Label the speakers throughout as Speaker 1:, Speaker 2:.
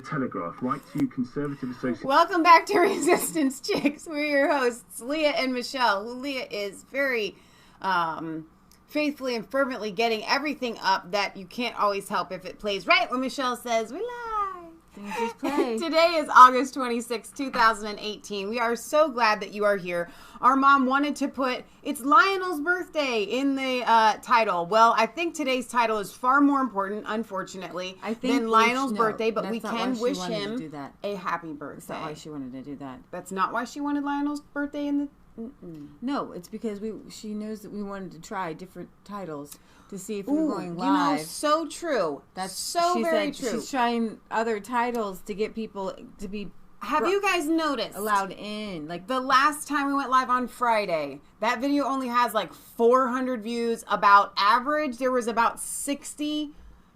Speaker 1: Telegraph. Write to you, Conservative Association.
Speaker 2: Welcome back to Resistance Chicks. We're your hosts, Leah and Michelle. Leah is very faithfully and fervently getting everything up that you can't always help if it plays right when Michelle says, we lie.
Speaker 3: Things just play.
Speaker 2: Today is August 26, 2018. We are so glad that you are here. Our mom wanted to put, it's Lionel's birthday in the title. Well, I think today's title is far more important, unfortunately, than Lionel's birthday, but we can wish him a happy birthday.
Speaker 3: That's not why she wanted to do that.
Speaker 2: That's not why she wanted Lionel's birthday in the...
Speaker 3: No, it's because she knows that we wanted to try different titles to see if we're going live.
Speaker 2: You know, so true. That's so very true.
Speaker 3: She's trying other titles to get people to be...
Speaker 2: Have you guys noticed?
Speaker 3: Allowed in.
Speaker 2: Like the last time we went live on Friday, that video only has like 400 views. About average, there was about 60.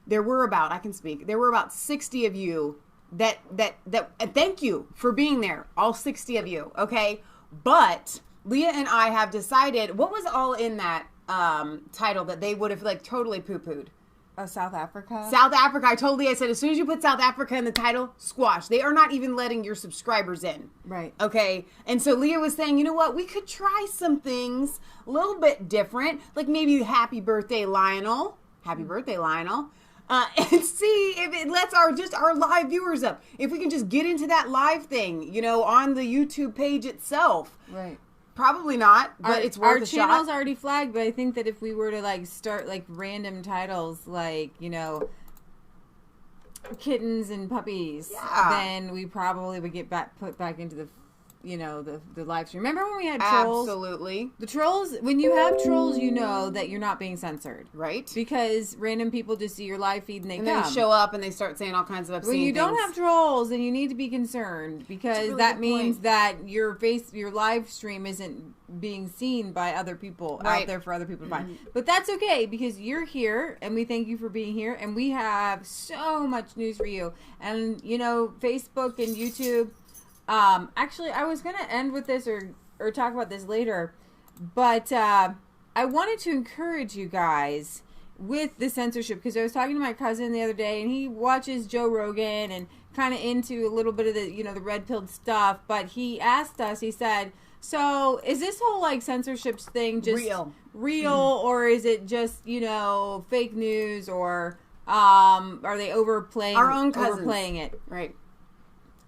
Speaker 2: There were about 60 of you that thank you for being there. All 60 of you. Okay. But Leah and I have decided what was all in that title that they would have like totally poo-pooed.
Speaker 3: South Africa?
Speaker 2: South Africa. I said, as soon as you put South Africa in the title, squash. They are not even letting your subscribers in.
Speaker 3: Right.
Speaker 2: Okay. And so Leah was saying, you know what? We could try some things a little bit different. Like maybe happy birthday, Lionel. Happy birthday, Lionel. And see if it lets our live viewers up. If we can just get into that live thing, you know, on the YouTube page itself.
Speaker 3: Right.
Speaker 2: Probably not, but it's worth a shot.
Speaker 3: Our channel's already flagged, but I think that if we were to like start like random titles, like, you know, kittens and puppies, then we probably would get put back into the, you know, the live stream. Remember when we had trolls?
Speaker 2: Absolutely.
Speaker 3: The trolls, when you have trolls, you know that you're not being censored.
Speaker 2: Right.
Speaker 3: Because random people just see your live feed and they
Speaker 2: show up and they start saying all kinds of obscene things.
Speaker 3: When you don't have trolls, then you need to be concerned because really that means that your live stream isn't being seen by other people out there for other people to find. But that's okay because you're here and we thank you for being here and we have so much news for you. And, you know, Facebook and YouTube... actually, I was going to end with this or talk about this later, but I wanted to encourage you guys with the censorship because I was talking to my cousin the other day and he watches Joe Rogan and kind of into a little bit of the, you know, the red-pilled stuff, but he asked us, he said, so is this whole like censorship thing just real or is it just, you know, fake news or are they overplaying it?
Speaker 2: Right.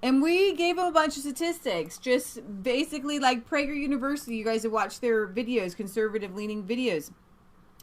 Speaker 3: And we gave them a bunch of statistics, just basically like Prager University. You guys have watched their videos, conservative-leaning videos.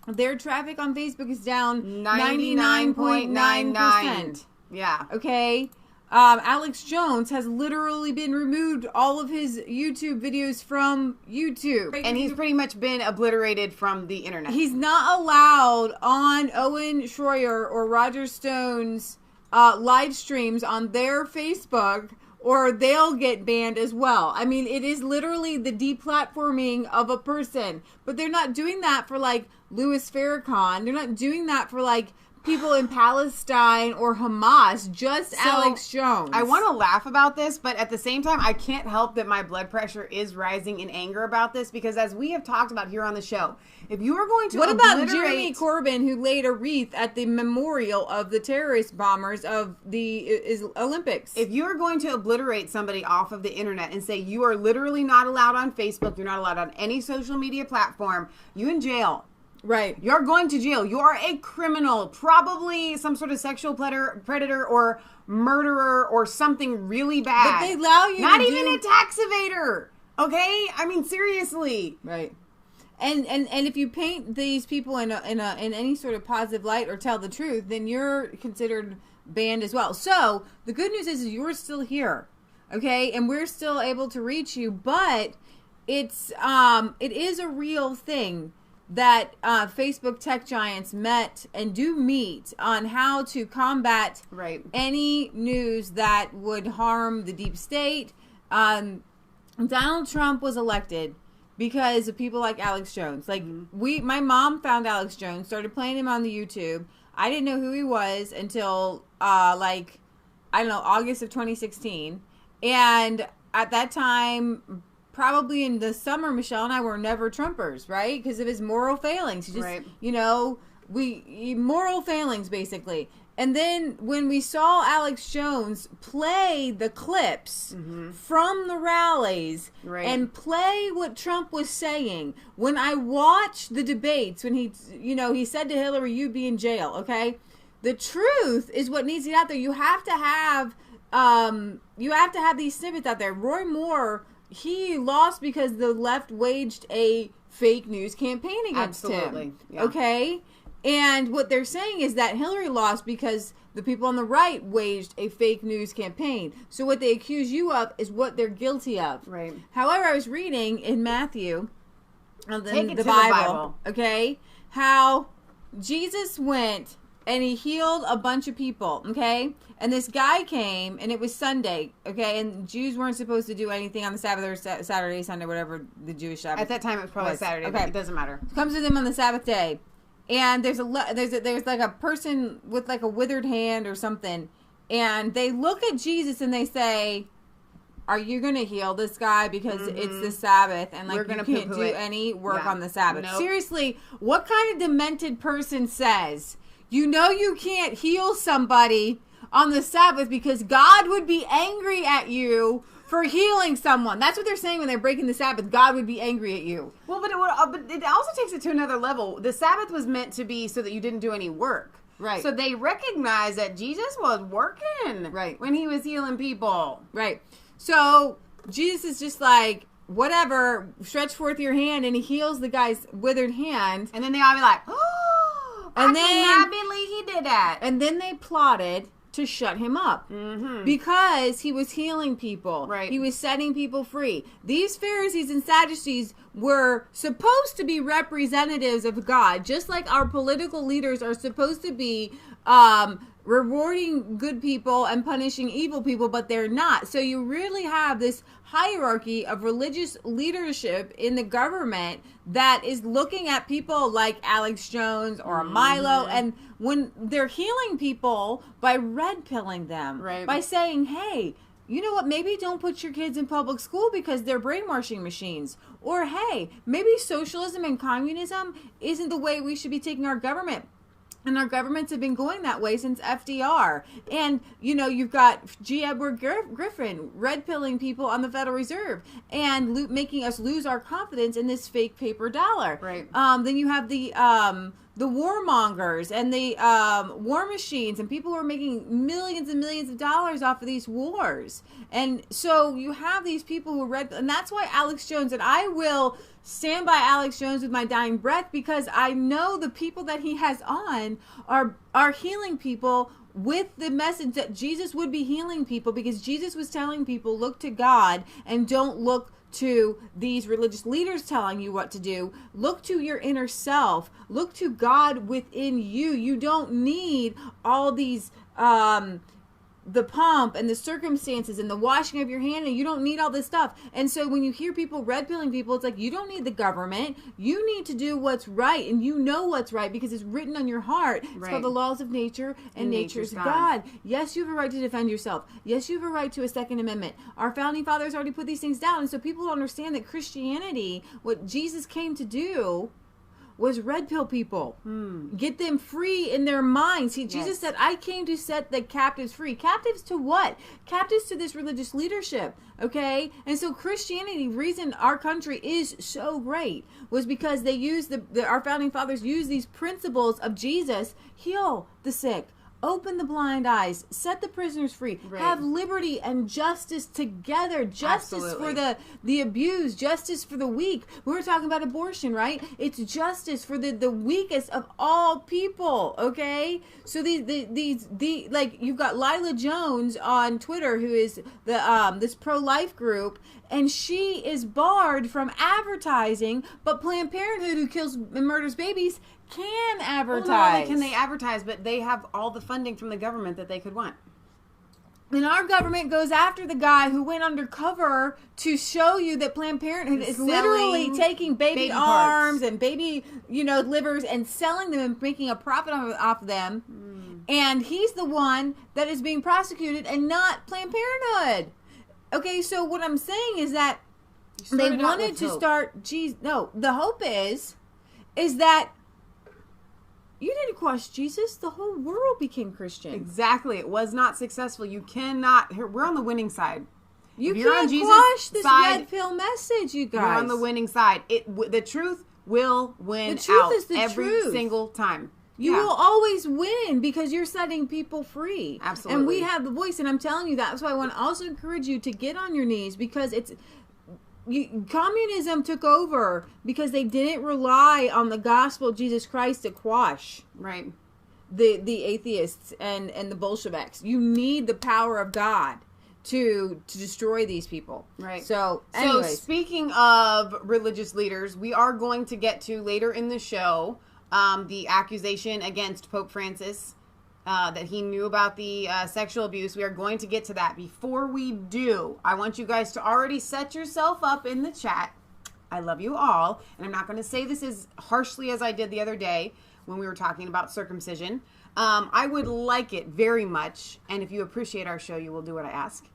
Speaker 3: Their traffic on Facebook is down 99.99%.
Speaker 2: Yeah.
Speaker 3: Okay? Alex Jones has literally been removed all of his YouTube videos from YouTube.
Speaker 2: And he's pretty much been obliterated from the internet.
Speaker 3: He's not allowed on Owen Schroyer or Roger Stone's live streams on their Facebook or they'll get banned as well. I mean, it is literally the deplatforming of a person. But they're not doing that for like Louis Farrakhan. They're not doing that for like people in Palestine or Hamas, just Alex Jones.
Speaker 2: I want to laugh about this, but at the same time, I can't help that my blood pressure is rising in anger about this because as we have talked about here on the show, if you are going to
Speaker 3: What about Jeremy Corbyn who laid a wreath at the memorial of the terrorist bombers of the Olympics?
Speaker 2: If you are going to obliterate somebody off of the internet and say you are literally not allowed on Facebook, you're not allowed on any social media platform, you in jail.
Speaker 3: Right.
Speaker 2: You're going to jail. You are a criminal, probably some sort of sexual predator or murderer or something really bad.
Speaker 3: But they allow you
Speaker 2: Not even a tax evader. Okay? I mean, seriously.
Speaker 3: Right. And if you paint these people in any sort of positive light or tell the truth, then you're considered banned as well. So the good news is you're still here. Okay? And we're still able to reach you, but it is a real thing that Facebook tech giants met and do meet on how to combat any news that would harm the deep state. Donald Trump was elected because of people like Alex Jones. Like my mom found Alex Jones, started playing him on the YouTube. I didn't know who he was until August of 2016. And at that time, probably in the summer, Michelle and I were never Trumpers, right? Because of his moral failings. He just, moral failings, basically. And then when we saw Alex Jones play the clips from the rallies and play what Trump was saying, when I watched the debates, when he said to Hillary, "You'd be in jail," okay? The truth is what needs to get out there. You have to have these snippets out there. Roy Moore, he lost because the left waged a fake news campaign against him. Yeah. Okay? And what they're saying is that Hillary lost because the people on the right waged a fake news campaign. So what they accuse you of is what they're guilty of.
Speaker 2: Right.
Speaker 3: However, I was reading in Matthew, the Bible, okay, how Jesus went and he healed a bunch of people, okay? And this guy came, and it was Sunday, okay? And Jews weren't supposed to do anything on the Sabbath or Saturday, Sunday, whatever the Jewish Sabbath.
Speaker 2: At that time, it was probably Saturday. Okay, it doesn't matter.
Speaker 3: Comes to them on the Sabbath day, and there's like a person with like a withered hand or something, and they look at Jesus and they say, "Are you going to heal this guy because it's the Sabbath and like you can't do any work on the Sabbath?" Nope. Seriously, what kind of demented person says, "You know you can't heal somebody on the Sabbath because God would be angry at you for healing someone"? That's what they're saying when they're breaking the Sabbath. God would be angry at you.
Speaker 2: Well, but it also takes it to another level. The Sabbath was meant to be so that you didn't do any work.
Speaker 3: Right.
Speaker 2: So they recognize that Jesus was working when he was healing people.
Speaker 3: Right. So Jesus is just like, whatever, stretch forth your hand, and he heals the guy's withered hand.
Speaker 2: And then they all be like, "Oh, I cannot believe he did that."
Speaker 3: And then they plotted to shut him up because he was healing people.
Speaker 2: Right.
Speaker 3: He was setting people free. These Pharisees and Sadducees were supposed to be representatives of God, just like our political leaders are supposed to be rewarding good people and punishing evil people, but they're not. So you really have this hierarchy of religious leadership in the government that is looking at people like Alex Jones or Milo, and when they're healing people by red pilling them, by saying, "Hey, you know what, maybe don't put your kids in public school because they're brainwashing machines," or "Hey, maybe socialism and communism isn't the way we should be taking our government." And our governments have been going that way since FDR. And, you've got G. Edward Griffin red-pilling people on the Federal Reserve and making us lose our confidence in this fake paper dollar.
Speaker 2: Right.
Speaker 3: Then you have the warmongers and the war machines and people who are making millions and millions of dollars off of these wars. And so you have these people who are and that's why Alex Jones, and I will stand by Alex Jones with my dying breath, because I know the people that he has on are healing people with the message that Jesus would be healing people, because Jesus was telling people, look to God and don't look to these religious leaders telling you what to do. Look to your inner self. Look to God within you. You don't need all these the pump and the circumstances and the washing of your hand, and you don't need all this stuff. And so when you hear people red pilling people, it's like, you don't need the government. You need to do what's right, and you know what's right because it's written on your heart. It's called the laws of nature, and nature's God. Yes, you have a right to defend yourself. Yes, you have a right to a Second Amendment. Our founding fathers already put these things down, and so people don't understand that Christianity, what Jesus came to do, was red pill people. Get them free in their minds. Jesus said, I came to set the captives free. Captives to what? Captives to this religious leadership. Okay? And so Christianity, the reason our country is so great was because they used our founding fathers used these principles of Jesus. Heal the sick. Open the blind eyes, set the prisoners free, have liberty and justice together, justice for the abused, justice for the weak. We were talking about abortion, right? It's justice for the weakest of all people, okay? So these like, you've got Lila Jones on Twitter, who is this pro-life group, and she is barred from advertising, but Planned Parenthood, who kills and murders babies, can advertise.
Speaker 2: Well, not only can they advertise, but they have all the funding from the government that they could want.
Speaker 3: And our government goes after the guy who went undercover to show you that Planned Parenthood is literally taking baby arms and baby, livers and selling them and making a profit off of them. And he's the one that is being prosecuted and not Planned Parenthood. Okay, so what I'm saying is that they wanted to start. The hope is that You didn't quash Jesus. The whole world became Christian.
Speaker 2: Exactly. It was not successful. You cannot. We're on the winning side.
Speaker 3: You can't quash this red pill message, you guys.
Speaker 2: You're on the winning side. The truth will win
Speaker 3: the truth
Speaker 2: out
Speaker 3: is the
Speaker 2: every
Speaker 3: truth.
Speaker 2: single time.
Speaker 3: You will always win because you're setting people free.
Speaker 2: Absolutely.
Speaker 3: And we have the voice, and I'm telling you that's why I want to also encourage you to get on your knees because communism took over because they didn't rely on the gospel of Jesus Christ to quash the atheists and the Bolsheviks. You need the power of God to destroy these people.
Speaker 2: Right.
Speaker 3: So
Speaker 2: speaking of religious leaders, we are going to get to later in the show the accusation against Pope Francis that he knew about the sexual abuse. We are going to get to that. Before we do, I want you guys to already set yourself up in the chat. I love you all. And I'm not going to say this as harshly as I did the other day when we were talking about circumcision. I would like it very much, and if you appreciate our show, you will do what I ask,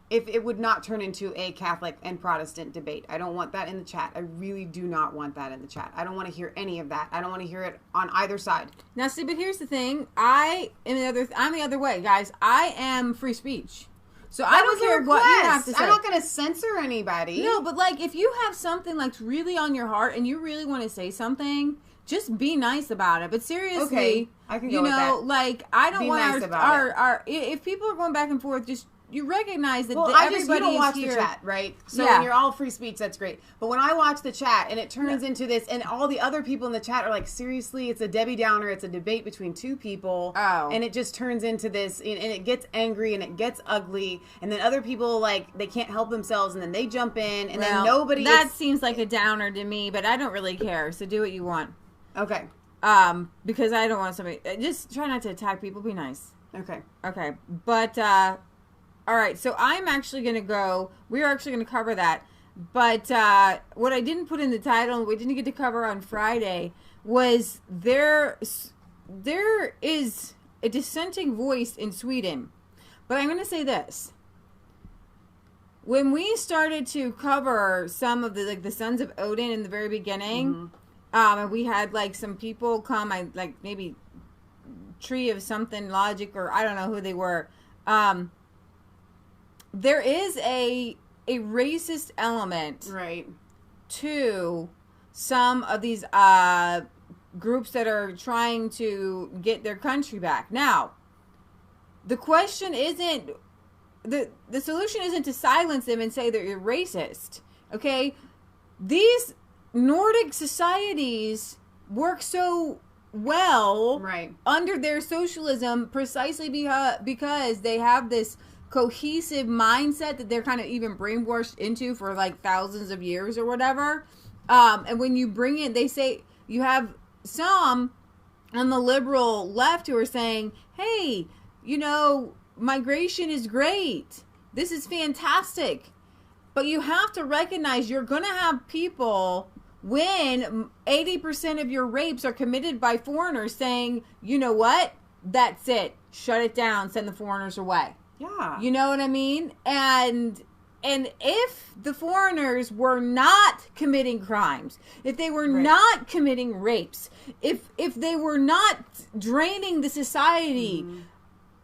Speaker 2: if it would not turn into a Catholic and Protestant debate. I don't want that in the chat. I really do not want that in the chat. I don't want to hear any of that. I don't want to hear it on either side.
Speaker 3: Now, see, but here's the thing. I'm the other way, guys. I am free speech. So I don't care what you have to say.
Speaker 2: I'm not going to censor anybody.
Speaker 3: No, but like if you have something like really on your heart and you really want to say something, just be nice about it. But seriously,
Speaker 2: okay, I can go with that.
Speaker 3: like I don't want
Speaker 2: nice
Speaker 3: our if people are going back and forth, just you recognize that
Speaker 2: you don't watch the chat, right? So when you're all free speech, that's great. But when I watch the chat and it turns into this, and all the other people in the chat are like, seriously, it's a Debbie Downer. It's a debate between two people.
Speaker 3: Oh.
Speaker 2: And it just turns into this, and it gets angry and it gets ugly. And then other people, like, they can't help themselves, and then they jump in, and then nobody...
Speaker 3: That seems like a downer to me, but I don't really care. So do what you want.
Speaker 2: Okay.
Speaker 3: Because I don't want somebody... Just try not to attack people. Be nice.
Speaker 2: Okay.
Speaker 3: Okay. But, all right, so I'm actually going to go, we're actually going to cover that, but what I didn't put in the title, we didn't get to cover on Friday, was there is a dissenting voice in Sweden. But I'm going to say this. When we started to cover some of the Sons of Odin in the very beginning, and we had like some people come, maybe Tree of something, Logic, or I don't know who they were, there is a racist element to some of these groups that are trying to get their country back. Now, the question isn't, the solution isn't to silence them and say that you're racist, okay? These Nordic societies work so well under their socialism precisely because they have this cohesive mindset that they're kind of even brainwashed into for like thousands of years or whatever. And when you bring in, they say you have some on the liberal left who are saying, hey, migration is great. This is fantastic. But you have to recognize you're going to have people when 80% of your rapes are committed by foreigners saying, you know what? That's it. Shut it down. Send the foreigners away.
Speaker 2: Yeah.
Speaker 3: You know what I mean? And if the foreigners were not committing crimes, if they were not committing rapes, if they were not draining the society,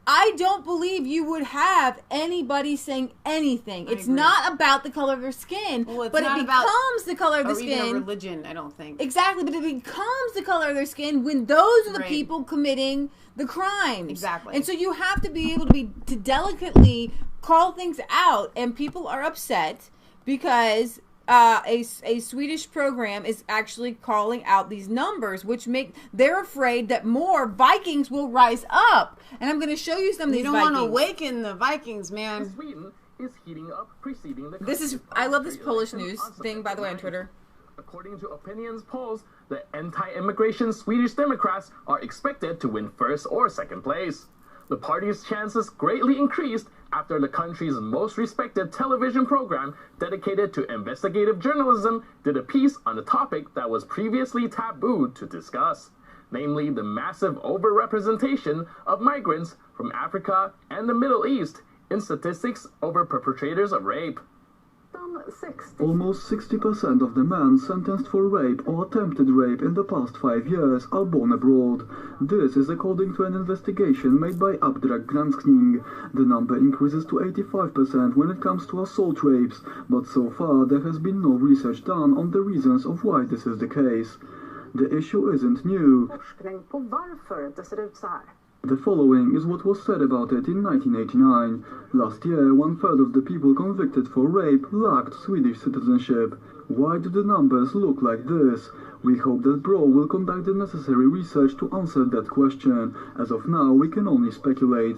Speaker 3: I don't believe you would have anybody saying anything. It's not about the color of their skin, but it becomes the color of the skin.
Speaker 2: Or even a religion, I don't think.
Speaker 3: Exactly, but it becomes the color of their skin when those are the people committing the crimes.
Speaker 2: Exactly.
Speaker 3: And so you have to be able to delicately call things out, and people are upset because a Swedish program is actually calling out these numbers, which they're afraid that more Vikings will rise up. And I'm going to show you some of these Vikings.
Speaker 2: You don't want to awaken the Vikings, man.
Speaker 1: Sweden is heating up preceding the...
Speaker 3: I love this Polish news thing, by the way, on Twitter.
Speaker 1: According to opinions polls, the anti-immigration Swedish Democrats are expected to win first or second place. The party's chances greatly increased after the country's most respected television program dedicated to investigative journalism did a piece on a topic that was previously tabooed to discuss, namely the massive overrepresentation of migrants from Africa and the Middle East in statistics over perpetrators of rape.
Speaker 4: Almost 60% of the men sentenced for rape or attempted rape in the past 5 years are born abroad. This is according to an investigation made by Abdrak Granskning. The number increases to 85% when it comes to assault rapes, but so far there has been no research done on the reasons of why this is the case. The issue isn't new. The following is what was said about it in 1989. Last year, 1/3 of the people convicted for rape lacked Swedish citizenship. Why do the numbers look like this? We hope that BRO will conduct the necessary research to answer that question. As of now, we can only speculate.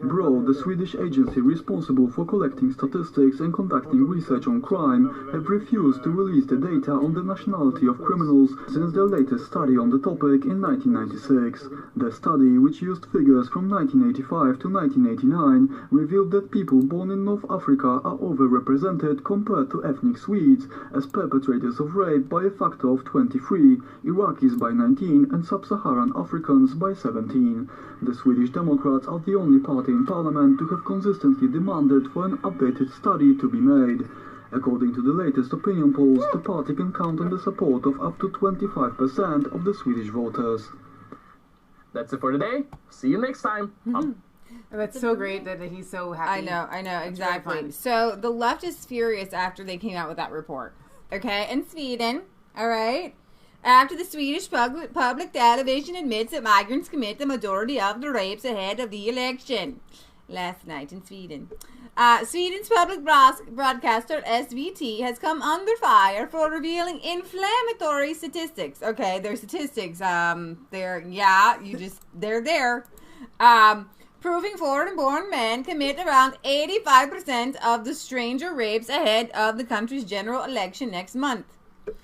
Speaker 4: BRO, the Swedish agency responsible for collecting statistics and conducting research on crime, have refused to release the data on the nationality of criminals since their latest study on the topic in 1996. The study, which used figures from 1985 to 1989, revealed that people born in North Africa are overrepresented compared to ethnic Swedes as perpetrators of rape by a factor of 23, Iraqis by 19, and Sub-Saharan Africans by 17. The Swedish Democrats are the only party in parliament to have consistently demanded for an updated study to be made. According to the latest opinion polls, the party can count on the support of up to 25% of the Swedish voters.
Speaker 1: That's it for today. See you next time.
Speaker 2: That's so great that he's so happy.
Speaker 3: I know, exactly. So the left is furious after they came out with that report. Okay, in Sweden, all right, after the Swedish public television admits that migrants commit the majority of the rapes ahead of the election last night in Sweden. Sweden's public broadcaster SVT has come under fire for revealing inflammatory statistics. Okay, they're statistics. They're there. Proving foreign-born men commit around 85% of the stranger rapes ahead of the country's general election next month.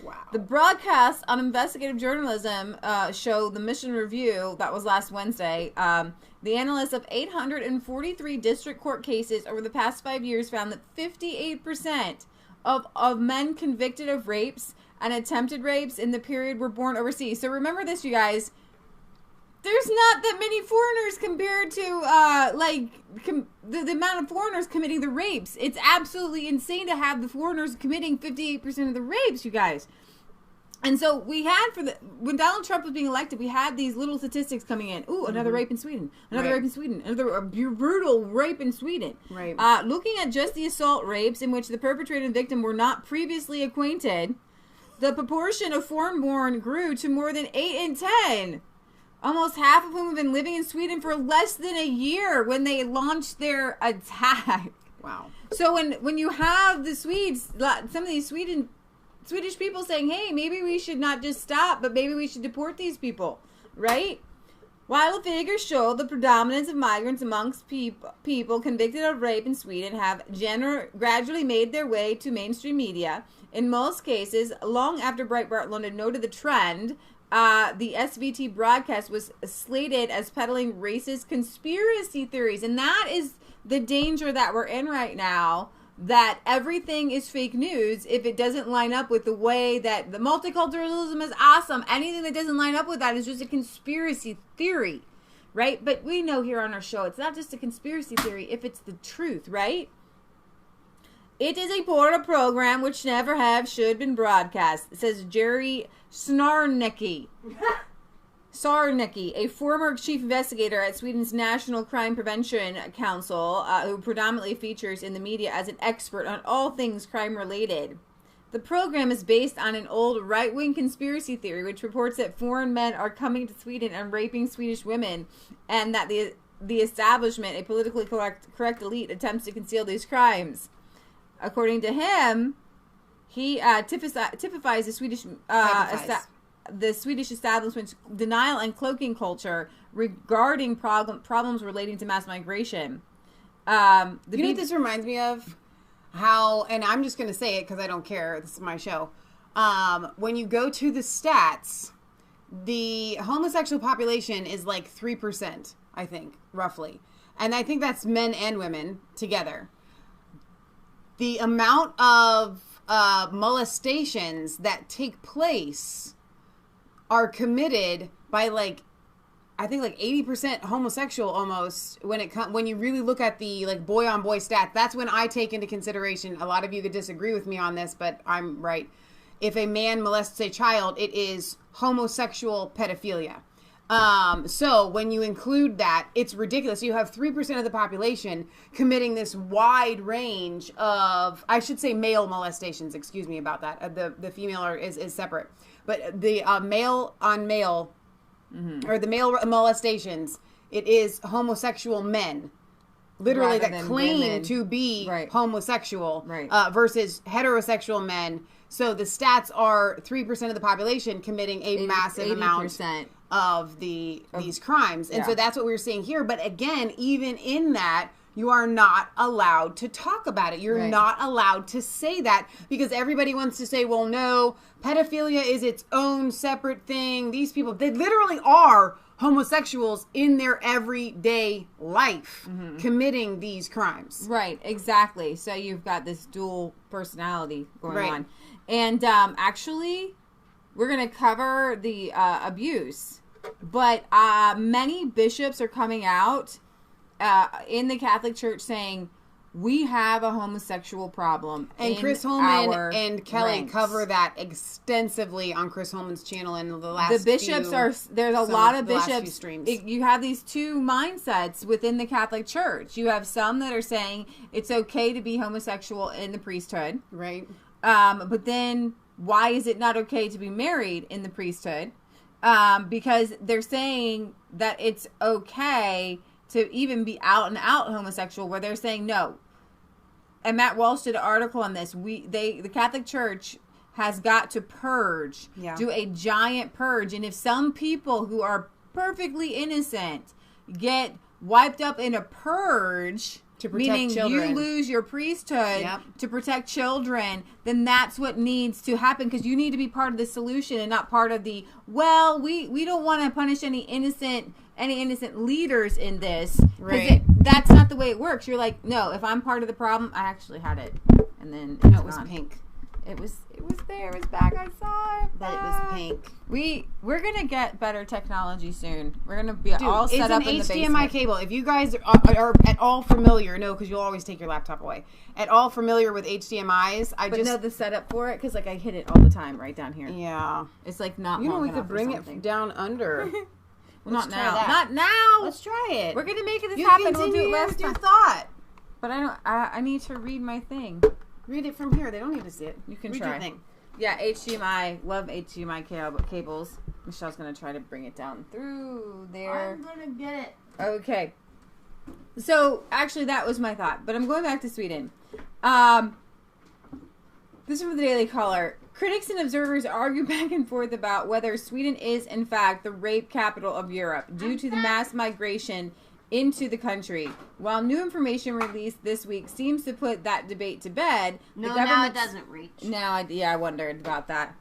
Speaker 2: Wow.
Speaker 3: The broadcast on investigative journalism show The Mission Review, that was last Wednesday, the analysts of 843 district court cases over the past 5 years found that 58% of men convicted of rapes and attempted rapes in the period were born overseas. So remember this, you guys. There's not that many foreigners compared to, the amount of foreigners committing the rapes. It's absolutely insane to have the foreigners committing 58% of the rapes, you guys. And so we had, when Donald Trump was being elected, we had these little statistics coming in. Ooh, another rape in Sweden. Another rape in Sweden. Another brutal rape in Sweden.
Speaker 2: Right.
Speaker 3: Looking at just the assault rapes in which the perpetrator and victim were not previously acquainted, the proportion of foreign-born grew to more than 8 in 10. Almost half of whom have been living in Sweden for less than a year when they launched their attack.
Speaker 2: Wow.
Speaker 3: So when you have the Swedes, some of these Swedish people saying, hey, maybe we should not just stop, but maybe we should deport these people, right? While the figures show the predominance of migrants amongst people convicted of rape in Sweden have gradually made their way to mainstream media, in most cases, long after Breitbart London noted the trend, the SVT broadcast was slated as peddling racist conspiracy theories. And that is the danger that we're in right now, that everything is fake news if it doesn't line up with the way that the multiculturalism is awesome. Anything that doesn't line up with that is just a conspiracy theory, right? But we know here on our show, it's not just a conspiracy theory if it's the truth, right? It is a poor program which never should been broadcast, says Jerry Sarnicki, a former chief investigator at Sweden's National Crime Prevention Council, who predominantly features in the media as an expert on all things crime-related. The program is based on an old right-wing conspiracy theory which reports that foreign men are coming to Sweden and raping Swedish women, and that the establishment, a politically correct elite, attempts to conceal these crimes. According to him, he typifies the Swedish establishment's denial and cloaking culture regarding problems relating to mass migration.
Speaker 2: You know what this reminds me of? How, and I'm just going to say it because I don't care. This is my show. When you go to the stats, the homosexual population is like 3%, I think, roughly. And I think that's men and women together. The amount of molestations that take place are committed by like I think like 80% homosexual almost when you really look at the like boy on boy stats. That's when I take into consideration. A lot of you could disagree with me on this, but I'm right. If a man molests a child, it is homosexual pedophilia. So when you include that, it's ridiculous. You have 3% of the population committing this wide range of, I should say male molestations. Excuse me about that. The female is separate, but the male on male, or the male molestations, it is homosexual men, literally, that claim women to be homosexual, versus heterosexual men. So the stats are 3% of the population committing a massive amount of these crimes. And so that's what we're seeing here. But again, even in that, you are not allowed to talk about it. You're not allowed to say that, because everybody wants to say, well, no, pedophilia is its own separate thing. These people, they literally are homosexuals in their everyday life committing these crimes.
Speaker 3: Right, exactly. So you've got this dual personality going on. And actually, we're going to cover the abuse. But many bishops are coming out in the Catholic Church saying, we have a homosexual problem.
Speaker 2: And Chris Holman and Kelly cover that extensively on Chris Holman's channel in the last
Speaker 3: bishops there's a lot of bishops. You have these two mindsets within the Catholic Church. You have some that are saying it's okay to be homosexual in the priesthood.
Speaker 2: Right.
Speaker 3: But then why is it not okay to be married in the priesthood? Because they're saying that it's okay to even be out and out homosexual, where they're saying no. And Matt Walsh did an article on this. The Catholic Church has got to purge, do a giant purge. And if some people who are perfectly innocent get wiped up in a purge,
Speaker 2: to protect
Speaker 3: meaning
Speaker 2: children,
Speaker 3: you lose your priesthood to protect children, then that's what needs to happen, because you need to be part of the solution and not part of the, well, we don't want to punish any innocent leaders in this.
Speaker 2: Right.
Speaker 3: That's not the way it works. You're like, no, if I'm part of the problem, I actually had it. And then
Speaker 2: it was pink.
Speaker 3: It was there. It was back. I saw it.
Speaker 2: But it was pink.
Speaker 3: We're gonna get better technology soon. We're gonna be all set up in the basement.
Speaker 2: It's an HDMI cable. If you guys are at all familiar, no, because you'll always take your laptop away. At all familiar with HDMIs, I just
Speaker 3: know the setup for it, because like I hit it all the time right down here.
Speaker 2: Yeah,
Speaker 3: it's like not.
Speaker 2: You know, we could bring it down under.
Speaker 3: Well, not now. Not now.
Speaker 2: Let's try it.
Speaker 3: We're gonna make it happen. We'll do it last time.
Speaker 2: Thought.
Speaker 3: But I don't. I need to read my thing.
Speaker 2: Read it from here. They don't need to see it.
Speaker 3: You can
Speaker 2: read
Speaker 3: try.
Speaker 2: Your thing.
Speaker 3: Yeah, HDMI. Love HDMI cables. Michelle's gonna try to bring it down through there.
Speaker 2: I'm gonna get it.
Speaker 3: Okay. So actually, that was my thought. But I'm going back to Sweden. This is from the Daily Caller. Critics and observers argue back and forth about whether Sweden is, in fact, the rape capital of Europe due to the mass migration into the country. While new information released this week seems to put that debate to bed,
Speaker 5: no, now it doesn't reach.
Speaker 3: Now, I wondered about that.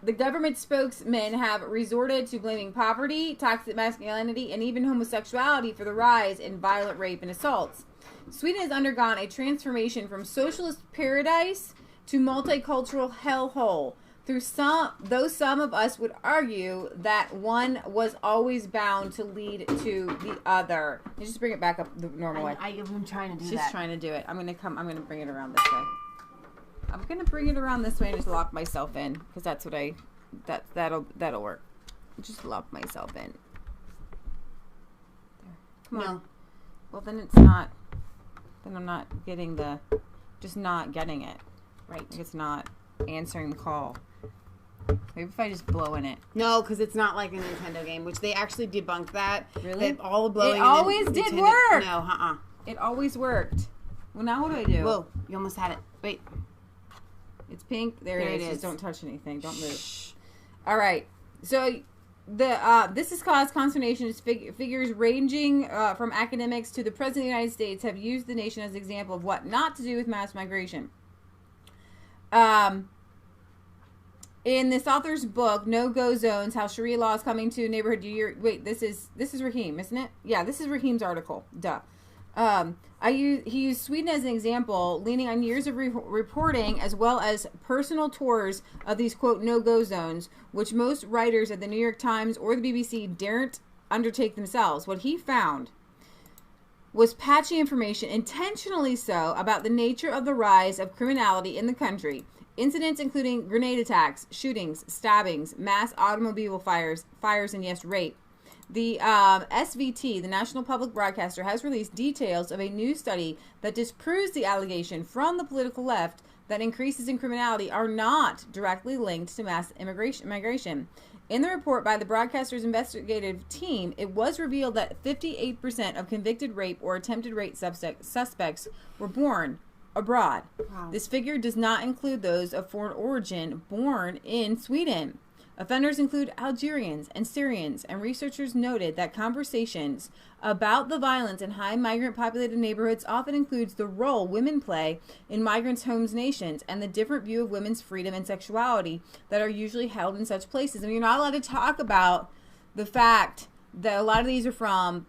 Speaker 3: The government spokesmen have resorted to blaming poverty, toxic masculinity, and even homosexuality for the rise in violent rape and assaults. Sweden has undergone a transformation from socialist paradise to multicultural hellhole. Though some of us would argue that one was always bound to lead to the other. You just bring it back up the normal way.
Speaker 5: I'm trying to do
Speaker 3: She's
Speaker 5: that.
Speaker 3: She's trying to do it. I'm gonna bring it around this way. I'm gonna bring it around this way and just lock myself in, because that's what that'll work. Just lock myself in. There. Come on.
Speaker 2: No.
Speaker 3: Well, then it's not. Then I'm not getting just not getting it. Right. Like it's not answering the call. Maybe if I just blow in it.
Speaker 2: No, because it's not like a Nintendo game, which they actually debunked that.
Speaker 3: Really?
Speaker 2: That all the blowing.
Speaker 3: It always did
Speaker 2: Nintendo,
Speaker 3: work.
Speaker 2: No,
Speaker 3: It always worked. Well, now what do I do?
Speaker 2: Whoa, you almost had it. Wait.
Speaker 3: It's pink. There it is. Just don't touch anything. Don't move.
Speaker 2: Shh.
Speaker 3: All right. So this has caused consternation as figures ranging from academics to the President of the United States have used the nation as an example of what not to do with mass migration. In this author's book, No-Go Zones, How Sharia Law is Coming to Neighborhood Wait, this is Raheem, isn't it? Yeah, this is Raheem's article. Duh. He used Sweden as an example, leaning on years of reporting as well as personal tours of these, quote, no-go zones, which most writers at the New York Times or the BBC daren't undertake themselves. What he found was patchy information, intentionally so, about the nature of the rise of criminality in the country. Incidents including grenade attacks, shootings, stabbings, mass automobile fires, and yes, rape. The SVT, the National Public Broadcaster, has released details of a new study that disproves the allegation from the political left that increases in criminality are not directly linked to mass migration. In the report by the broadcaster's investigative team, it was revealed that 58% of convicted rape or attempted rape suspects were born abroad. Wow. This figure does not include those of foreign origin born in Sweden. Offenders include Algerians and Syrians, and researchers noted that conversations about the violence in high migrant populated neighborhoods often includes the role women play in migrants' homes nations and the different view of women's freedom and sexuality that are usually held in such places. And you're not allowed to talk about the fact that a lot of these are from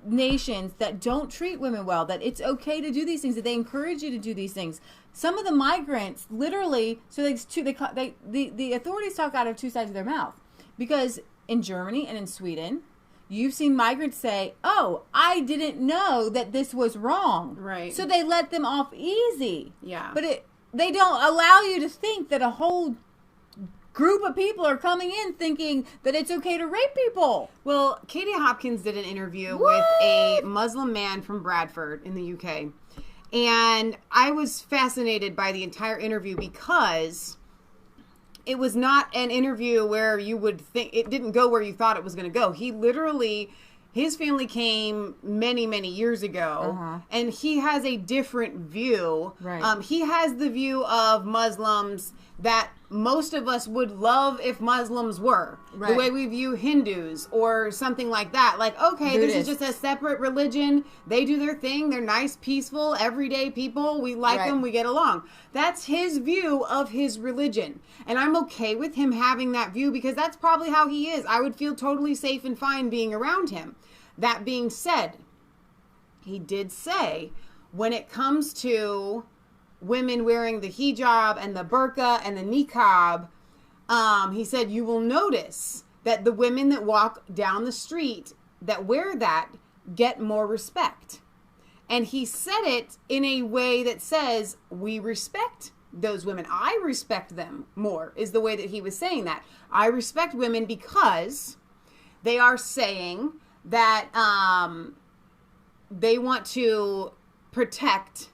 Speaker 3: nations that don't treat women well, that it's okay to do these things, that they encourage you to do these things. Some of the migrants literally, so the authorities talk out of two sides of their mouth, because in Germany and in Sweden, you've seen migrants say, "Oh, I didn't know that this was wrong."
Speaker 2: Right.
Speaker 3: So they let them off easy.
Speaker 2: Yeah.
Speaker 3: But they don't allow you to think that a whole group of people are coming in thinking that it's okay to rape people.
Speaker 2: Well, Katie Hopkins did an interview with a Muslim man from Bradford in the UK. And I was fascinated by the entire interview because it was not an interview where you would think it didn't go where you thought it was going to go. He literally, his family came many, many years ago, and he has a different view.
Speaker 3: Right.
Speaker 2: He has the view of Muslims that most of us would love if Muslims were. Right. The way we view Hindus or something like that. Like, okay,
Speaker 3: Buddhist.
Speaker 2: This is just a separate religion. They do their thing. They're nice, peaceful, everyday people. We like them. We get along. That's his view of his religion. And I'm okay with him having that view because that's probably how he is. I would feel totally safe and fine being around him. That being said, he did say when it comes to women wearing the hijab and the burqa and the niqab, he said you will notice that the women that walk down the street that wear that get more respect. And he said it in a way that says we respect those women. I respect them more is the way that he was saying that. I respect women because they are saying that they want to protect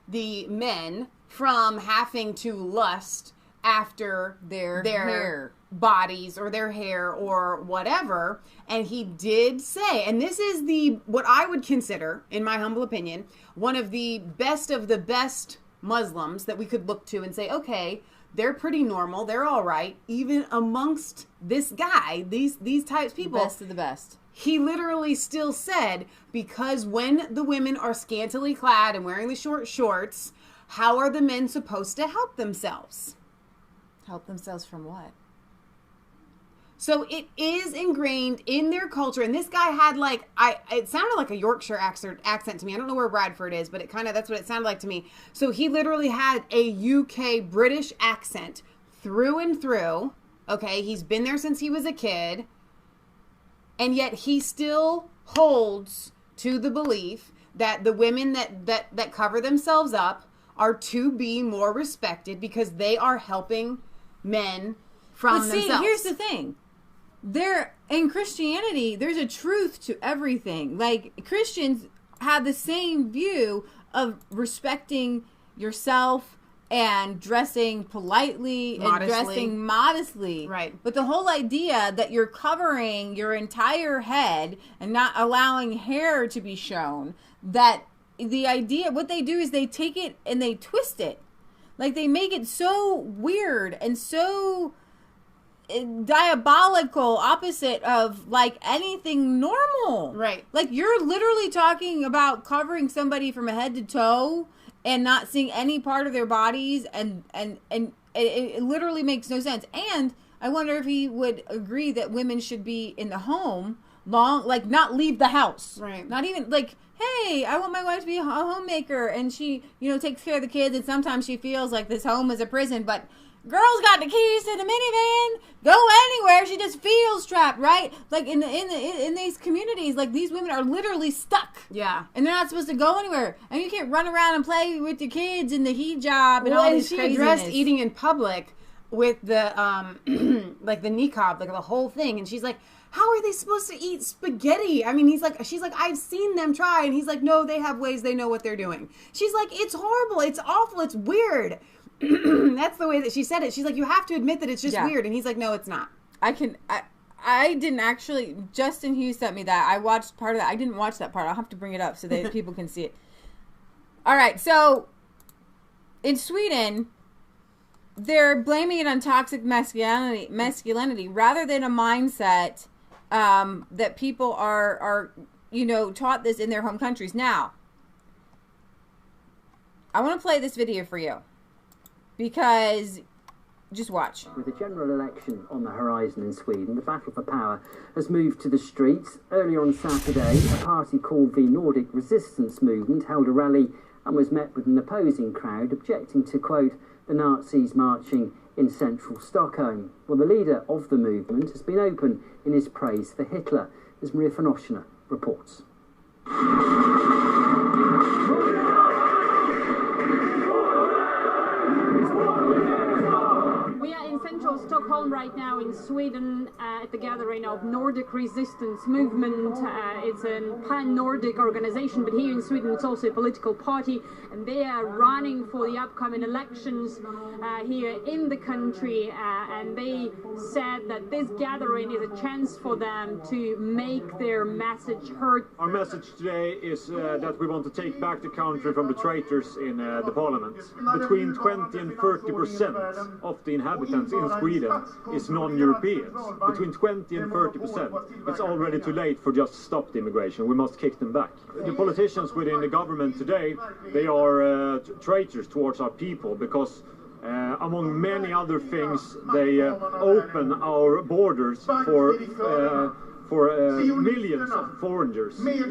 Speaker 2: the men from having to lust after their
Speaker 3: hair,
Speaker 2: bodies or their hair or whatever. And he did say, and this is what I would consider, in my humble opinion, one of the best Muslims that we could look to and say, okay, they're pretty normal, they're all right, even amongst this guy, these types of people.
Speaker 3: Best of the best.
Speaker 2: He literally still said, because when the women are scantily clad and wearing the short shorts, how are the men supposed to help themselves?
Speaker 3: Help themselves from what?
Speaker 2: So it is ingrained in their culture. And this guy had it sounded like a Yorkshire accent to me. I don't know where Bradford is, but that's what it sounded like to me. So he literally had a UK British accent through and through. Okay. He's been there since he was a kid. And yet he still holds to the belief that the women that cover themselves up are to be more respected because they are helping men from themselves.
Speaker 3: But see, here's the thing. In Christianity, there's a truth to everything. Like, Christians have the same view of respecting yourself and dressing politely and dressing modestly.
Speaker 2: Right.
Speaker 3: But the whole idea that you're covering your entire head and not allowing hair to be shown, that the idea, what they do is they take it and they twist it. Like, they make it so weird and so diabolical, opposite of like anything normal.
Speaker 2: Right.
Speaker 3: Like, you're literally talking about covering somebody from head to toe and not seeing any part of their bodies, and it literally makes no sense. And I wonder if he would agree that women should be in the home not leave the house.
Speaker 2: Right.
Speaker 3: Not even, like, hey, I want my wife to be a homemaker, and she, takes care of the kids, and sometimes she feels like this home is a prison, but girl's got the keys to the minivan, go anywhere, she just feels trapped, right? Like in these communities, like these women are literally stuck.
Speaker 2: Yeah.
Speaker 3: And they're not supposed to go anywhere. And you can't run around and play with your kids in the hijab and all this craziness.
Speaker 2: And she addressed eating in public with the, like the niqab, like the whole thing, and she's like, how are they supposed to eat spaghetti? I mean, she's like, I've seen them try. And he's like, no, they have ways, they know what they're doing. She's like, it's horrible, it's awful, it's weird. That's the way that she said it. She's like, you have to admit that it's just weird. And he's like, no, it's not.
Speaker 3: I didn't actually, Justin Hughes sent me that. I watched part of that. I didn't watch that part. I'll have to bring it up so that people can see it. All right, so in Sweden, they're blaming it on toxic masculinity rather than a mindset that people are taught this in their home countries. Now, I want to play this video for you because just watch.
Speaker 5: With the general election on the horizon in Sweden, the battle for power has moved to the streets. Earlier on Saturday, a party called the Nordic Resistance Movement held a rally and was met with an opposing crowd objecting to, quote, the Nazis marching in central Stockholm. Well, the leader of the movement has been open in his praise for Hitler, as Maria von Oschner reports.
Speaker 6: We are in central Stockholm right now in Sweden at the gathering of Nordic Resistance Movement. It's a pan-Nordic organization, but here in Sweden it's also a political party, and they are running for the upcoming elections here in the country, and they said that this gathering is a chance for them to make their message heard.
Speaker 7: Our message today is that we want to take back the country from the traitors in the parliament. Between 20 and 30% of the inhabitants in Sweden is non-Europeans. Between 20 and 30%. It's already too late for just to stop the immigration. We must kick them back. The politicians within the government today, they are traitors towards our people because among many other things, they open our borders for millions of foreigners, and in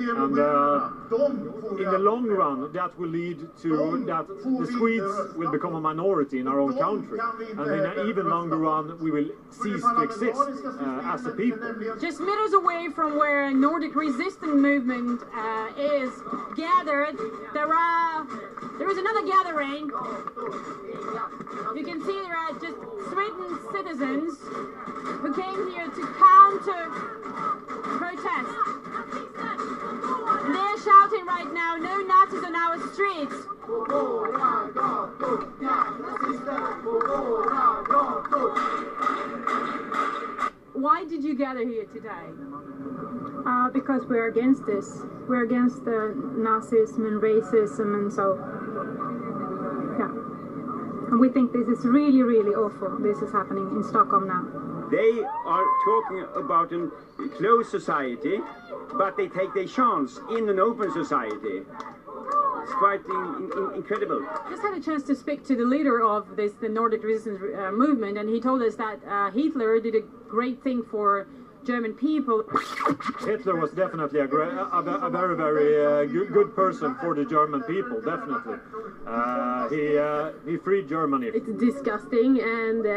Speaker 7: the long run that will lead to that the Swedes will become a minority in our own country, and in an even longer run we will cease to exist as a people.
Speaker 6: Just meters away from where Nordic Resistance Movement is gathered, there is another gathering. You can see there are just Sweden citizens who came here to counter protest. They're shouting right now, no Nazis on our streets. Why did you gather here today?
Speaker 8: Because we're against this. We're against the Nazism and racism, and so, yeah. And we think this is really, really awful. This is happening in Stockholm now.
Speaker 9: They are talking about a closed society, but they take their chance in an open society. It's quite incredible.
Speaker 6: I just had a chance to speak to the leader of the Nordic Resistance Movement, and he told us that Hitler did a great thing for German people.
Speaker 7: Hitler was definitely a very, very good person for the German people, definitely. He freed Germany.
Speaker 8: It's disgusting, and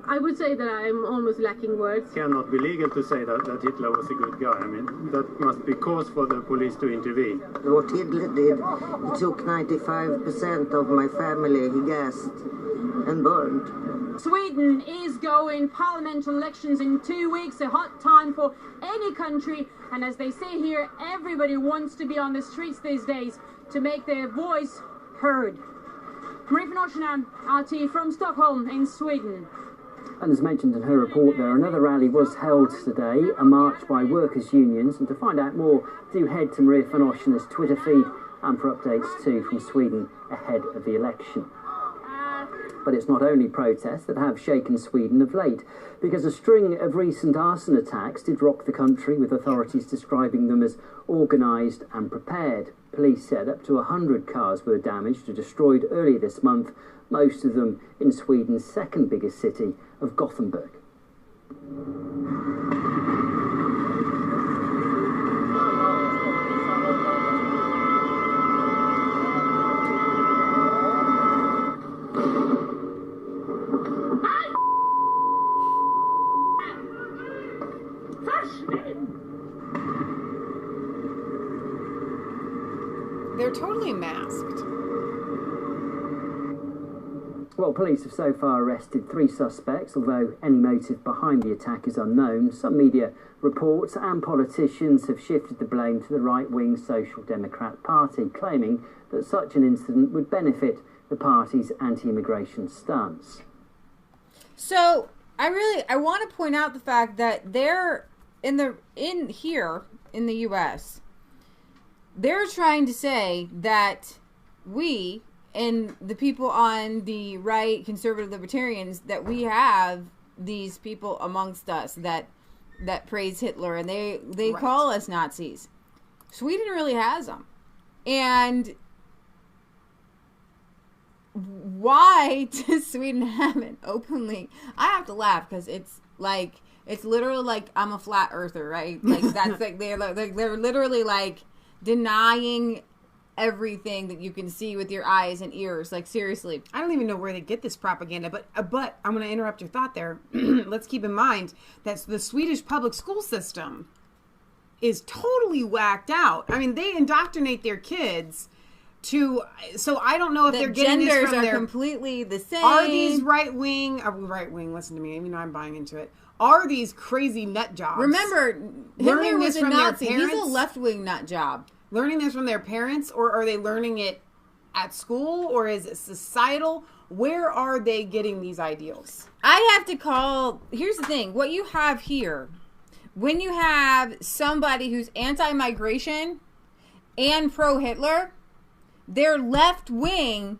Speaker 8: I would say that I'm almost lacking words.
Speaker 10: It cannot be legal to say that Hitler was a good guy. I mean, that must be cause for the police to intervene.
Speaker 11: What Hitler did, he took 95% of my family, he gassed and burned.
Speaker 6: Sweden is going parliamentary elections in 2 weeks, a hot time for any country, and as they say here, everybody wants to be on the streets these days to make their voice heard. Maria von Oschner, RT from Stockholm in Sweden.
Speaker 5: And as mentioned in her report there, another rally was held today, a march by workers' unions. And to find out more, do head to Maria von Oschner's Twitter feed and for updates too from Sweden ahead of the election. But it's not only protests that have shaken Sweden of late, because a string of recent arson attacks did rock the country, with authorities describing them as organised and prepared. Police said up to 100 cars were damaged or destroyed early this month, most of them in Sweden's second biggest city of Gothenburg. Well, police have so far arrested 3 suspects, although any motive behind the attack is unknown. Some media reports and politicians have shifted the blame to the right-wing Social Democrat Party, claiming that such an incident would benefit the party's anti-immigration stance.
Speaker 3: So I want to point out the fact that they're here in the U.S. They're trying to say that we and the people on the right, conservative libertarians, that we have these people amongst us that praise Hitler, and they call us Nazis. Sweden really has them. And why does Sweden have it openly? I have to laugh because it's literally like I'm a flat earther, right? Like that's like they're literally like denying everything that you can see with your eyes and ears. Like, seriously.
Speaker 2: I don't even know where they get this propaganda, but I'm going to interrupt your thought there. Let's keep in mind that the Swedish public school system is totally whacked out. I mean, they indoctrinate their kids so I don't know if they're getting this from their...
Speaker 3: completely the same.
Speaker 2: Are these right-wing, listen to me, even though I'm buying into it. Are these crazy nut jobs?
Speaker 3: Remember, Hitler was a Nazi. He's a left-wing nut job.
Speaker 2: Learning this from their parents, or are they learning it at school, or is it societal? Where are they getting these ideals?
Speaker 3: Here's the thing. What you have here, when you have somebody who's anti-migration and pro-Hitler, they're left-wing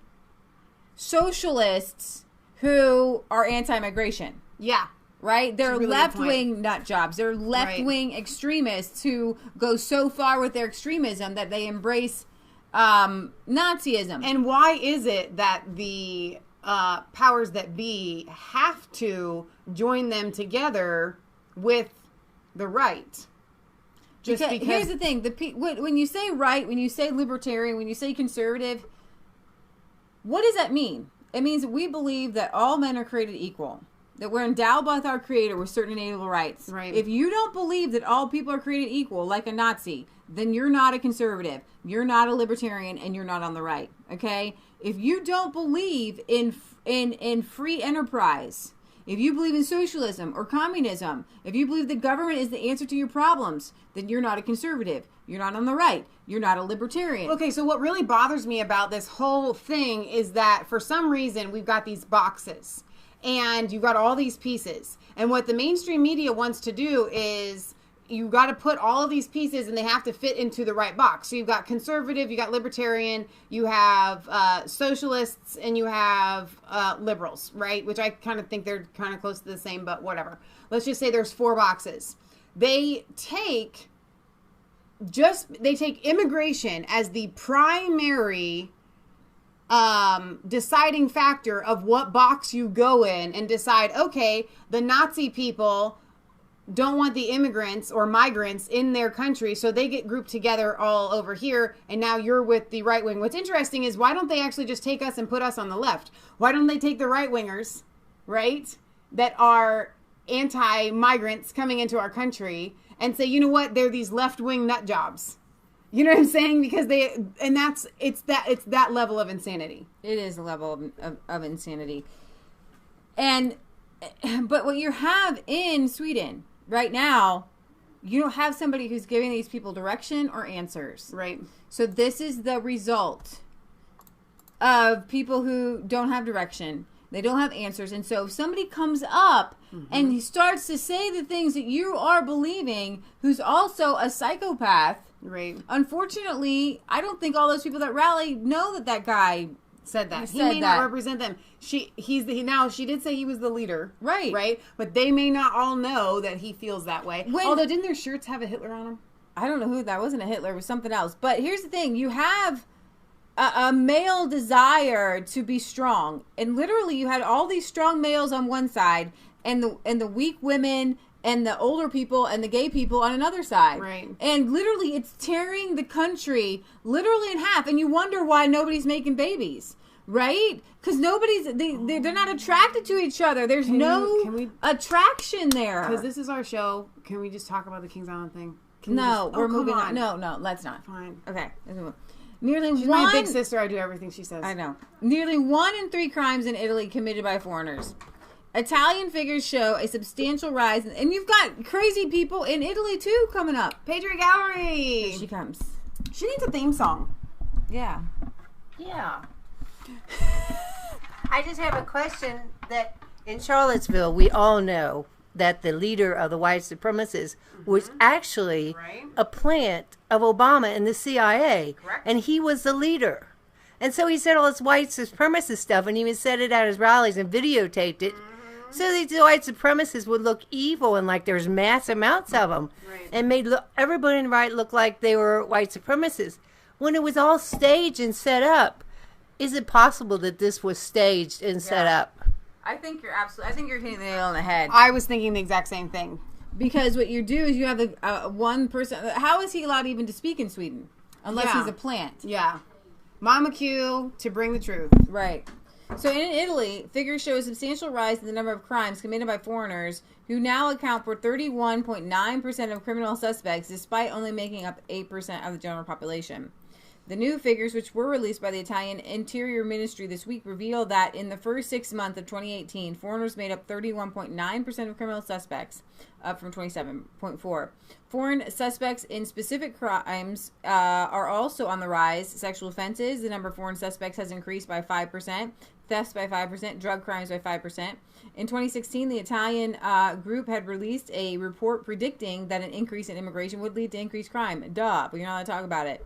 Speaker 3: socialists who are anti-migration.
Speaker 2: Yeah.
Speaker 3: Right? They're really left-wing nut jobs. They're left-wing extremists who go so far with their extremism that they embrace Nazism.
Speaker 2: And why is it that the powers that be have to join them together with the right?
Speaker 3: Because here's the thing. When you say right, when you say libertarian, when you say conservative, what does that mean? It means that we believe that all men are created equal. That we're endowed by our Creator with certain inalienable rights.
Speaker 2: Right.
Speaker 3: If you don't believe that all people are created equal, like a Nazi, then you're not a conservative, you're not a libertarian, and you're not on the right. Okay? If you don't believe in free enterprise, if you believe in socialism or communism, if you believe the government is the answer to your problems, then you're not a conservative. You're not on the right. You're not a libertarian.
Speaker 2: Okay, so what really bothers me about this whole thing is that for some reason we've got these boxes. And you've got all these pieces. And what the mainstream media wants to do is you got to put all of these pieces and they have to fit into the right box. So you've got conservative, you got libertarian, you have socialists, and you have liberals, right? Which I kind of think they're kind of close to the same, but whatever. Let's just say there's 4 boxes. They take immigration as the primary deciding factor of what box you go in, and decide, okay, the Nazi people don't want the immigrants or migrants in their country, so they get grouped together all over here, and now you're with the right wing. What's interesting is, why don't they actually just take us and put us on the left? Why don't they take the right wingers, right, that are anti-migrants coming into our country, and say, you know what, they're these left-wing nut jobs. You know what I'm saying? Because it's that level of insanity.
Speaker 3: It is a level of insanity. But what you have in Sweden right now, you don't have somebody who's giving these people direction or answers.
Speaker 2: Right.
Speaker 3: So this is the result of people who don't have direction. They don't have answers. And so if somebody comes up and he starts to say the things that you are believing, who's also a psychopath.
Speaker 2: Right.
Speaker 3: Unfortunately, I don't think all those people that rally know that guy
Speaker 2: said that. He may not represent them. She did say he was the leader.
Speaker 3: Right.
Speaker 2: Right? But they may not all know that he feels that way. Although, didn't their shirts have a Hitler on them?
Speaker 3: I don't know who that wasn't. A Hitler, it was something else. But here's the thing. You have a male desire to be strong. And literally you had all these strong males on one side and the weak women and the older people and the gay people on another side.
Speaker 2: Right.
Speaker 3: And literally it's tearing the country literally in half. And you wonder why nobody's making babies. Right? Because they're not attracted to each other. There's no attraction there.
Speaker 2: Because this is our show. Can we just talk about the Kings Island thing?
Speaker 3: We're moving on. No, let's not.
Speaker 2: Fine.
Speaker 3: Okay, let's move on.
Speaker 2: She's my big sister. I do everything she says.
Speaker 3: I know. Nearly 1 in 3 crimes in Italy committed by foreigners. Italian figures show a substantial rise, and you've got crazy people in Italy too coming up.
Speaker 2: Pedro Gallery.
Speaker 3: Here she comes.
Speaker 2: She needs a theme song.
Speaker 3: Yeah.
Speaker 12: Yeah. I just have a question that in Charlottesville, we all know that the leader of the white supremacists was actually a plant of Obama and the CIA.
Speaker 2: Correct.
Speaker 12: And he was the leader. And so he said all this white supremacist stuff and even said it at his rallies and videotaped it. So these white supremacists would look evil and like there's mass amounts of them.
Speaker 2: Right.
Speaker 12: And made everybody on the right look like they were white supremacists. When it was all staged and set up, is it possible that this was staged and set up?
Speaker 3: I think you're hitting the nail on the head.
Speaker 2: I was thinking the exact same thing.
Speaker 3: Because what you do is you have the one person. How is he allowed even to speak in Sweden? Unless he's a plant.
Speaker 2: Yeah. Mama Q to bring the truth.
Speaker 3: Right. So in Italy, figures show a substantial rise in the number of crimes committed by foreigners who now account for 31.9% of criminal suspects, despite only making up 8% of the general population. The new figures, which were released by the Italian Interior Ministry this week, reveal that in the first 6 months of 2018, foreigners made up 31.9% of criminal suspects, up from 27.4%. Foreign suspects in specific crimes are also on the rise. Sexual offenses, the number of foreign suspects has increased by 5%, thefts by 5%, drug crimes by 5%. In 2016, the Italian group had released a report predicting that an increase in immigration would lead to increased crime. Duh, but you're not allowed to talk about it.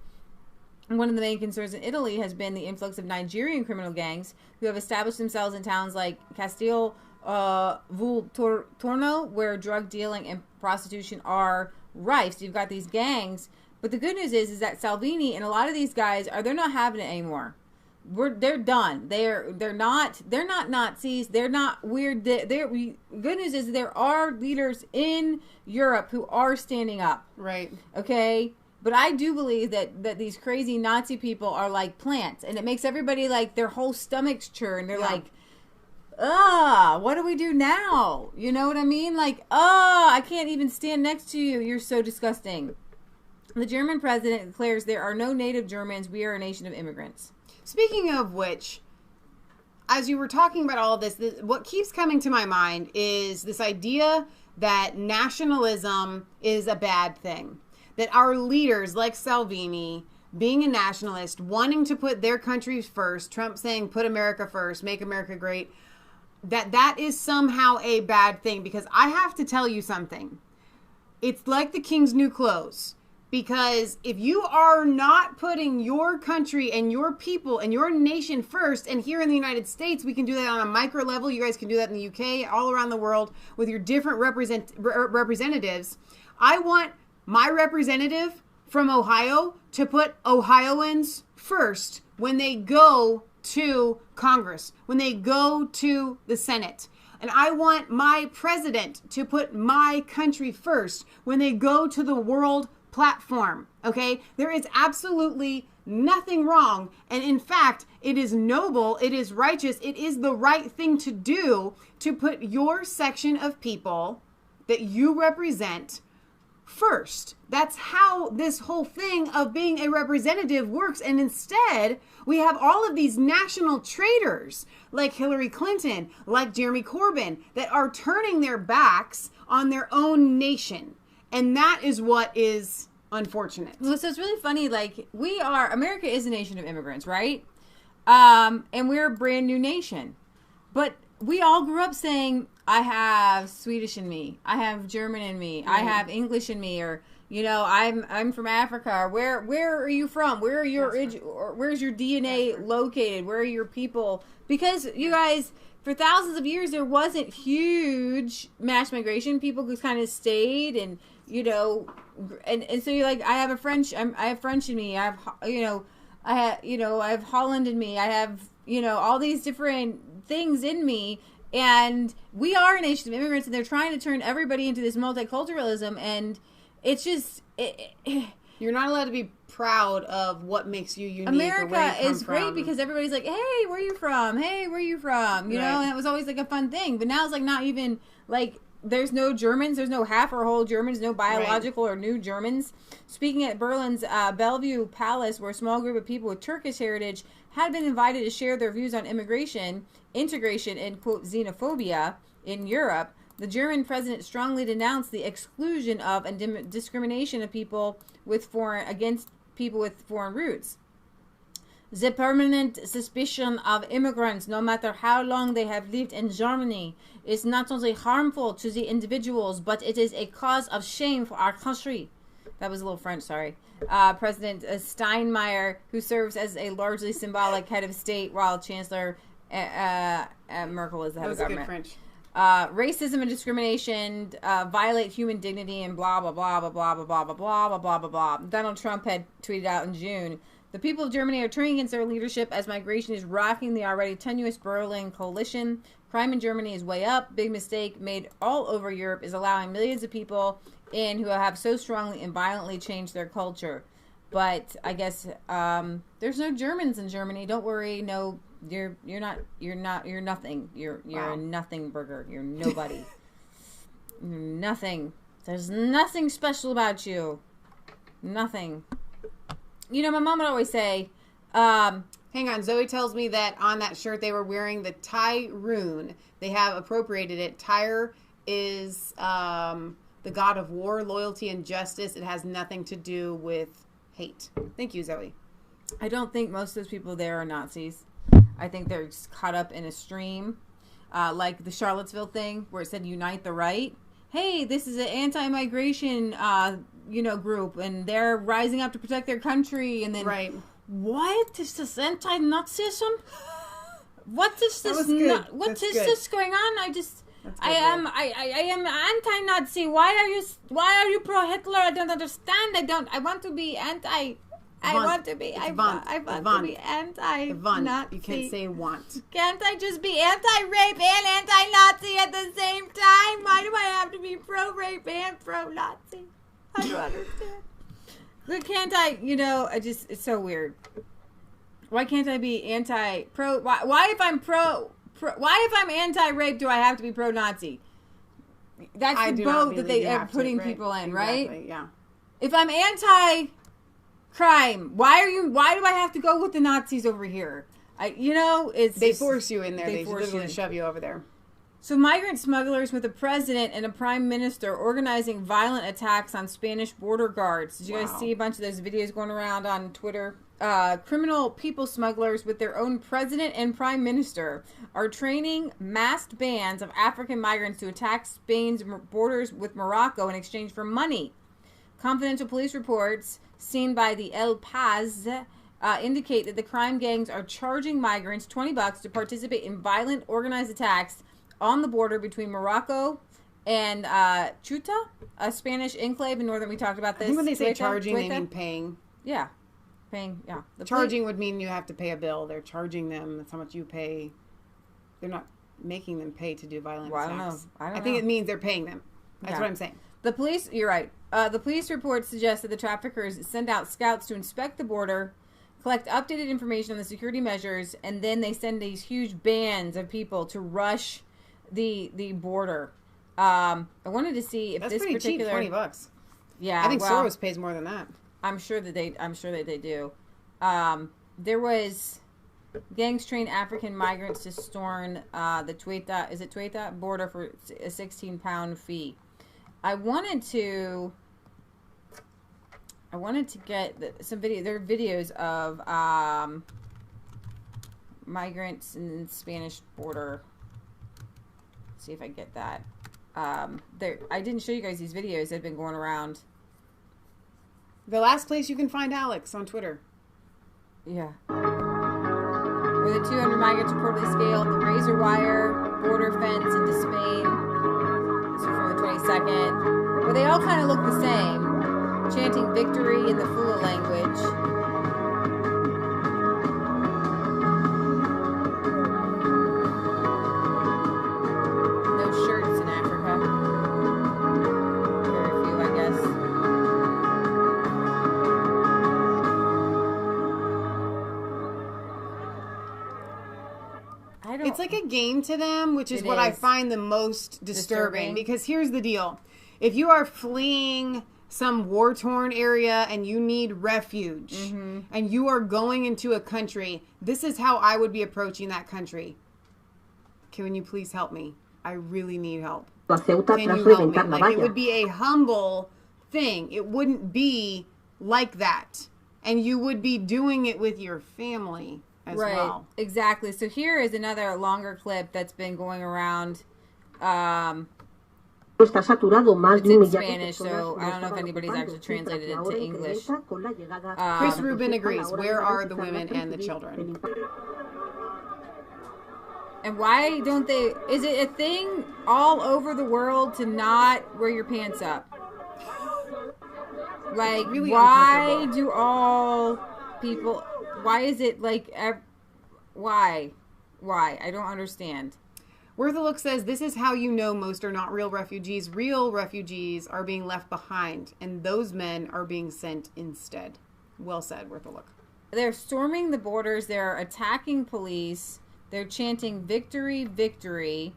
Speaker 3: One of the main concerns in Italy has been the influx of Nigerian criminal gangs who have established themselves in towns like Castel Volturno, where drug dealing and prostitution are rife. So you've got these gangs. But the good news is that Salvini and a lot of these guys they're not having it anymore. They're done. They're not Nazis. They're not weird. Good news is there are leaders in Europe who are standing up.
Speaker 2: Right.
Speaker 3: Okay. But I do believe that these crazy Nazi people are like plants, and it makes everybody like their whole stomachs churn. They're like, what do we do now? You know what I mean? Like, I can't even stand next to you. You're so disgusting. The German president declares there are no native Germans. We are a nation of immigrants.
Speaker 2: Speaking of which, as you were talking about all of this, what keeps coming to my mind is this idea that nationalism is a bad thing. That our leaders like Salvini, being a nationalist, wanting to put their countries first, Trump saying put America first, make America great, that is somehow a bad thing. Because I have to tell you something. It's like the king's new clothes. Because if you are not putting your country and your people and your nation first, and here in the United States, we can do that on a micro level. You guys can do that in the UK, all around the world, with your different representatives. I want my representative from Ohio to put Ohioans first when they go to Congress, when they go to the Senate. And I want my president to put my country first when they go to the world platform. Okay? There is absolutely nothing wrong. And in fact, it is noble, it is righteous, it is the right thing to do to put your section of people that you represent first. That's how this whole thing of being a representative works. And instead, we have all of these national traitors like Hillary Clinton, like Jeremy Corbyn, that are turning their backs on their own nation. And that is what is unfortunate.
Speaker 3: Well, so it's really funny. Like, America is a nation of immigrants, right? And we're a brand new nation. But we all grew up saying, I have Swedish in me. I have German in me. I have English in me. Or, I'm from Africa. Or where are you from? Where are your where's your DNA located? Where are your people? Because you guys, for thousands of years, there wasn't huge mass migration. People just kind of stayed, and and so you're like, I have French in me. I have Holland in me. I have all these different things in me. And we are a nation of immigrants, and they're trying to turn everybody into this multiculturalism, and it's just...
Speaker 2: You're not allowed to be proud of what makes you unique.
Speaker 3: America is great because everybody's like, hey, where are you from? Hey, where are you from? You know, and it was always like a fun thing. But now it's like not even like there's no Germans, there's no half or whole Germans, no biological or new Germans. Speaking at Berlin's Bellevue Palace, where a small group of people with Turkish heritage had been invited to share their views on immigration, integration, and, quote, xenophobia in Europe, the German president strongly denounced the exclusion of and discrimination of people with against people with foreign roots. The permanent suspicion of immigrants, no matter how long they have lived in Germany, is not only harmful to the individuals, but it is a cause of shame for our country. That was a little French, sorry. President Steinmeier, who serves as a largely symbolic head of state, while Chancellor Merkel is the head of government. That was good French. Racism and discrimination violate human dignity and blah, blah, blah, blah, blah, blah, blah, blah, blah, blah, blah, blah. Donald Trump had tweeted out in June, the people of Germany are turning against their leadership as migration is rocking the already tenuous Berlin coalition. Crime in Germany is way up. Big mistake made all over Europe is allowing millions of people in who have so strongly and violently changed their culture. But I guess there's no Germans in Germany. Don't worry. No, you're nothing. You're a nothing burger. You're nobody. You're nothing. There's nothing special about you. Nothing. You know, my mom would always say,
Speaker 2: hang on, Zoe tells me that on that shirt they were wearing the Tyrone. They have appropriated it. Tyre is the god of war, loyalty, and justice. It has nothing to do with hate. Thank you, Zoe.
Speaker 3: I don't think most of those people there are Nazis. I think they're just caught up in a stream, like the Charlottesville thing where it said unite the right. Hey, this is an anti-migration group, and they're rising up to protect their country, and then what is this anti-Nazism? What is this? What is this going on? I am anti-Nazi. Why are you pro-Hitler? I don't understand. I want to be anti. I want to be anti-Nazi.
Speaker 2: You can't say want.
Speaker 3: Can't I just be anti-rape and anti-Nazi at the same time? Why do I have to be pro-rape and pro-Nazi? I don't understand. But can't I, it's so weird. Why can't I be anti-pro? Why if I'm why if I'm anti-rape do I have to be pro-Nazi? That's the boat that they are putting people in, right?
Speaker 2: Exactly, yeah.
Speaker 3: If I'm anti-crime, why do I have to go with the Nazis over here?
Speaker 2: They force you in there. They literally shove you over there.
Speaker 3: So migrant smugglers with a president and a prime minister organizing violent attacks on Spanish border guards. Did you guys see a bunch of those videos going around on Twitter? Criminal people smugglers with their own president and prime minister are training masked bands of African migrants to attack Spain's borders with Morocco in exchange for money. Confidential police reports seen by the El Paz indicate that the crime gangs are charging migrants $20 to participate in violent organized attacks on the border between Morocco and Ceuta, a Spanish enclave in northern. We talked about this.
Speaker 2: I think when they say charging, they mean paying.
Speaker 3: Yeah. Paying, yeah.
Speaker 2: Charging would mean you have to pay a bill. They're charging them. That's how much you pay. They're not making them pay to do violent attacks.
Speaker 3: I don't know.
Speaker 2: I think it means they're paying them. That's what I'm saying.
Speaker 3: The police, you're right. The police reports suggest that the traffickers send out scouts to inspect the border, collect updated information on the security measures, and then they send these huge bands of people to rush the border. I wanted to see if
Speaker 2: that's
Speaker 3: this
Speaker 2: pretty
Speaker 3: particular
Speaker 2: cheap, $20.
Speaker 3: Yeah,
Speaker 2: I think Soros pays more than that.
Speaker 3: I'm sure that they do. There was gangs train African migrants to storm the Ceuta border for a 16-pound fee. I wanted to get some video. There are videos of migrants in the Spanish border. Let's see if I get that. I didn't show you guys these videos that have been going around.
Speaker 2: The last place you can find Alex on Twitter.
Speaker 3: Yeah. Where the 200 migrants reportedly scaled the razor wire border fence into Spain. This is from the 22nd. Where they all kind of look the same, chanting victory in the Fula language.
Speaker 2: It's like a game to them, which is what I find the most disturbing. Because here's the deal. If you are fleeing some war-torn area and you need refuge and you are going into a country, this is how I would be approaching that country. Can you please help me? I really need help. Can you help me? Like, it would be a humble thing. It wouldn't be like that. And you would be doing it with your family as well.
Speaker 3: Exactly. So here is another longer clip that's been going around. It's in Spanish, so I don't know if anybody's actually translated it to English.
Speaker 2: Chris Rubin agrees. Where are the women and the children?
Speaker 3: And why don't they... Is it a thing all over the world to not wear your pants up? Like, really why do all people... Why is it like... Why? I don't understand.
Speaker 2: Worth a Look says, this is how you know most are not real refugees. Real refugees are being left behind, and those men are being sent instead. Well said, Worth a Look.
Speaker 3: They're storming the borders. They're attacking police. They're chanting victory, victory.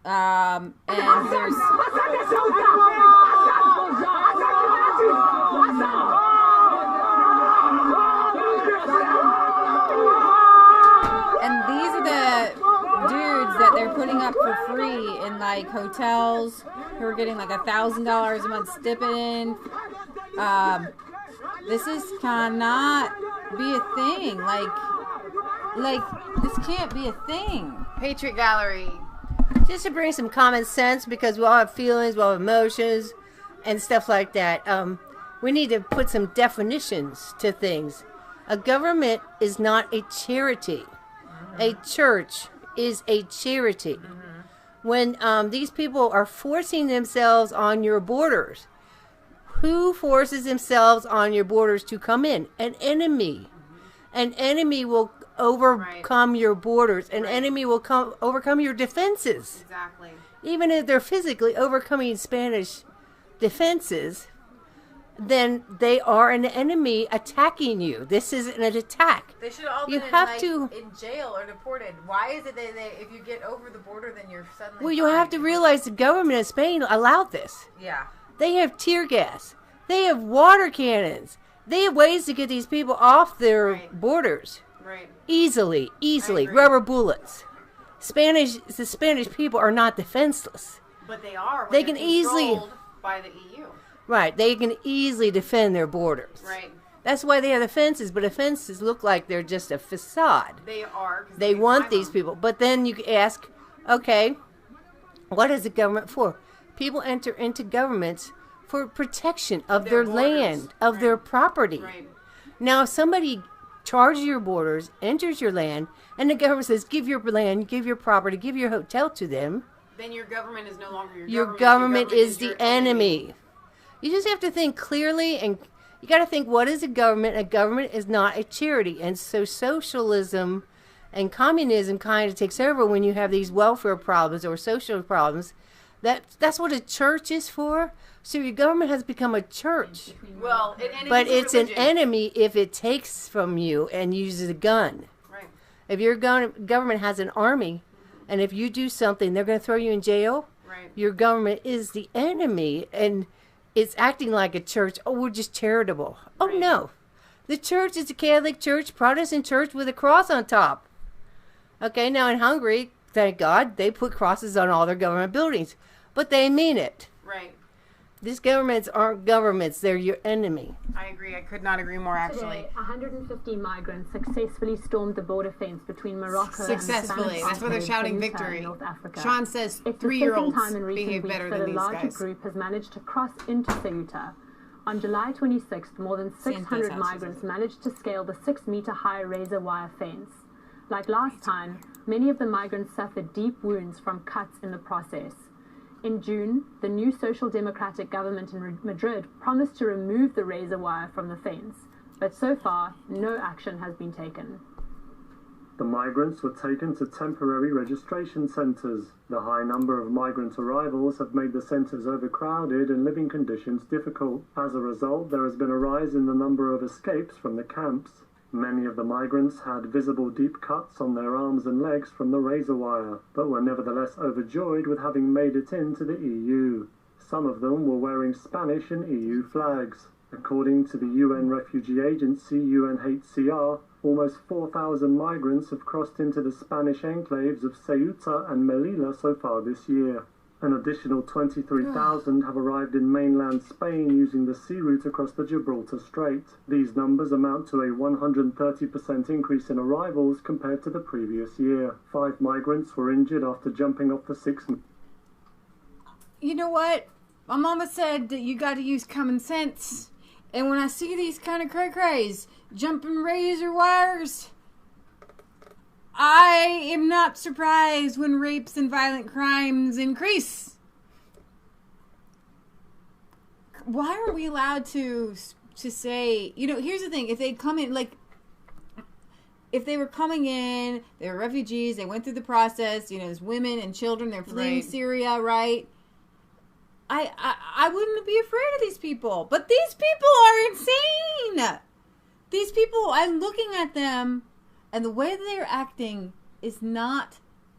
Speaker 3: And there's... And these are the dudes that they're putting up for free in like hotels who are getting like $1,000 a month stipend. This is cannot be a thing. Like this can't be a thing.
Speaker 2: Patriot Gallery.
Speaker 12: Just to bring some common sense, because we all have feelings, we all have emotions, and stuff like that. We need to put some definitions to things. A government is not a charity. A church is a charity. When these people are forcing themselves on your borders, who forces themselves on your borders to come in? An enemy. An enemy will overcome your borders. An enemy will overcome your defenses.
Speaker 2: Exactly.
Speaker 12: Even if they're physically overcoming Spanish defenses, then they are an enemy attacking you. This is an attack.
Speaker 2: They should all be in jail or deported. Why is it that if you get over the border, then you're suddenly...
Speaker 12: Well, you have to realize the government of Spain allowed this.
Speaker 2: Yeah.
Speaker 12: They have tear gas. They have water cannons. They have ways to get these people off their borders.
Speaker 2: Right.
Speaker 12: Easily. Rubber bullets. The Spanish people are not defenseless.
Speaker 2: But they are.
Speaker 12: They can easily...
Speaker 2: by the EU.
Speaker 12: Right. They can easily defend their borders.
Speaker 2: Right.
Speaker 12: That's why they have the fences, but the fences look like they're just a facade.
Speaker 2: They are.
Speaker 12: They want these people. But then you ask, okay, what is the government for? People enter into governments for protection of their land, of their property.
Speaker 2: Right.
Speaker 12: Now, if somebody charges your borders, enters your land, and the government says, give your land, give your property, give your hotel to them,
Speaker 2: then your government is no longer
Speaker 12: your government is the enemy. You just have to think clearly, and you got to think, what is a government? A government is not a charity. And so socialism and communism kind of takes over when you have these welfare problems or social problems. That's what a church is for. So your government has become a church.
Speaker 2: Well,
Speaker 12: but it's an enemy if it takes from you and uses a gun.
Speaker 2: Right.
Speaker 12: If your government has an army, and if you do something, they're going to throw you in jail.
Speaker 2: Right.
Speaker 12: Your government is the enemy, and it's acting like a church. Oh, we're just charitable. Oh, no. The church is a Catholic church, Protestant church with a cross on top. Okay, now in Hungary, thank God, they put crosses on all their government buildings. But they mean it.
Speaker 2: Right.
Speaker 12: These governments aren't governments. They're your enemy.
Speaker 2: I agree. I could not agree more, actually.
Speaker 13: Today, 150 migrants successfully stormed the border fence between Morocco and
Speaker 2: Successfully. That's why they're shouting victory.
Speaker 13: North Africa.
Speaker 2: Sean says
Speaker 13: it's
Speaker 2: 3-year-olds
Speaker 13: the second time in recent
Speaker 2: behave
Speaker 13: weeks
Speaker 2: better
Speaker 13: that
Speaker 2: than
Speaker 13: a
Speaker 2: these
Speaker 13: larger
Speaker 2: guys.
Speaker 13: group has managed to cross into Ceuta. On July 26th, more than 600 migrants managed to scale the 6-meter-high razor wire fence. Like last time, many of the migrants suffered deep wounds from cuts in the process. In June, the new Social Democratic government in Madrid promised to remove the razor wire from the fence, but so far, no action has been taken.
Speaker 14: The migrants were taken to temporary registration centres. The high number of migrant arrivals have made the centres overcrowded and living conditions difficult. As a result, there has been a rise in the number of escapes from the camps. Many of the migrants had visible deep cuts on their arms and legs from the razor wire, but were nevertheless overjoyed with having made it into the EU. Some of them were wearing Spanish and EU flags. According to the UN Refugee Agency, UNHCR, almost 4,000 migrants have crossed into the Spanish enclaves of Ceuta and Melilla so far this year. An additional 23,000 have arrived in mainland Spain using the sea route across the Gibraltar Strait. These numbers amount to a 130% increase in arrivals compared to the previous year. 5 migrants were injured after jumping off the 6...
Speaker 3: You know what? My mama said that you got to use common sense. And when I see these kind of cray-crays jumping razor wires, I am not surprised when rapes and violent crimes increase. Why aren't we allowed to say, you know, here's the thing, if they come in, like, if they were coming in, they were refugees, they went through the process, you know, there's women and children, they're fleeing Syria, right? I wouldn't be afraid of these people. But these people are insane. These people, I'm looking at them, and the way they're acting is not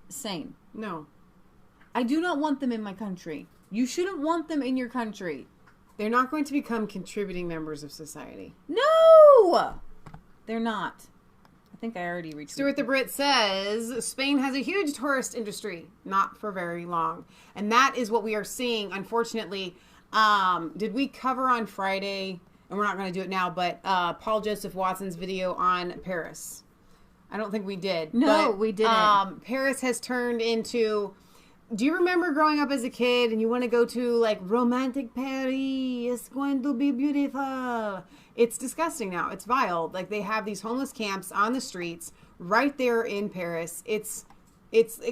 Speaker 3: sane.
Speaker 2: No.
Speaker 3: I do not want them in my country. You shouldn't want them in your country.
Speaker 2: They're not going to become contributing members of society.
Speaker 3: No! They're not. I think I already reached
Speaker 2: Stuart the Brit says, Spain has a huge tourist industry. Not for very long. And that is what we are seeing, unfortunately. Did we cover on Friday, and we're not going to do it now, but Paul Joseph Watson's video on Paris? I don't think we did.
Speaker 3: No, we didn't.
Speaker 2: Paris has turned into... Do you remember growing up as a kid and you want to go to, like, romantic Paris? It's going to be beautiful. It's disgusting now. It's vile. Like, they have these homeless camps on the streets right there in Paris. It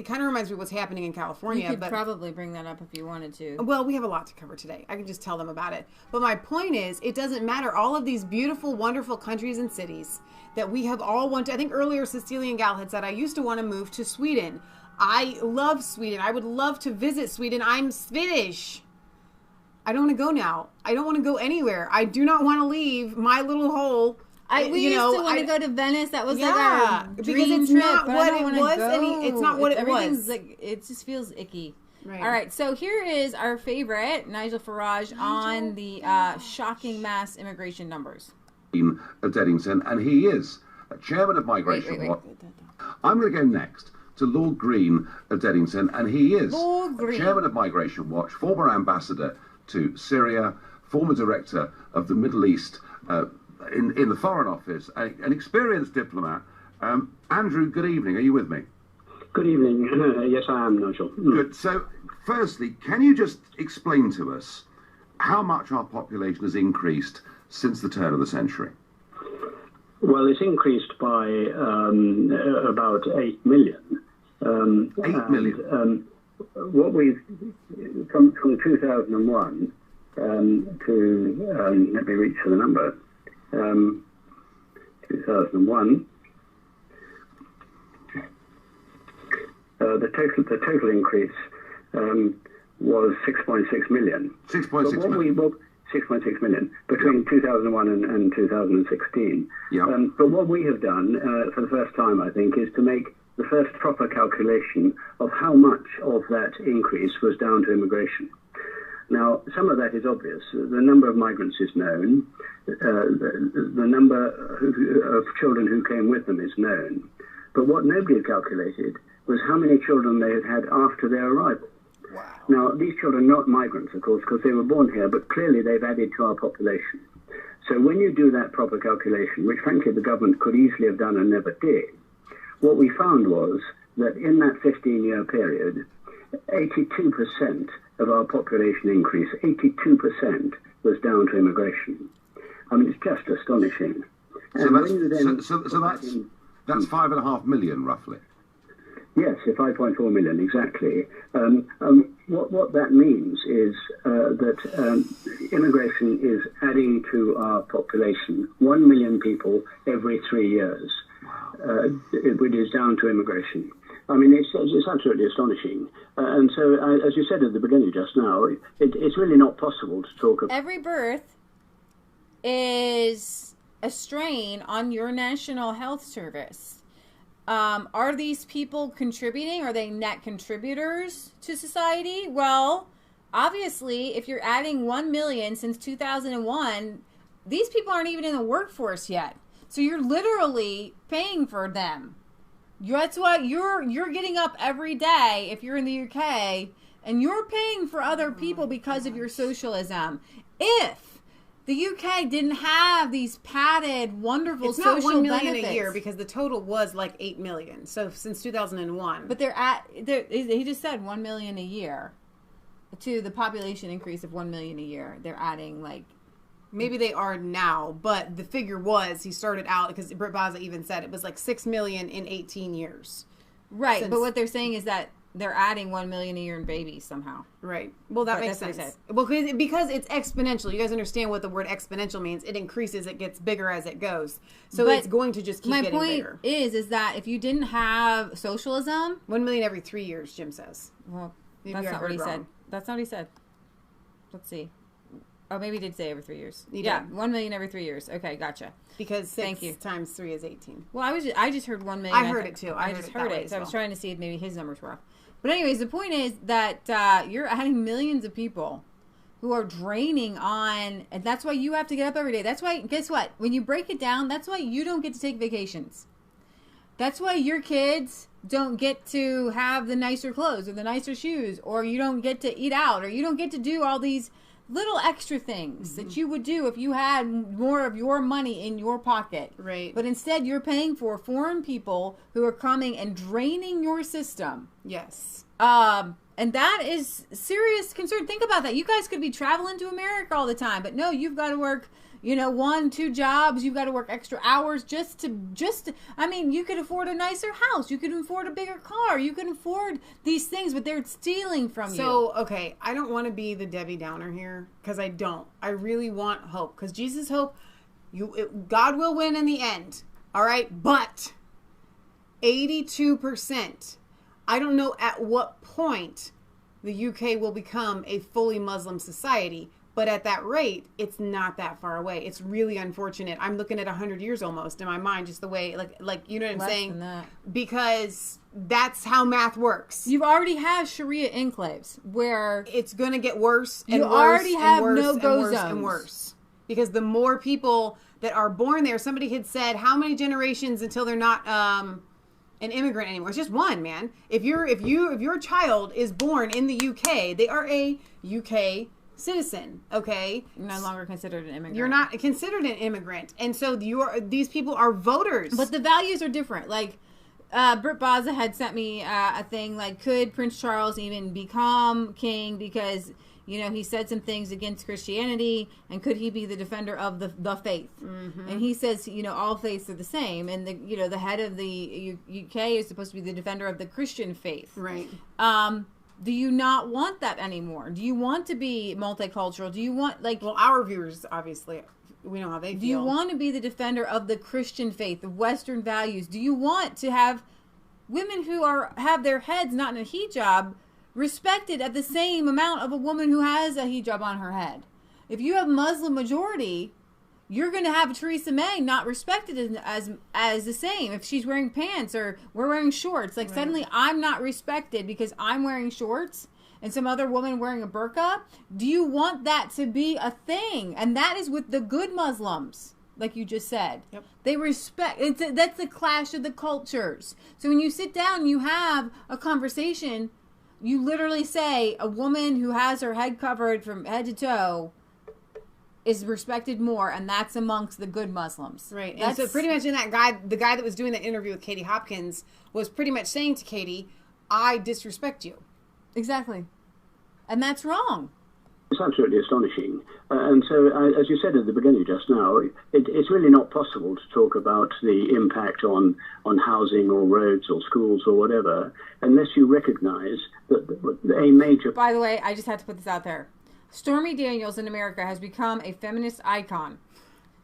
Speaker 2: kind of reminds me of what's happening in California.
Speaker 3: You could probably bring that up if you wanted to.
Speaker 2: Well, we have a lot to cover today. I can just tell them about it. But my point is, it doesn't matter. All of these beautiful, wonderful countries and cities that we have all wanted. I think earlier Cecilia and Gal had said, I used to want to move to Sweden. I love Sweden. I would love to visit Sweden. I'm Swedish. I don't want to go now. I don't want to go anywhere. I do not want to leave my little hole.
Speaker 3: We used to want to go to Venice. That was like our dream
Speaker 2: because it's
Speaker 3: trip,
Speaker 2: not
Speaker 3: but
Speaker 2: what
Speaker 3: I don't
Speaker 2: it was.
Speaker 3: go.
Speaker 2: It's not what it was.
Speaker 3: Like, it just feels icky.
Speaker 2: Right.
Speaker 3: All right, so here is our favorite, Nigel Farage, on the shocking mass immigration numbers.
Speaker 15: Of Deddington, and he is chairman of Migration Watch. I'm going to go next to Lord Green of Deddington, and he is chairman of Migration Watch, former ambassador to Syria, former director of the Middle East in the Foreign Office, an experienced diplomat. Andrew, good evening. Are you with me?
Speaker 16: Good evening. Yes, I am, Nigel.
Speaker 15: Good. So, firstly, can you just explain to us how much our population has increased since the turn of the century?
Speaker 16: Well, it's increased by about 8 million.
Speaker 15: 8 million.
Speaker 16: What we've from 2001 to let me reach for the number. 2001. The total increase was 6.6 million.
Speaker 15: 6.6 million.
Speaker 16: 6.6 million between 2001 and 2016.
Speaker 15: Yeah.
Speaker 16: But what we have done for the first time, I think, is to make the first proper calculation of how much of that increase was down to immigration. Now, some of that is obvious. The number of migrants is known. The number of children who came with them is known. But what nobody had calculated was how many children they had had after their arrival.
Speaker 2: Wow.
Speaker 16: Now, these children are not migrants, of course, because they were born here, but clearly they've added to our population. So when you do that proper calculation, which frankly the government could easily have done and never did, what we found was that in that 15-year period, 82% of our population increase, 82% was down to immigration. I mean, it's just astonishing.
Speaker 15: So that's 5.5 million, roughly.
Speaker 16: Yes, 5.4 million, exactly. What that means is that immigration is adding to our population 1 million people every 3 years. It is down to immigration. I mean, it's absolutely astonishing. And so, as you said at the beginning just now, it's really not possible to talk about...
Speaker 3: Every birth is a strain on your national health service. Are these people contributing? Are they net contributors to society? Well, obviously, if you're adding 1 million since 2001, these people aren't even in the workforce yet. So you're literally paying for them. That's what you're getting up every day if you're in the UK, and you're paying for other people because of your socialism. If the UK didn't have these padded, wonderful social benefits.
Speaker 2: It's not 1 million a year because the total was like 8 million. So since 2001.
Speaker 3: But he just said 1 million a year to the population increase of 1 million a year. They're adding like.
Speaker 2: Maybe they are now, but the figure was, he started out, because Britt Baza even said it was like 6 million in 18 years.
Speaker 3: Right, but what they're saying is that they're adding 1 million a year in babies somehow.
Speaker 2: Right. Well, that makes sense. Well, because it's exponential. You guys understand what the word exponential means. It increases, it gets bigger as it goes. So it's going to just keep getting bigger.
Speaker 3: My point is that if you didn't have socialism...
Speaker 2: 1 million every 3 years, Jim says.
Speaker 3: Well, that's not what he said. That's not what he said. Let's see. Oh, maybe he did say every 3 years. Yeah, 1 million every 3 years. Okay, gotcha.
Speaker 2: Because 6 times 3 is 18.
Speaker 3: Well, I just heard 1 million.
Speaker 2: I heard it too.
Speaker 3: I just heard it. So I was trying to see if maybe his numbers were off. But anyways, the point is that you're adding millions of people who are draining on, and that's why you have to get up every day. That's why, guess what? When you break it down, that's why you don't get to take vacations. That's why your kids don't get to have the nicer clothes or the nicer shoes, or you don't get to eat out, or you don't get to do all these little extra things that you would do if you had more of your money in your pocket.
Speaker 2: Right.
Speaker 3: But instead, you're paying for foreign people who are coming and draining your system.
Speaker 2: Yes.
Speaker 3: And that is serious concern. Think about that. You guys could be traveling to America all the time, but no, you've got to work, 1, 2 jobs. You've got to work extra hours just to, I mean, you could afford a nicer house. You could afford a bigger car. You can afford these things, but they're stealing from you.
Speaker 2: So, okay, I don't want to be the Debbie Downer here, because I don't. I really want hope, because Jesus' hope, God will win in the end. All right, but 82%. I don't know at what point the UK will become a fully Muslim society, but at that rate, it's not that far away. It's really unfortunate. I'm looking at 100 years almost in my mind, just the way, like you know what I'm saying?
Speaker 3: Than that.
Speaker 2: Because that's how math works.
Speaker 3: You already have Sharia enclaves where
Speaker 2: it's going to get worse and
Speaker 3: you
Speaker 2: worse
Speaker 3: already
Speaker 2: and
Speaker 3: have
Speaker 2: worse
Speaker 3: no-go
Speaker 2: and worse
Speaker 3: zones.
Speaker 2: and worse. Because the more people that are born there, somebody had said, how many generations until they're not an immigrant anymore? It's just one, man. If your child is born in the UK, they are a UK citizen, okay?
Speaker 3: You're no longer considered an immigrant.
Speaker 2: You're not considered an immigrant. And so these people are voters.
Speaker 3: But the values are different. Like, Britt Baza had sent me a thing, like, could Prince Charles even become king because, he said some things against Christianity, and could he be the defender of the faith? Mm-hmm. And he says, all faiths are the same, and the head of the UK is supposed to be the defender of the Christian faith.
Speaker 2: Right.
Speaker 3: Do you not want that anymore? Do you want to be multicultural? Do you want,
Speaker 2: well, our viewers, obviously, we know how they feel.
Speaker 3: Do you want to be the defender of the Christian faith, the Western values? Do you want to have women who have their heads not in a hijab respected at the same amount of a woman who has a hijab on her head? If you have Muslim majority, you're going to have Theresa May not respected as the same. If she's wearing pants or we're wearing shorts, like, right. Suddenly I'm not respected because I'm wearing shorts and some other woman wearing a burqa. Do you want that to be a thing? And that is with the good Muslims, like you just said.
Speaker 2: Yep.
Speaker 3: They respect. That's the clash of the cultures. So when you sit down and you have a conversation, you literally say a woman who has her head covered from head to toe is respected more, and that's amongst the good Muslims.
Speaker 2: Right. And so pretty much in the guy that was doing that interview with Katie Hopkins was pretty much saying to Katie, I disrespect you.
Speaker 3: Exactly. And that's wrong.
Speaker 16: It's absolutely astonishing. And so, as you said at the beginning just now, it's really not possible to talk about the impact on housing or roads or schools or whatever unless you recognize that a major...
Speaker 3: By the way, I just had to put this out there. Stormy Daniels in America has become a feminist icon,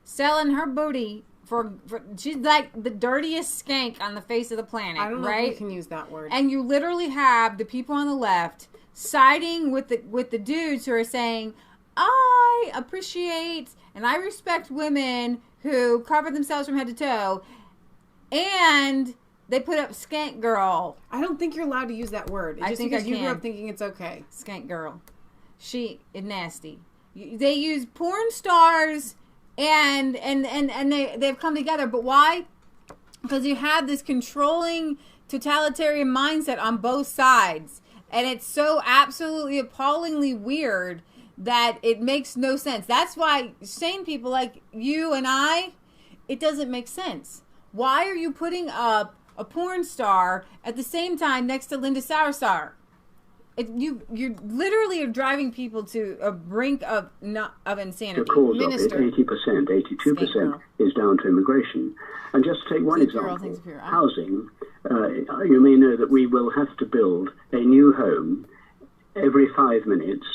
Speaker 3: selling her booty for she's like the dirtiest skank on the face of the planet.
Speaker 2: I don't know
Speaker 3: right?
Speaker 2: if you can use that word.
Speaker 3: And you literally have the people on the left siding with the dudes who are saying, I appreciate And I respect women who cover themselves from head to toe, and they put up skank girl.
Speaker 2: I don't think you're allowed to use that word.
Speaker 3: I think
Speaker 2: because you grew up thinking it's okay.
Speaker 3: Skank girl. She is nasty. They use porn stars and they've come together. But why? Because you have this controlling totalitarian mindset on both sides. And it's so absolutely appallingly weird that it makes no sense. That's why sane people like you and I, it doesn't make sense. Why are you putting up a porn star at the same time next to Linda Sauersar? You literally are driving people to a brink of insanity.
Speaker 16: The cause of it, 80%, 82% is down to immigration. And just to take one example, housing, you may know that we will have to build a new home every 5 minutes,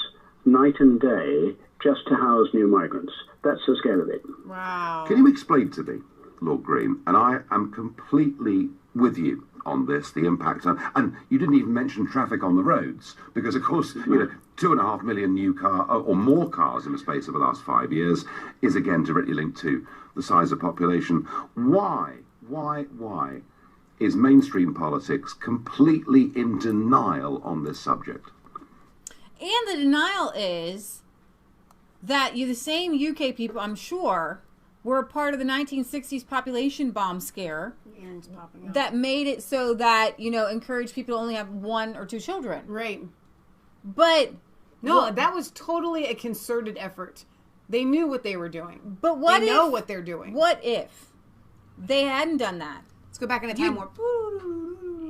Speaker 16: night and day, just to house new migrants. That's the scale of it.
Speaker 2: Wow.
Speaker 15: Can you explain to me, Lord Green, and I am completely with you on this, the impact on, and you didn't even mention traffic on the roads, because of course, 2.5 million new car or more cars in the space of the last 5 years is again directly linked to the size of population. Why is mainstream politics completely in denial on this subject?
Speaker 3: And the denial is that the same UK people, I'm sure, were a part of the 1960s population bomb scare that made it so that, encouraged people to only have 1 or 2 children.
Speaker 2: Right.
Speaker 3: But
Speaker 2: no, that was totally a concerted effort. They knew what they were doing.
Speaker 3: But they
Speaker 2: know what they're doing.
Speaker 3: What if they hadn't done that?
Speaker 2: Let's go back in a time warp.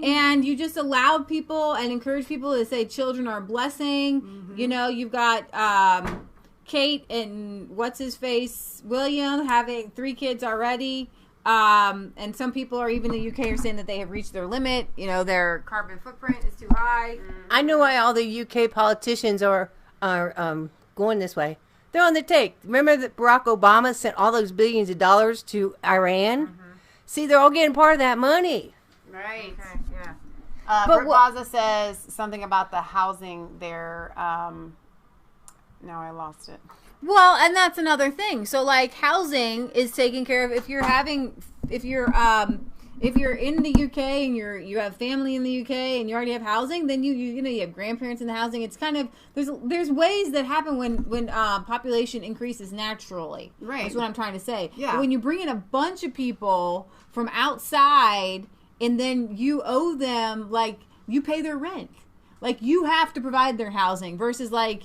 Speaker 3: And you just allowed people and encouraged people to say children are a blessing. Mm-hmm. You've got Kate and William having 3 kids already. And some people are even in the UK are saying that they have reached their limit. Their carbon footprint is too high.
Speaker 12: I know why all the UK politicians are going this way. They're on the take. Remember that Barack Obama sent all those billions of dollars to Iran? Mm-hmm. See, they're all getting part of that money.
Speaker 2: Right.
Speaker 3: Okay, yeah.
Speaker 2: But Baza says something about the housing there. Now I lost it.
Speaker 3: Well, and that's another thing. So, housing is taken care of if you're in the UK and you have family in the UK and you already have housing, then you have grandparents in the housing. It's kind of there's ways that happen when population increases naturally.
Speaker 2: Right.
Speaker 3: That's what I'm trying to say.
Speaker 2: Yeah.
Speaker 3: But when you bring in a bunch of people from outside and then you owe them, you pay their rent. You have to provide their housing versus when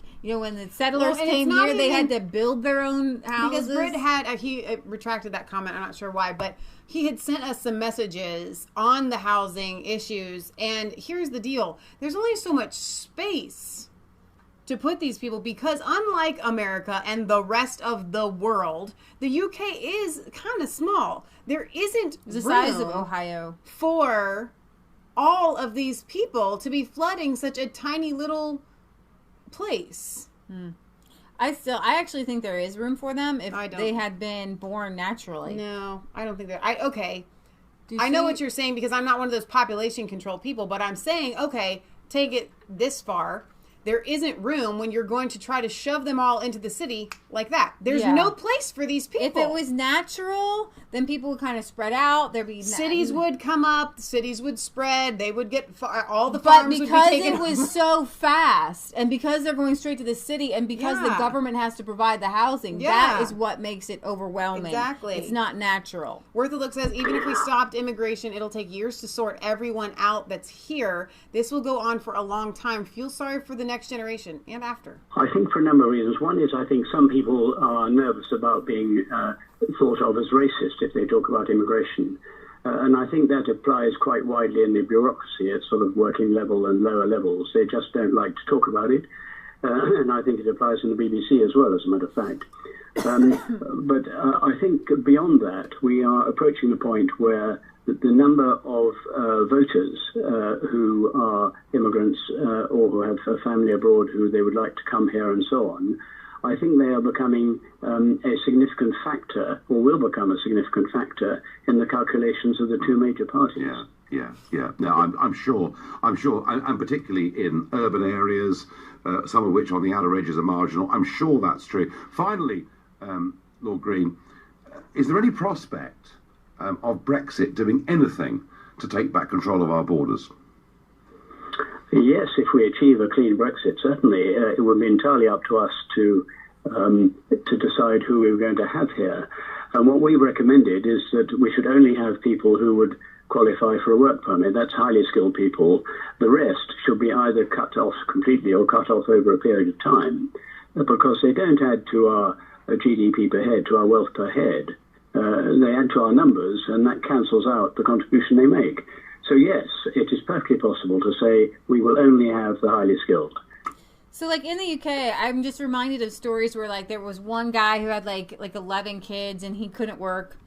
Speaker 3: the settlers came here, they had to build their own houses.
Speaker 2: Because Britt had, he retracted that comment, I'm not sure why, but he had sent us some messages on the housing issues. And here's the deal. There's only so much space to put these people because unlike America and the rest of the world, the UK is kind of small. There isn't
Speaker 3: the size of Ohio
Speaker 2: for all of these people to be flooding such a tiny little place.
Speaker 3: I actually think there is room for them if they had been born naturally.
Speaker 2: No, I don't think that. Okay. I know what you're saying because I'm not one of those population control people, but I'm saying, okay, take it this far. There isn't room when you're going to try to shove them all into the city like that. There's no place for these people.
Speaker 3: If it was natural, then people would kind of spread out. There'd be
Speaker 2: cities would come up, cities would spread, they would get all the farms would be taken.
Speaker 3: But because it was so fast, and because they're going straight to the city, and because the government has to provide the housing, that is what makes it overwhelming.
Speaker 2: Exactly.
Speaker 3: It's not natural.
Speaker 2: Worth a Look says, even if we stopped immigration, it'll take years to sort everyone out that's here. This will go on for a long time. Feel sorry for the next generation and after.
Speaker 16: I think for a number of reasons. One is I think some people are nervous about being thought of as racist if they talk about immigration. And I think that applies quite widely in the bureaucracy at sort of working level and lower levels. They just don't like to talk about it. And I think it applies in the BBC as well, as a matter of fact. But I think beyond that, we are approaching the point where the number of voters who are immigrants or who have a family abroad who they would like to come here and so on, I think they are becoming a significant factor, or will become a significant factor, in the calculations of the two major parties.
Speaker 15: Yeah. No, I'm sure, and particularly in urban areas, some of which on the outer edges are marginal. I'm sure that's true. Finally, Lord Green, is there any prospect of Brexit doing anything to take back control of our borders?
Speaker 16: Yes, if we achieve a clean Brexit, certainly it would be entirely up to us to decide who we were going to have here. And what we recommended is that we should only have people who would qualify for a work permit. That's highly skilled people. The rest should be either cut off completely or cut off over a period of time, because they don't add to our GDP per head, to our wealth per head. They add to our numbers, and that cancels out the contribution they make. So yes, it is perfectly possible to say we will only have the highly skilled.
Speaker 3: So, like, in the UK, I'm just reminded of stories where, like, there was one guy who had, like 11 kids, and he couldn't work,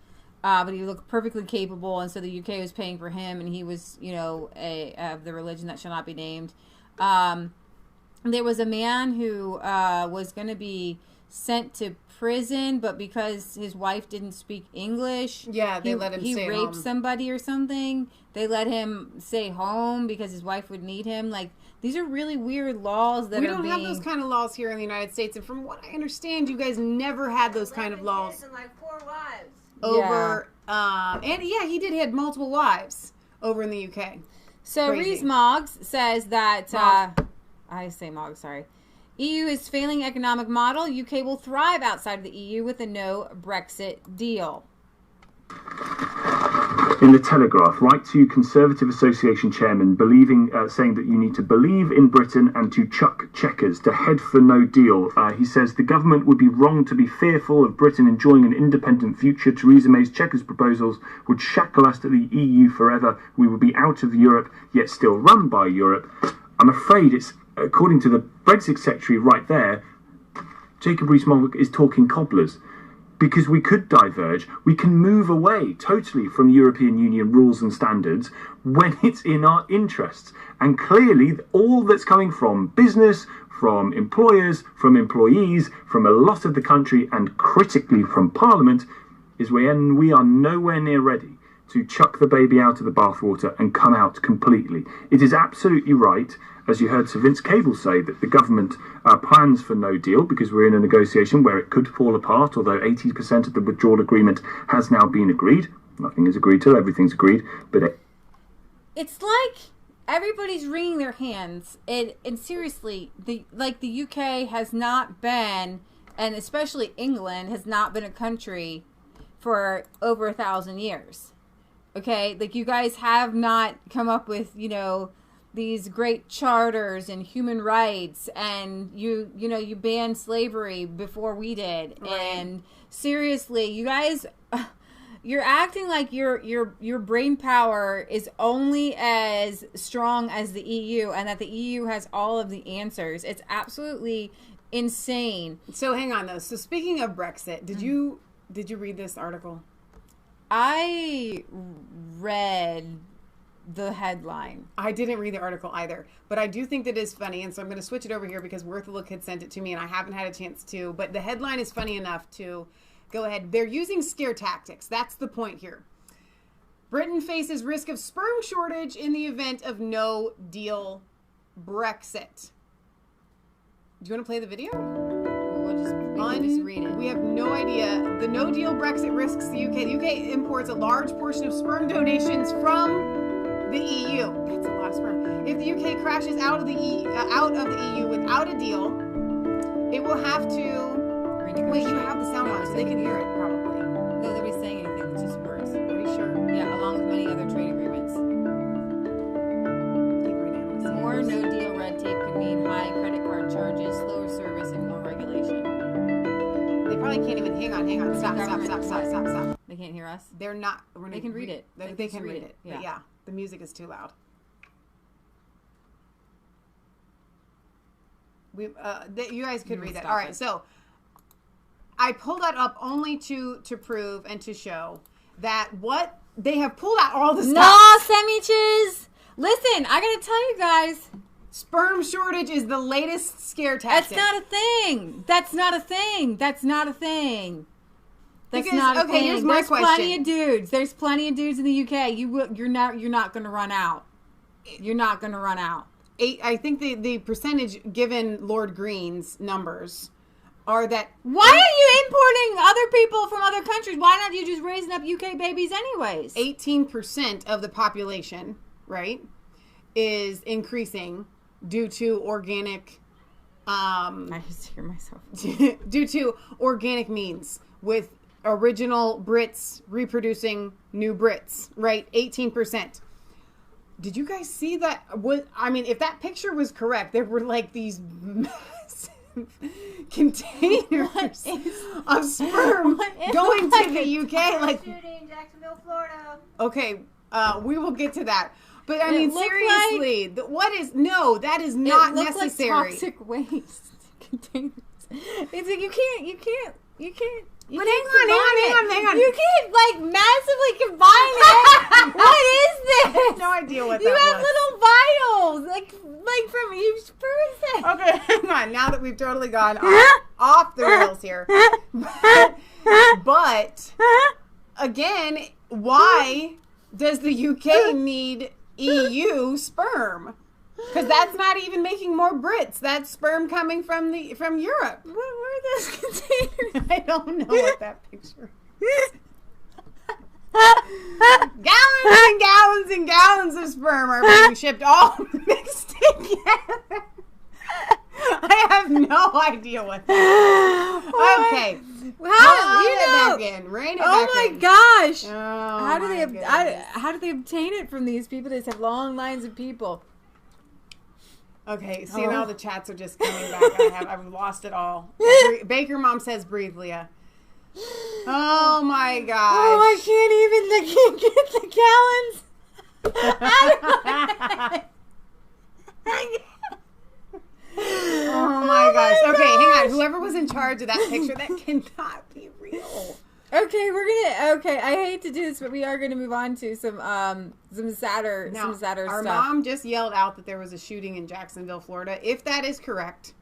Speaker 3: but he looked perfectly capable, and so the UK was paying for him, and he was, you know, of the religion that shall not be named. There was a man who was going to be sent to prison, but because his wife didn't speak English,
Speaker 2: they let him stay
Speaker 3: he raped
Speaker 2: home.
Speaker 3: somebody or something. They let him stay home because his wife would need him. Like, these are really weird laws that
Speaker 2: we don't have those kind of laws here in the United States, and from what I understand, you guys never had those kind of laws.
Speaker 12: And like 4 wives.
Speaker 2: Over, and yeah, he did had multiple wives over in the UK.
Speaker 3: So Rees Moggs says that I say Moggs, sorry. EU is failing economic model. UK will thrive outside of the EU with a no Brexit deal.
Speaker 17: In the Telegraph, write to Conservative Association chairman saying that you need to believe in Britain and to chuck Chequers, to head for no deal. He says the government would be wrong to be fearful of Britain enjoying an independent future. Theresa May's Chequers proposals would shackle us to the EU forever. We would be out of Europe, yet still run by Europe. I'm afraid it's, according to the Brexit secretary right there, Jacob Rees-Mogg is talking cobblers. Because we could diverge, we can move away totally from European Union rules and standards when it's in our interests. And clearly, all that's coming from business, from employers, from employees, from a lot of the country, and critically from Parliament, is when we are nowhere near ready to chuck the baby out of the bathwater and come out completely. It is absolutely right, as you heard Sir Vince Cable say, that the government plans for no deal because we're in a negotiation where it could fall apart, although 80% of the withdrawal agreement has now been agreed. Nothing is agreed till everything's agreed, but
Speaker 3: it's like everybody's wringing their hands. And seriously, the UK has not been, and especially England, has not been a country for over 1,000 years. Okay, like, you guys have not come up with, you know, these great charters and human rights, and you banned slavery before we did. Right. And seriously, you guys, you're acting like your brain power is only as strong as the EU, and that the EU has all of the answers. It's absolutely insane.
Speaker 2: So hang on though. So speaking of Brexit, did you read this article?
Speaker 3: I read the headline.
Speaker 2: I didn't read the article either, but I do think that is funny, and so I'm going to switch it over here because Worth a Look had sent it to me, and I haven't had a chance to, but the headline is funny enough to go ahead. They're using scare tactics. That's the point here. Britain faces risk of sperm shortage in the event of no deal Brexit. Do you want to play the video?
Speaker 3: We can just read it.
Speaker 2: We have no idea. The no deal Brexit risks the UK. The UK imports a large portion of sperm donations from the EU. That's a lot of sperm. If the UK crashes out of the EU without a deal, it will have to. Wait, you have the sound on, so they can hear it probably.
Speaker 3: No, nobody's saying anything. It's just words.
Speaker 2: Are you sure?
Speaker 3: Yeah, along with many other trade agreements. More no deal red tape could mean high credit card charges, slower service, and more regulation.
Speaker 2: They probably can't even. Hang on. Stop.
Speaker 3: They can't hear us?
Speaker 2: They're not.
Speaker 3: They can read it.
Speaker 2: They can read it.
Speaker 3: Yeah.
Speaker 2: But yeah, the music is too loud. You guys could read that. All right, so I pulled that up only to prove and to show that what they have pulled out all the stuff.
Speaker 3: No, semiches. Listen, I gotta tell you guys,
Speaker 2: sperm shortage is the latest scare tactic.
Speaker 3: That's not a thing. That's not a thing. Here's my question. There's plenty of dudes in the UK. You're not going to run out. You're not going to run out.
Speaker 2: I think the percentage given Lord Green's numbers are that...
Speaker 3: Why are you importing other people from other countries? Why not you just raising up UK babies anyways?
Speaker 2: 18% of the population, right, is increasing due to organic...
Speaker 3: I just hear myself.
Speaker 2: due to organic means, with original Brits reproducing new Brits, right? 18%. Did you guys see that? I mean, if that picture was correct, there were like these massive containers of sperm going to the UK. Like,
Speaker 12: shooting, Jacksonville, Florida.
Speaker 2: Okay, we will get to that. But I mean, seriously, that is not necessary.
Speaker 3: Like toxic waste containers. It's like you can't.
Speaker 2: But hang on.
Speaker 3: You can't like massively combine it. What is this?
Speaker 2: No idea what
Speaker 3: you
Speaker 2: that
Speaker 3: have
Speaker 2: was.
Speaker 3: little vials, like from each person.
Speaker 2: Okay, hang on. Now that we've totally gone off the rails here, but again, why does the UK need EU sperm? Because that's not even making more Brits. That's sperm coming from Europe.
Speaker 3: What were those containers?
Speaker 2: I don't know what that picture is. Gallons and gallons and gallons of sperm are being shipped all mixed together. I have no idea what that is. Okay.
Speaker 3: How you know?
Speaker 2: Back in. Rein it
Speaker 3: oh
Speaker 2: back
Speaker 3: my
Speaker 2: in.
Speaker 3: gosh!
Speaker 2: Oh
Speaker 3: How do they obtain it from these people? They just have long lines of people.
Speaker 2: Okay, see now the chats are just coming back. I've lost it all. Baker Mom says, "Breathe, Leah." Oh my gosh!
Speaker 3: Oh, I can't even get the gallons.
Speaker 2: Oh my gosh! Okay, hang on. Whoever was in charge of that picture, that cannot be real.
Speaker 3: Okay, I hate to do this, but we are gonna move on to some sadder
Speaker 2: Our
Speaker 3: stuff.
Speaker 2: mom just yelled out that there was a shooting in Jacksonville, Florida. If that is correct,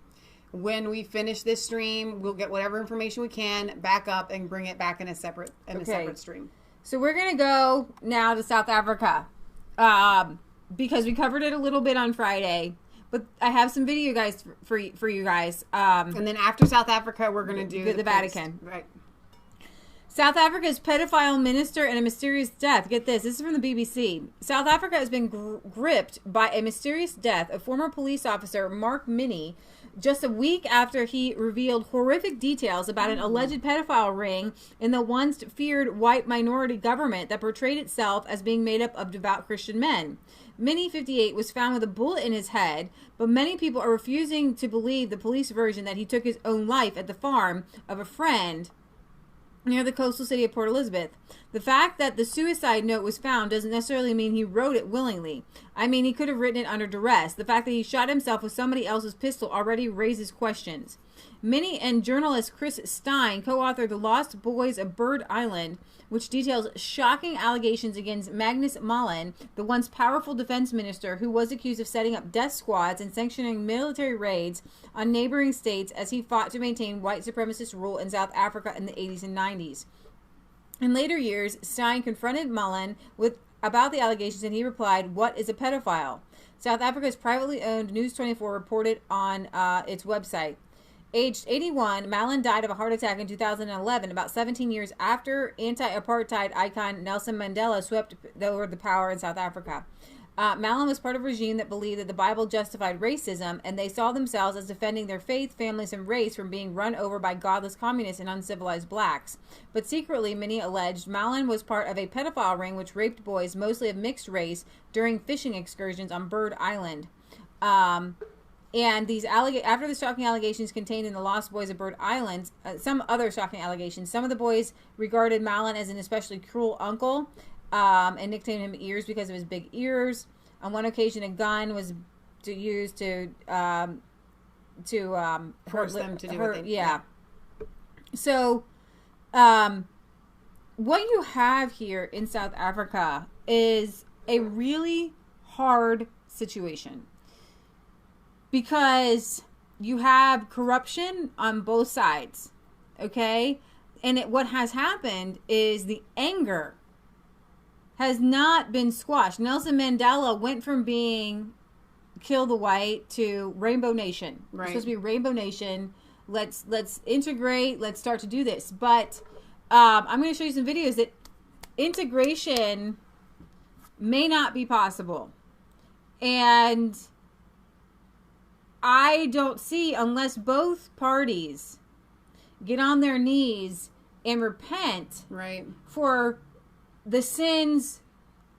Speaker 2: when we finish this stream, we'll get whatever information we can back up and bring it back in a separate stream.
Speaker 3: So we're gonna go now to South Africa, because we covered it a little bit on Friday. But I have some video guys for you guys.
Speaker 2: And then after South Africa, we're gonna do
Speaker 3: the Vatican.
Speaker 2: Right.
Speaker 3: South Africa's pedophile minister and a mysterious death. Get this. This is from the BBC. South Africa has been gripped by a mysterious death of former police officer Mark Minnie just a week after he revealed horrific details about an alleged pedophile ring in the once feared white minority government that portrayed itself as being made up of devout Christian men. Minnie, 58, was found with a bullet in his head, but many people are refusing to believe the police version that he took his own life at the farm of a friend near the coastal city of Port Elizabeth. The fact that the suicide note was found doesn't necessarily mean he wrote it willingly. I mean, he could have written it under duress. The fact that he shot himself with somebody else's pistol already raises questions. Minnie and journalist Chris Stein co-authored The Lost Boys of Bird Island, which details shocking allegations against Magnus Malin, the once powerful defense minister who was accused of setting up death squads and sanctioning military raids on neighboring states as he fought to maintain white supremacist rule in South Africa in the 80s and 90s. In later years, Stein confronted Malin about the allegations, and he replied, "What is a pedophile?" South Africa's privately owned News 24 reported on its website. Aged 81, Malin died of a heart attack in 2011, about 17 years after anti-apartheid icon Nelson Mandela swept over the power in South Africa. Malin was part of a regime that believed that the Bible justified racism, and they saw themselves as defending their faith, families, and race from being run over by godless communists and uncivilized blacks. But secretly, many alleged Malin was part of a pedophile ring which raped boys, mostly of mixed race, during fishing excursions on Bird Island. And these after the shocking allegations contained in The Lost Boys of Bird Island, some other shocking allegations. Some of the boys regarded Malin as an especially cruel uncle, and nicknamed him Ears because of his big ears. On one occasion, a gun was used to
Speaker 2: force them to do what they did.
Speaker 3: Yeah. So, what you have here in South Africa is a really hard situation, because you have corruption on both sides, okay? And what has happened is the anger has not been squashed. Nelson Mandela went from being Kill the White to Rainbow Nation.
Speaker 2: Right.
Speaker 3: It's supposed to be Rainbow Nation. Let's integrate. Let's start to do this. But I'm going to show you some videos that integration may not be possible. And I don't see, unless both parties get on their knees and repent for the sins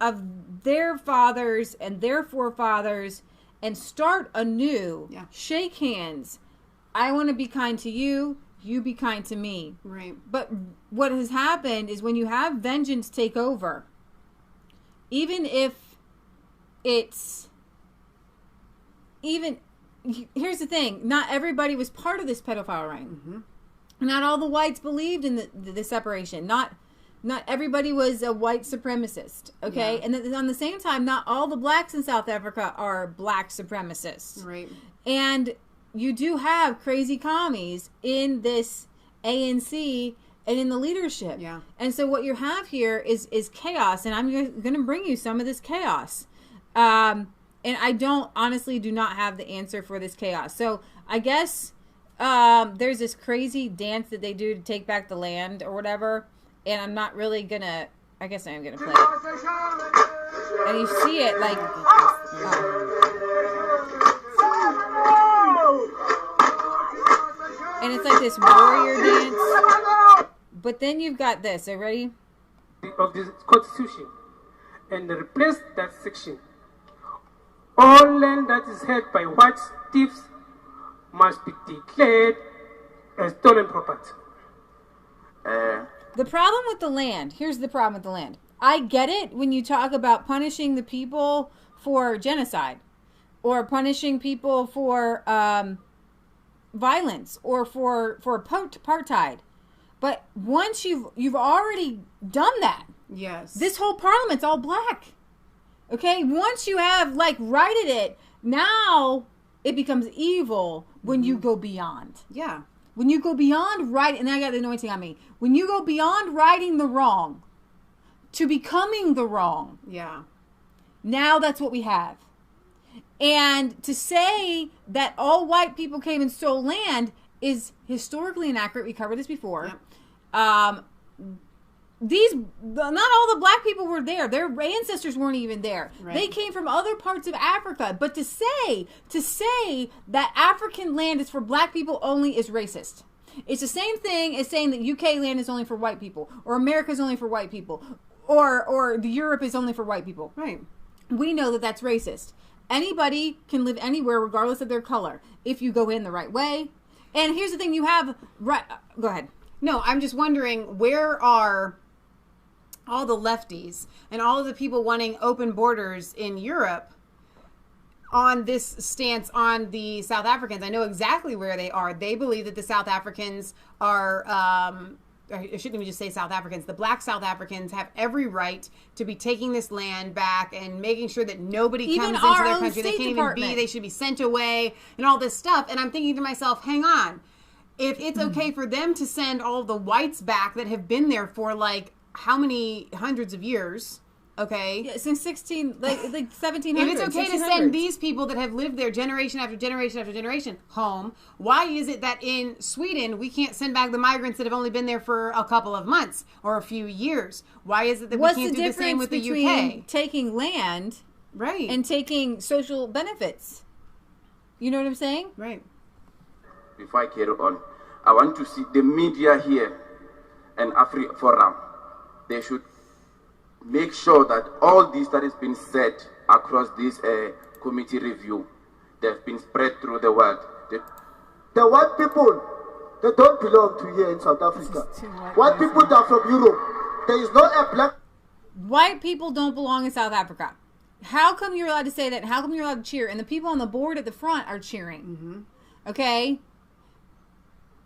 Speaker 3: of their fathers and their forefathers and start anew, shake hands. I want to be kind to you, you be kind to me.
Speaker 2: Right.
Speaker 3: But what has happened is when you have vengeance take over, even if it's here's the thing, not everybody was part of this pedophile ring. Not all the whites believed in the separation. Not everybody was a white supremacist, okay? Yeah. And then on the same time, not all the blacks in South Africa are black supremacists.
Speaker 2: Right.
Speaker 3: And you do have crazy commies in this ANC and in the leadership.
Speaker 2: Yeah.
Speaker 3: And so what you have here is chaos, and I'm going to bring you some of this chaos. And I honestly do not have the answer for this chaos. So I guess there's this crazy dance that they do to take back the land or whatever. And I'm not really gonna, I guess I am gonna play it. And you see it like, and it's like this warrior dance. But then you've got this, are you ready?
Speaker 18: Of the Constitution, and replace that section. All land that is held by white chiefs must be declared as stolen property.
Speaker 3: The problem with the land, here's the problem with the land. I get it when you talk about punishing the people for genocide or punishing people for violence or for apartheid. But once you've already done that.
Speaker 2: Yes.
Speaker 3: This whole parliament's all black. Okay? Once you have righted it, now it becomes evil when you go beyond.
Speaker 2: Yeah.
Speaker 3: When you go beyond right, and I got the anointing on me. When you go beyond righting the wrong to becoming the wrong.
Speaker 2: Yeah.
Speaker 3: Now that's what we have. And to say that all white people came and stole land is historically inaccurate. We covered this before.
Speaker 2: Yep.
Speaker 3: Not all the black people were there. Their ancestors weren't even there.
Speaker 2: Right.
Speaker 3: They came from other parts of Africa. But to say that African land is for black people only is racist. It's the same thing as saying that UK land is only for white people, or America is only for white people, or the Europe is only for white people.
Speaker 2: Right.
Speaker 3: We know that that's racist. Anybody can live anywhere regardless of their color if you go in the right way. And here's the thing, you have go ahead.
Speaker 2: No, I'm just wondering, where are all the lefties and all of the people wanting open borders in Europe on this stance on the South Africans? I know exactly where they are. They believe that the South Africans are, I shouldn't even just say South Africans, the black South Africans have every right to be taking this land back and making sure that nobody comes into their country. They can't even be, they should be sent away and all this stuff. And I'm thinking to myself, hang on. If it's okay for them to send all the whites back that have been there for how many hundreds of years, okay?
Speaker 3: Yeah, since 1700s.
Speaker 2: If it's okay to send these people that have lived there generation after generation after generation home, why is it that in Sweden we can't send back the migrants that have only been there for a couple of months or a few years? Why is it that we can't do the same with the UK?
Speaker 3: What's the difference between taking land
Speaker 2: right
Speaker 3: and taking social benefits? You know what I'm saying?
Speaker 2: Right.
Speaker 19: Before I carry on, I want to see the media here and Africa Forum. They should make sure that all this that has been said across this committee review, they've been spread through the world.
Speaker 20: The white people, they don't belong to here in South Africa. White people that are from Europe. There is not a black...
Speaker 3: White people don't belong in South Africa. How come you're allowed to say that? How come you're allowed to cheer? And the people on the board at the front are cheering.
Speaker 2: Mm-hmm.
Speaker 3: Okay?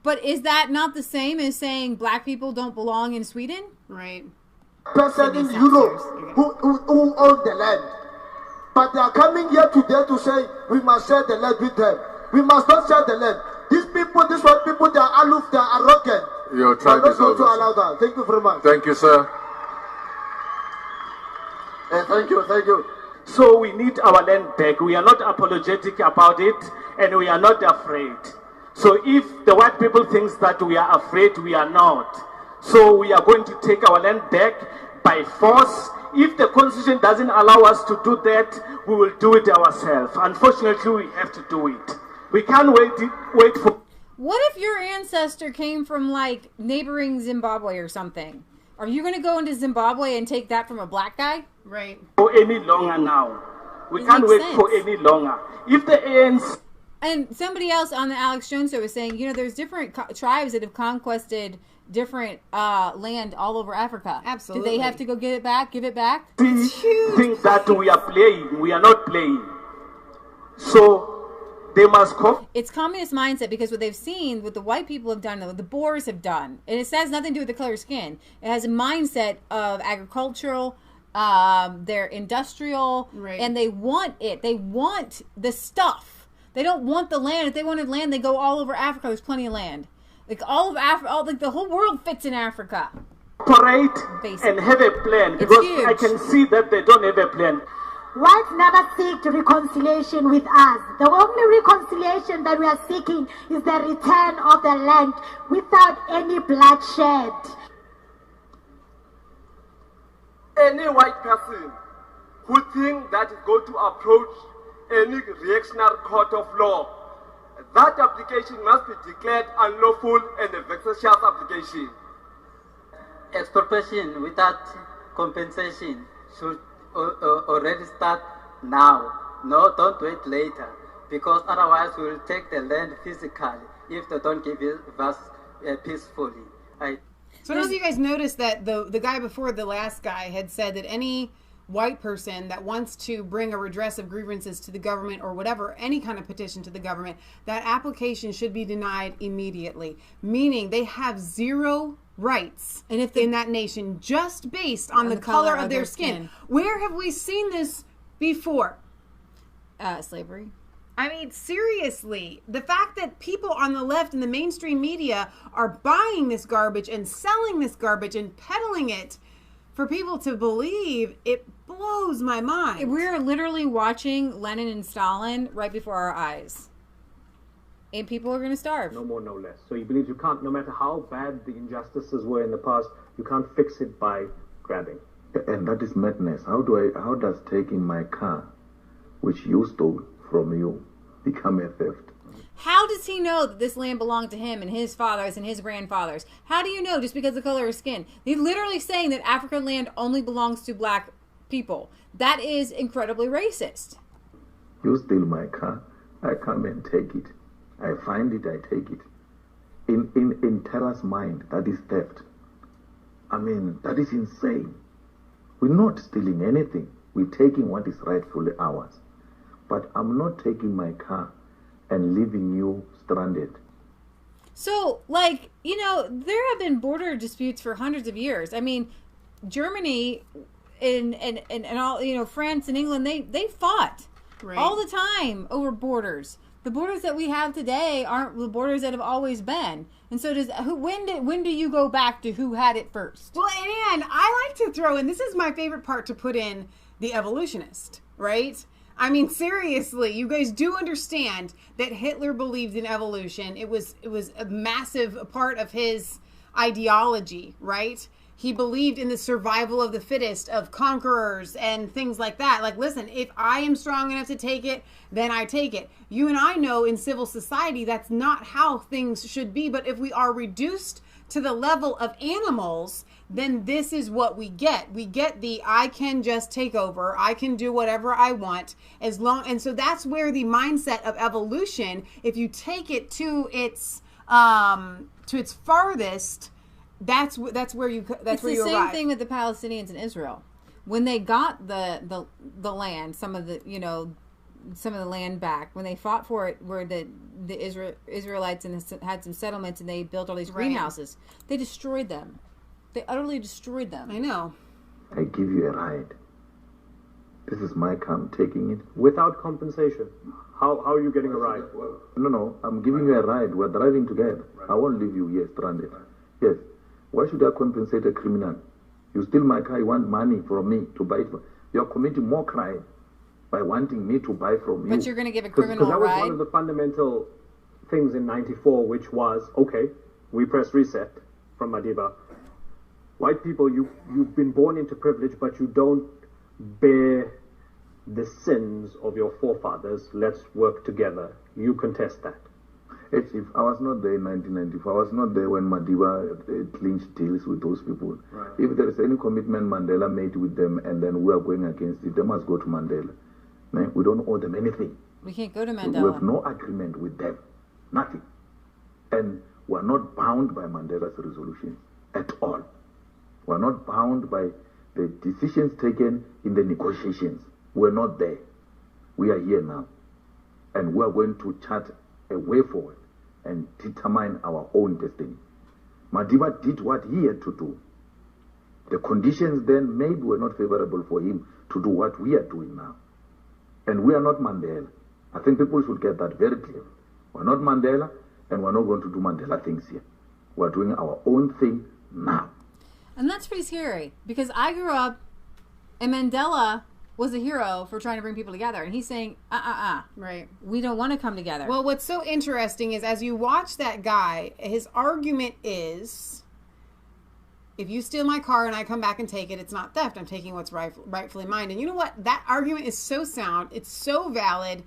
Speaker 3: But is that not the same as saying black people don't belong in Sweden?
Speaker 2: Right.
Speaker 20: Person in Europe who own the land. But they are coming here today to say we must share the land with them. We must not share the land. These people, these white people, they are aloof, they are arrogant.
Speaker 21: Your time is over.
Speaker 20: To allow that. Thank you very much.
Speaker 21: Thank you, sir.
Speaker 20: Thank you.
Speaker 18: So we need our land back. We are not apologetic about it, and we are not afraid. So if the white people think that we are afraid, we are not. So we are going to take our land back by force. If the constitution doesn't allow us to do that, we will do it ourselves. Unfortunately, we have to do it. We can't wait for...
Speaker 3: What if your ancestor came from, like, neighboring Zimbabwe or something? Are you going to go into Zimbabwe and take that from a black guy?
Speaker 2: Right.
Speaker 18: For any longer now. We can't wait for any longer. If the ANC...
Speaker 3: And somebody else on the Alex Jones show was saying, you know, there's different tribes that have conquested different land all over Africa.
Speaker 2: Absolutely.
Speaker 3: Do they have to go get it back, give it back?
Speaker 18: Think that we are playing. We are not playing. So they must come.
Speaker 3: It's communist mindset, because what they've seen, what the white people have done, what the Boers have done, and it has nothing to do with the color of skin. It has a mindset of agricultural, they're industrial, right. And they want it. They want the stuff. They don't want the land. If they wanted land, they go all over Africa. There's plenty of land. Like all of Africa, like the whole world fits in Africa.
Speaker 18: Operate and have a plan, because I can see that they don't have a plan.
Speaker 21: Whites never seek reconciliation with us. The only reconciliation that we are seeking is the return of the land without any bloodshed.
Speaker 22: Any white person who thinks that is going to approach any reactionary court of law, that application must be declared unlawful and a vexatious application.
Speaker 23: Expropriation without compensation should already start now. No, don't wait later, because otherwise we will take the land physically if they don't give it us peacefully.
Speaker 2: So I don't know if you guys noticed that the guy before the last guy had said that any white person that wants to bring a redress of grievances to the government or whatever, any kind of petition to the government, that application should be denied immediately, meaning they have zero rights in that nation just based on the color of their skin. Where have we seen this before?
Speaker 3: Slavery.
Speaker 2: I mean, seriously, the fact that people on the left and the mainstream media are buying this garbage and selling this garbage and peddling it for people to believe, it blows my mind.
Speaker 3: We're literally watching Lenin and Stalin right before our eyes. And people are going to starve.
Speaker 24: No more, no less. So he believes you can't, no matter how bad the injustices were in the past, you can't fix it by grabbing.
Speaker 25: And that is madness. How does taking my car, which you stole from you, become a theft?
Speaker 3: How does he know that this land belonged to him and his fathers and his grandfathers? How do you know just because of the color of skin? They're literally saying that African land only belongs to black people. That is incredibly racist.
Speaker 25: You steal my car, I come and take it. I find it, I take it. In terror's mind, that is theft. I mean, that is insane. We're not stealing anything. We're taking what is rightfully ours. But I'm not taking my car and leaving you stranded.
Speaker 3: So, like, you know, there have been border disputes for hundreds of years. I mean, Germany and all, you know, France and England, they fought all the time over borders. The borders that we have today aren't the borders that have always been. And so when do you go back to who had it first?
Speaker 2: Well, and I like to throw in, this is my favorite part to put in, the evolutionist, right? I mean, seriously, you guys do understand that Hitler believed in evolution. It was a massive part of his ideology, right? He believed in the survival of the fittest, of conquerors and things like that. Like, listen, if I am strong enough to take it, then I take it. You and I know in civil society that's not how things should be. But if we are reduced to the level of animals, then this is what we get. We get the I can just take over. I can do whatever I want as long. And so that's where the mindset of evolution, if you take it to its farthest, that's where you arrive.
Speaker 3: It's the same thing with the Palestinians in Israel. When they got the land, some of the land back, when they fought for it, where the Israelites had some settlements and they built all these greenhouses, they destroyed them. They utterly destroyed them.
Speaker 2: I know.
Speaker 25: I give you a ride. This is my car. I'm taking it.
Speaker 24: Without compensation. How are you getting a ride?
Speaker 25: No. I'm giving you a ride. We're driving together. I won't leave you here stranded. Yes. Why should I compensate a criminal? You steal my car. You want money from me to buy it. You're committing more crime by wanting me to buy from you.
Speaker 3: But you're going to give a criminal a ride?
Speaker 24: That was one of the fundamental things in 94, which was, okay, we press reset from Madiba. White people, you've been born into privilege, but you don't bear the sins of your forefathers. Let's work together. You contest that.
Speaker 25: If I was not there in 1994, I was not there when Madiba clinched deals with those people.
Speaker 24: Right.
Speaker 25: If there is any commitment Mandela made with them and then we are going against it, they must go to Mandela. We don't owe them anything.
Speaker 3: We can't go to Mandela.
Speaker 25: We have no agreement with them. Nothing. And we're not bound by Mandela's resolutions at all. We're not bound by the decisions taken in the negotiations. We're not there. We are here now. And we are going to chart a way forward and determine our own destiny. Madiba did what he had to do. The conditions then maybe were not favorable for him to do what we are doing now. And we are not Mandela. I think people should get that very clear. We're not Mandela, and we're not going to do Mandela things here. We're doing our own thing now.
Speaker 3: And that's pretty scary, because I grew up, and Mandela was a hero for trying to bring people together. And he's saying,
Speaker 2: right,
Speaker 3: we don't want to come together.
Speaker 2: Well, what's so interesting is as you watch that guy, his argument is, if you steal my car and I come back and take it, it's not theft. I'm taking what's rightfully mine. And you know what? That argument is so sound. It's so valid.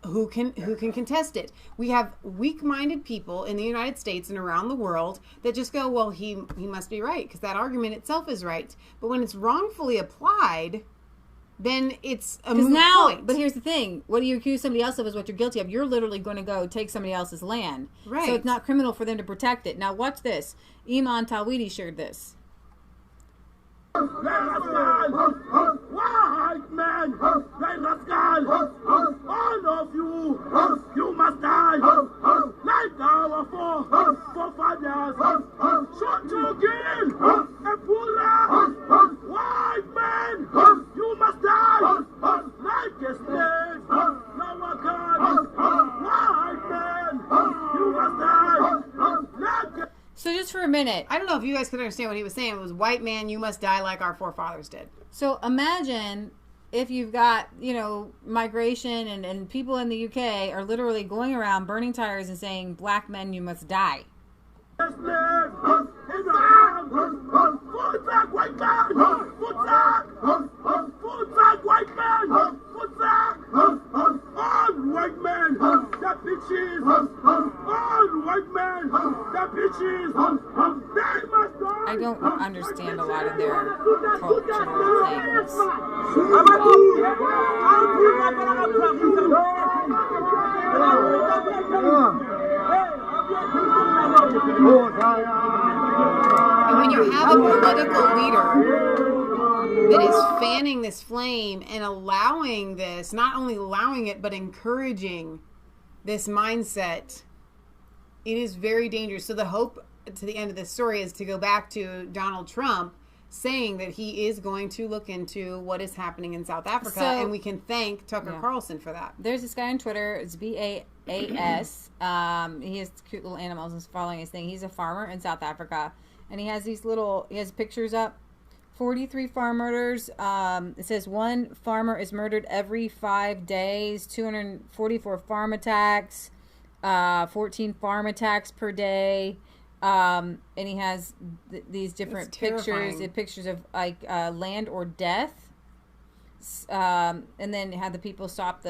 Speaker 2: Who can contest it? We have weak-minded people in the United States and around the world that just go, well, he must be right because that argument itself is right. But when it's wrongfully applied, then it's a moot point.
Speaker 3: But here's the thing. What do you accuse somebody else of is what you're guilty of. You're literally going to go take somebody else's land.
Speaker 2: Right.
Speaker 3: So it's not criminal for them to protect it. Now watch this. Iman Tawhidi shared this.
Speaker 1: White man, all of you must die, like our forefathers. Shot to kill, a bullet. White man, you must die, like a slave. White man, you must die, like a...
Speaker 3: So just for a minute.
Speaker 2: I don't know if you guys could understand what he was saying. It was, white man, you must die like our forefathers did.
Speaker 3: So imagine if you've got, migration and people in the UK are literally going around burning tires and saying, black men, you must die. I don't understand a lot of their cultural things.
Speaker 2: And when you have a political leader that is fanning this flame and allowing this, not only allowing it, but encouraging this mindset, it is very dangerous. So the hope to the end of this story is to go back to Donald Trump saying that he is going to look into what is happening in South Africa, and we can thank Tucker Carlson for that.
Speaker 3: There's this guy on Twitter, it's BAAS. He has cute little animals and following his thing. He's a farmer in South Africa, and he has he has pictures up. 43 farm murders. It says one farmer is murdered every 5 days, 244 farm attacks, 14 farm attacks per day. And he has these different pictures of like land or death, and then had the people stop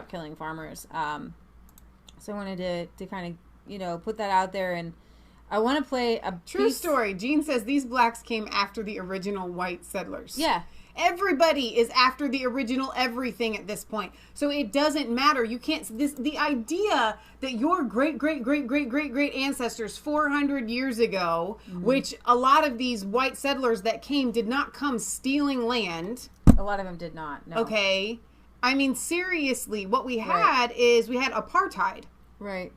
Speaker 3: killing farmers. So I wanted to kind of put that out there, and I want to play a
Speaker 2: true story. Gene says these blacks came after the original white settlers.
Speaker 3: Yeah.
Speaker 2: Everybody is after the original everything at this point. So it doesn't matter. You can't, the idea that your great ancestors 400 years ago, which a lot of these white settlers that came did not come stealing land.
Speaker 3: A lot of them did not. No.
Speaker 2: Okay. I mean, seriously, what we had is we had apartheid.
Speaker 3: Right.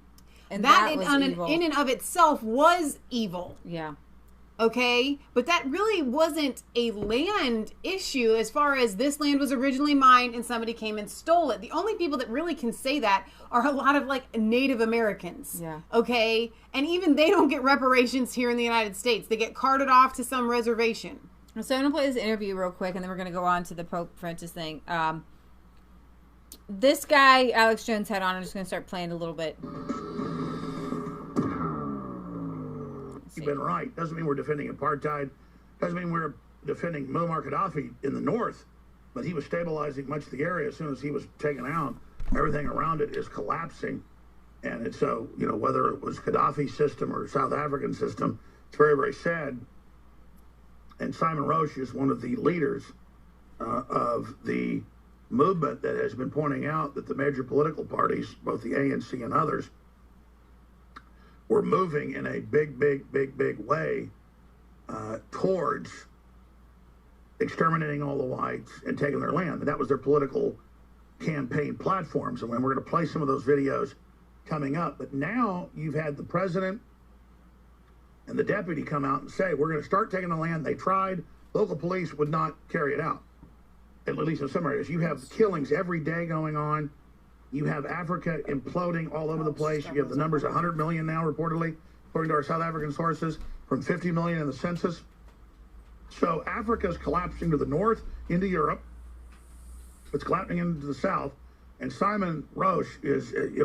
Speaker 2: And that in and of itself was evil.
Speaker 3: Yeah.
Speaker 2: Okay, but that really wasn't a land issue as far as this land was originally mine and somebody came and stole it. The only people that really can say that are a lot of like Native Americans.
Speaker 3: Yeah.
Speaker 2: Okay, and even they don't get reparations here in the United States. They get carted off to some reservation.
Speaker 3: So I'm going to play this interview real quick, and then we're going to go on to the Pope Francis thing. This guy, Alex Jones, had on. I'm just going to start playing a little bit.
Speaker 4: you've been right. Doesn't mean we're defending apartheid. Doesn't mean we're defending Muammar Gaddafi in the north. But he was stabilizing much of the area. As soon as he was taken out, everything around it is collapsing. And it's so, whether it was Gaddafi's system or South African system, it's very, very sad. And Simon Roche is one of the leaders of the movement that has been pointing out that the major political parties, both the ANC and others, were moving in a big way towards exterminating all the whites and taking their land. And that was their political campaign platforms. And we're going to play some of those videos coming up. But now you've had the president and the deputy come out and say, we're going to start taking the land. They tried. Local police would not carry it out, at least in some areas. You have killings every day going on. You have Africa imploding all over the place. You have the numbers 100 million now, reportedly, according to our South African sources, from 50 million in the census. So Africa's collapsing to the north, into Europe. It's collapsing into the south. And Simon Roche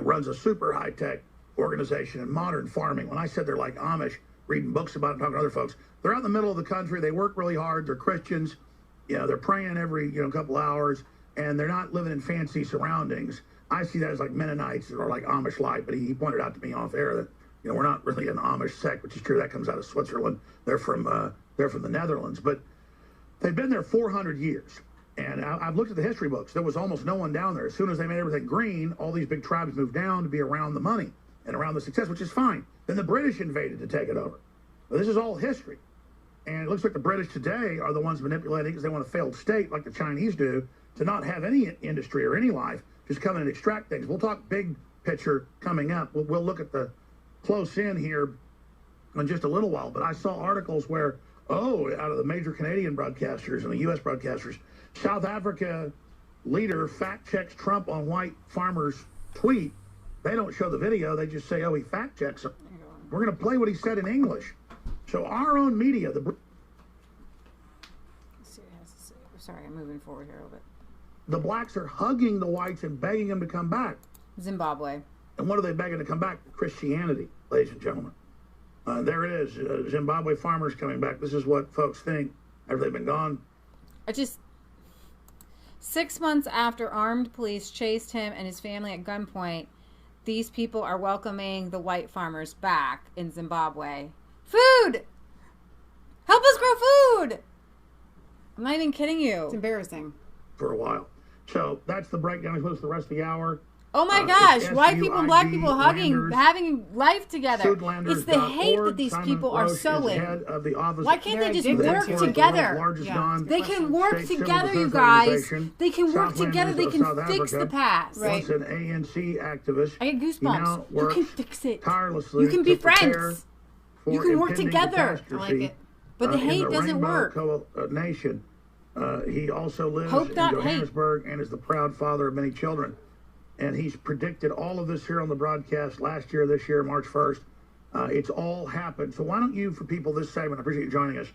Speaker 4: runs a super high-tech organization in modern farming. When I said they're like Amish, reading books about it, talking to other folks, they're out in the middle of the country. They work really hard. They're Christians. They're praying every couple hours, and they're not living in fancy surroundings. I see that as like Mennonites or like Amish life. But he pointed out to me off air that we're not really an Amish sect, which is true. That comes out of Switzerland. They're from the Netherlands, but they've been there 400 years. And I've looked at the history books. There was almost no one down there. As soon as they made everything green, all these big tribes moved down to be around the money and around the success, which is fine. Then the British invaded to take it over. But this is all history. And it looks like the British today are the ones manipulating because they want a failed state like the Chinese do to not have any industry or any life, just come in and extract things. We'll talk big picture coming up. We'll look at the close in here in just a little while. But I saw articles where, out of the major Canadian broadcasters and the U.S. broadcasters, South Africa leader fact checks Trump on white farmers' tweet. They don't show the video. They just say, he fact checks him. We're going to play what he said in English. So our own media,
Speaker 3: Let's see what it has to say. Sorry, I'm moving forward here a little bit.
Speaker 4: The blacks are hugging the whites and begging them to come back.
Speaker 3: Zimbabwe.
Speaker 4: And what are they begging to come back? Christianity, ladies and gentlemen. There it is. Zimbabwe farmers coming back. This is what folks think after they've been gone.
Speaker 3: 6 months after armed police chased him and his family at gunpoint, these people are welcoming the white farmers back in Zimbabwe. Food! Help us grow food! I'm not even kidding you.
Speaker 2: It's embarrassing.
Speaker 4: For a while. So that's the breakdown. It's supposed to the rest of the hour.
Speaker 3: Oh my gosh, white people and black people hugging, having life together. It's the hate that these people are sowing. Why can't they just work together? They can work together, you guys. They can work together. They can fix the past.
Speaker 4: Once an ANC activist.
Speaker 3: I get goosebumps. You can fix it.
Speaker 4: Tirelessly
Speaker 3: you can be friends. You can work together. I like it. But the hate doesn't work.
Speaker 4: Nation. He also lives in Johannesburg and is the proud father of many children. And he's predicted all of this here on the broadcast last year, this year, March 1st. It's all happened. So why don't you, for people this segment, I appreciate you joining us,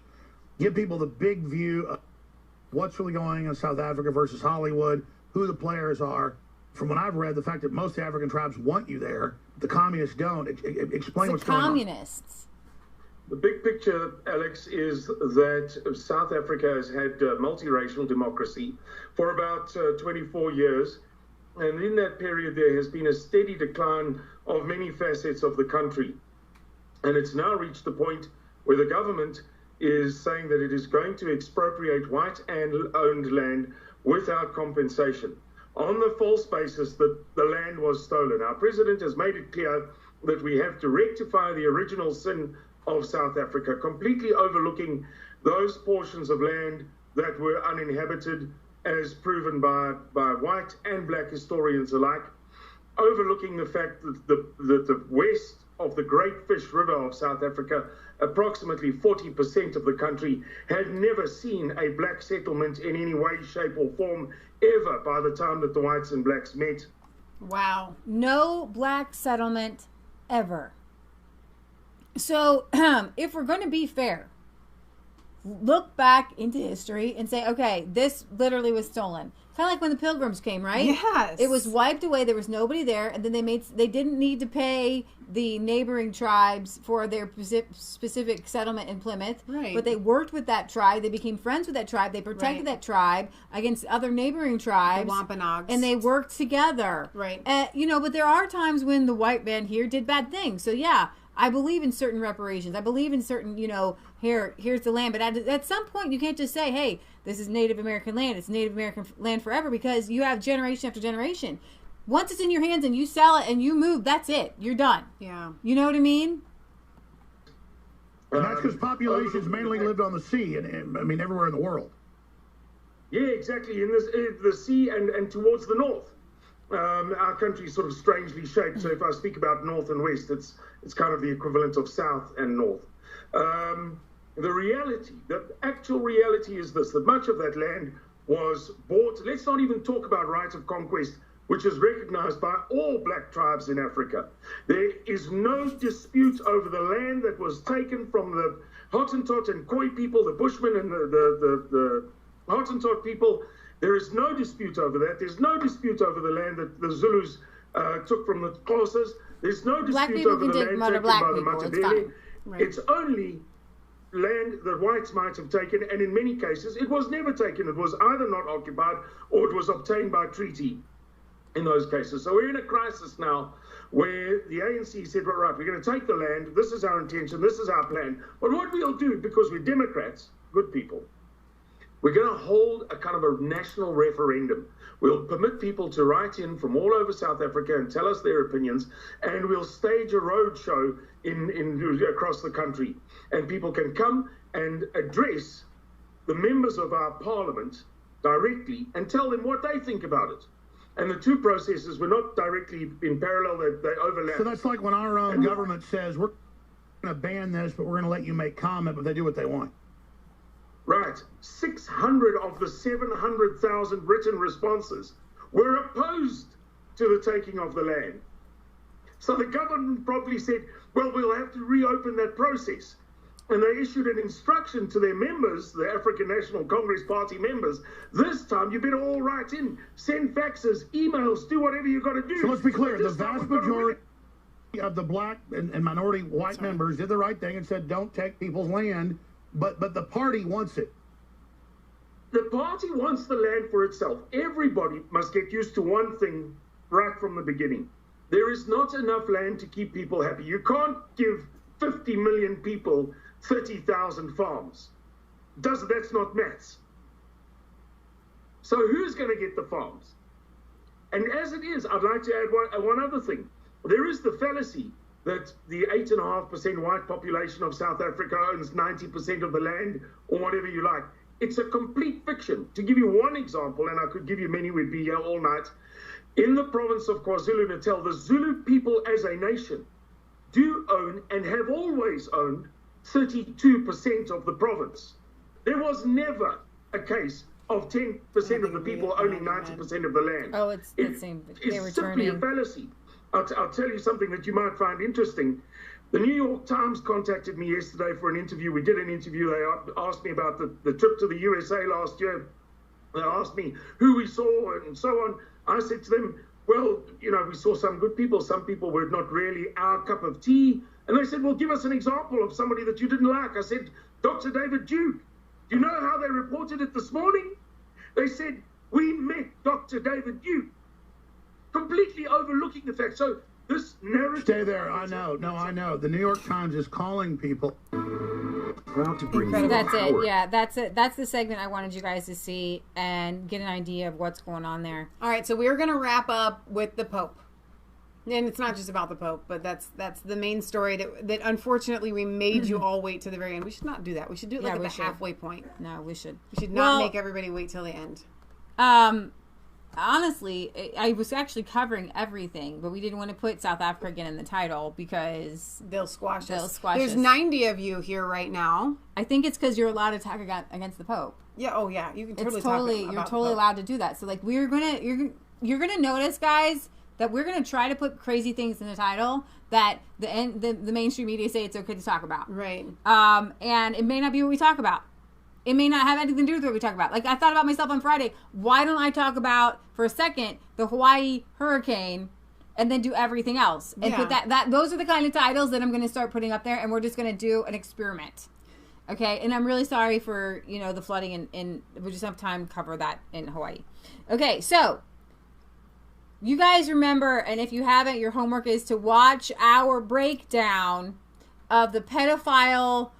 Speaker 4: give people the big view of what's really going on in South Africa versus Hollywood, who the players are. From what I've read, the fact that most African tribes want you there, the communists don't. Explain what's going on.
Speaker 3: Communists.
Speaker 7: The big picture, Alex, is that South Africa has had multiracial democracy for about 24 years. And in that period, there has been a steady decline of many facets of the country. And it's now reached the point where the government is saying that it is going to expropriate white and owned land without compensation on the false basis that the land was stolen. Our president has made it clear that we have to rectify the original sin of South Africa, completely overlooking those portions of land that were uninhabited, as proven by white and black historians alike, overlooking the fact that the west of the Great Fish River of South Africa, approximately 40% of the country, had never seen a black settlement in any way, shape, or form ever by the time that the whites and blacks met.
Speaker 3: Wow. No black settlement ever. So, if we're going to be fair, look back into history and say, okay, this literally was stolen. Kind of like when the Pilgrims came, right?
Speaker 2: Yes.
Speaker 3: It was wiped away. There was nobody there, and then they didn't need to pay the neighboring tribes for their specific settlement in Plymouth.
Speaker 2: Right.
Speaker 3: But they worked with that tribe. They became friends with that tribe. They protected that tribe against other neighboring tribes.
Speaker 2: The Wampanoags. And
Speaker 3: they worked together.
Speaker 2: Right.
Speaker 3: But there are times when the white man here did bad things. So yeah, I believe in certain reparations. I believe in certain, here's the land. But at some point, you can't just say, hey, this is Native American land. It's Native American land forever, because you have generation after generation. Once it's in your hands and you sell it and you move, that's it. You're done.
Speaker 2: Yeah.
Speaker 3: You know what I mean?
Speaker 4: And that's because populations mainly lived on the sea, and everywhere in the world.
Speaker 7: Yeah, exactly. In the sea and towards the north. Our country is sort of strangely shaped. So if I speak about north and west, it's kind of the equivalent of south and north. The actual reality is this, that much of that land was bought. Let's not even talk about right of conquest, which is recognized by all black tribes in Africa. There is no dispute over the land that was taken from the Hottentot and Khoi people, the Bushmen and the Hottentot people. There is no dispute over that. There's no dispute over the land that the Zulus took from the Xhosas. There's no dispute over the land taken by the Matabele. It's only land that whites might have taken, and in many cases, it was never taken. It was either not occupied or it was obtained by treaty in those cases. So we're in a crisis now where the ANC said, well, right, we're going to take the land. This is our intention. This is our plan. But what we'll do, because we're Democrats, good people, we're going to hold a kind of a national referendum. We'll permit people to write in from all over South Africa and tell us their opinions, and we'll stage a road show across the country. And people can come and address the members of our parliament directly and tell them what they think about it. And the two processes were not directly in parallel, they overlap.
Speaker 4: So that's like when our own government says, we're going to ban this, but we're going to let you make comment, but they do what they want.
Speaker 7: Right. 600 of the 700,000 written responses were opposed to the taking of the land. So the government probably said, well, we'll have to reopen that process. And they issued an instruction to their members, the African National Congress Party members, this time you better all write in, send faxes, emails, do whatever you got to do.
Speaker 4: So let's be clear, the vast majority of the black and minority white members did the right thing and said, don't take people's land. But the party wants it.
Speaker 7: The party wants the land for itself. Everybody must get used to one thing right from the beginning. There is not enough land to keep people happy. You can't give 50 million people 30,000 farms. That's not maths. So who's going to get the farms? And as it is, I'd like to add one other thing. There is the fallacy that the 8.5% white population of South Africa owns 90% of the land, or whatever you like. It's a complete fiction. To give you one example, and I could give you many, we'd be here all night. In the province of KwaZulu-Natal, the Zulu people as a nation do own and have always owned 32% of the province. There was never a case of 10% of the people owning 90% of the land.
Speaker 3: Oh, it's
Speaker 7: simply a fallacy. I'll tell you something that you might find interesting. The New York Times contacted me yesterday for an interview. We did an interview. They asked me about the trip to the USA last year. They asked me who we saw and so on. I said to them, well, we saw some good people. Some people were not really our cup of tea. And they said, well, give us an example of somebody that you didn't like. I said, Dr. David Duke. Do you know how they reported it this morning? They said, we met Dr. David Duke. Completely overlooking the fact. So this narrative...
Speaker 4: Stay there. I know. No, I know. The New York Times is calling people.
Speaker 17: Proud to bring you
Speaker 3: That's
Speaker 17: power.
Speaker 3: it. Yeah, that's it. That's the segment I wanted you guys to see and get an idea of what's going on there.
Speaker 2: All right, so we're going to wrap up with the Pope. And it's not just about the Pope, but that's the main story that unfortunately we made you all wait to the very end. We should not do that. We should do it like at the halfway point.
Speaker 3: No, we should.
Speaker 2: We should not make everybody wait till the end.
Speaker 3: Honestly, I was actually covering everything, but we didn't want to put South Africa again in the title because
Speaker 2: they'll squash us. There's 90 of you here right now.
Speaker 3: I think it's because you're allowed to talk against the Pope.
Speaker 2: Yeah. Oh, yeah. You can totally
Speaker 3: you're totally allowed to do that. So, like, you're gonna notice, guys, that we're gonna try to put crazy things in the title that the mainstream media say it's okay to talk about.
Speaker 2: Right.
Speaker 3: And it may not be what we talk about. it may not have anything to do with what we talk about. Like, I thought about myself on Friday. Why don't I talk about, for a second, the Hawaii hurricane and then do everything else? And put that those are the kind of titles that I'm going to start putting up there, and we're just going to do an experiment. Okay? And I'm really sorry for, the flooding in we just have time to cover that in Hawaii. Okay, so you guys remember, and if you haven't, your homework is to watch our breakdown of the pedophile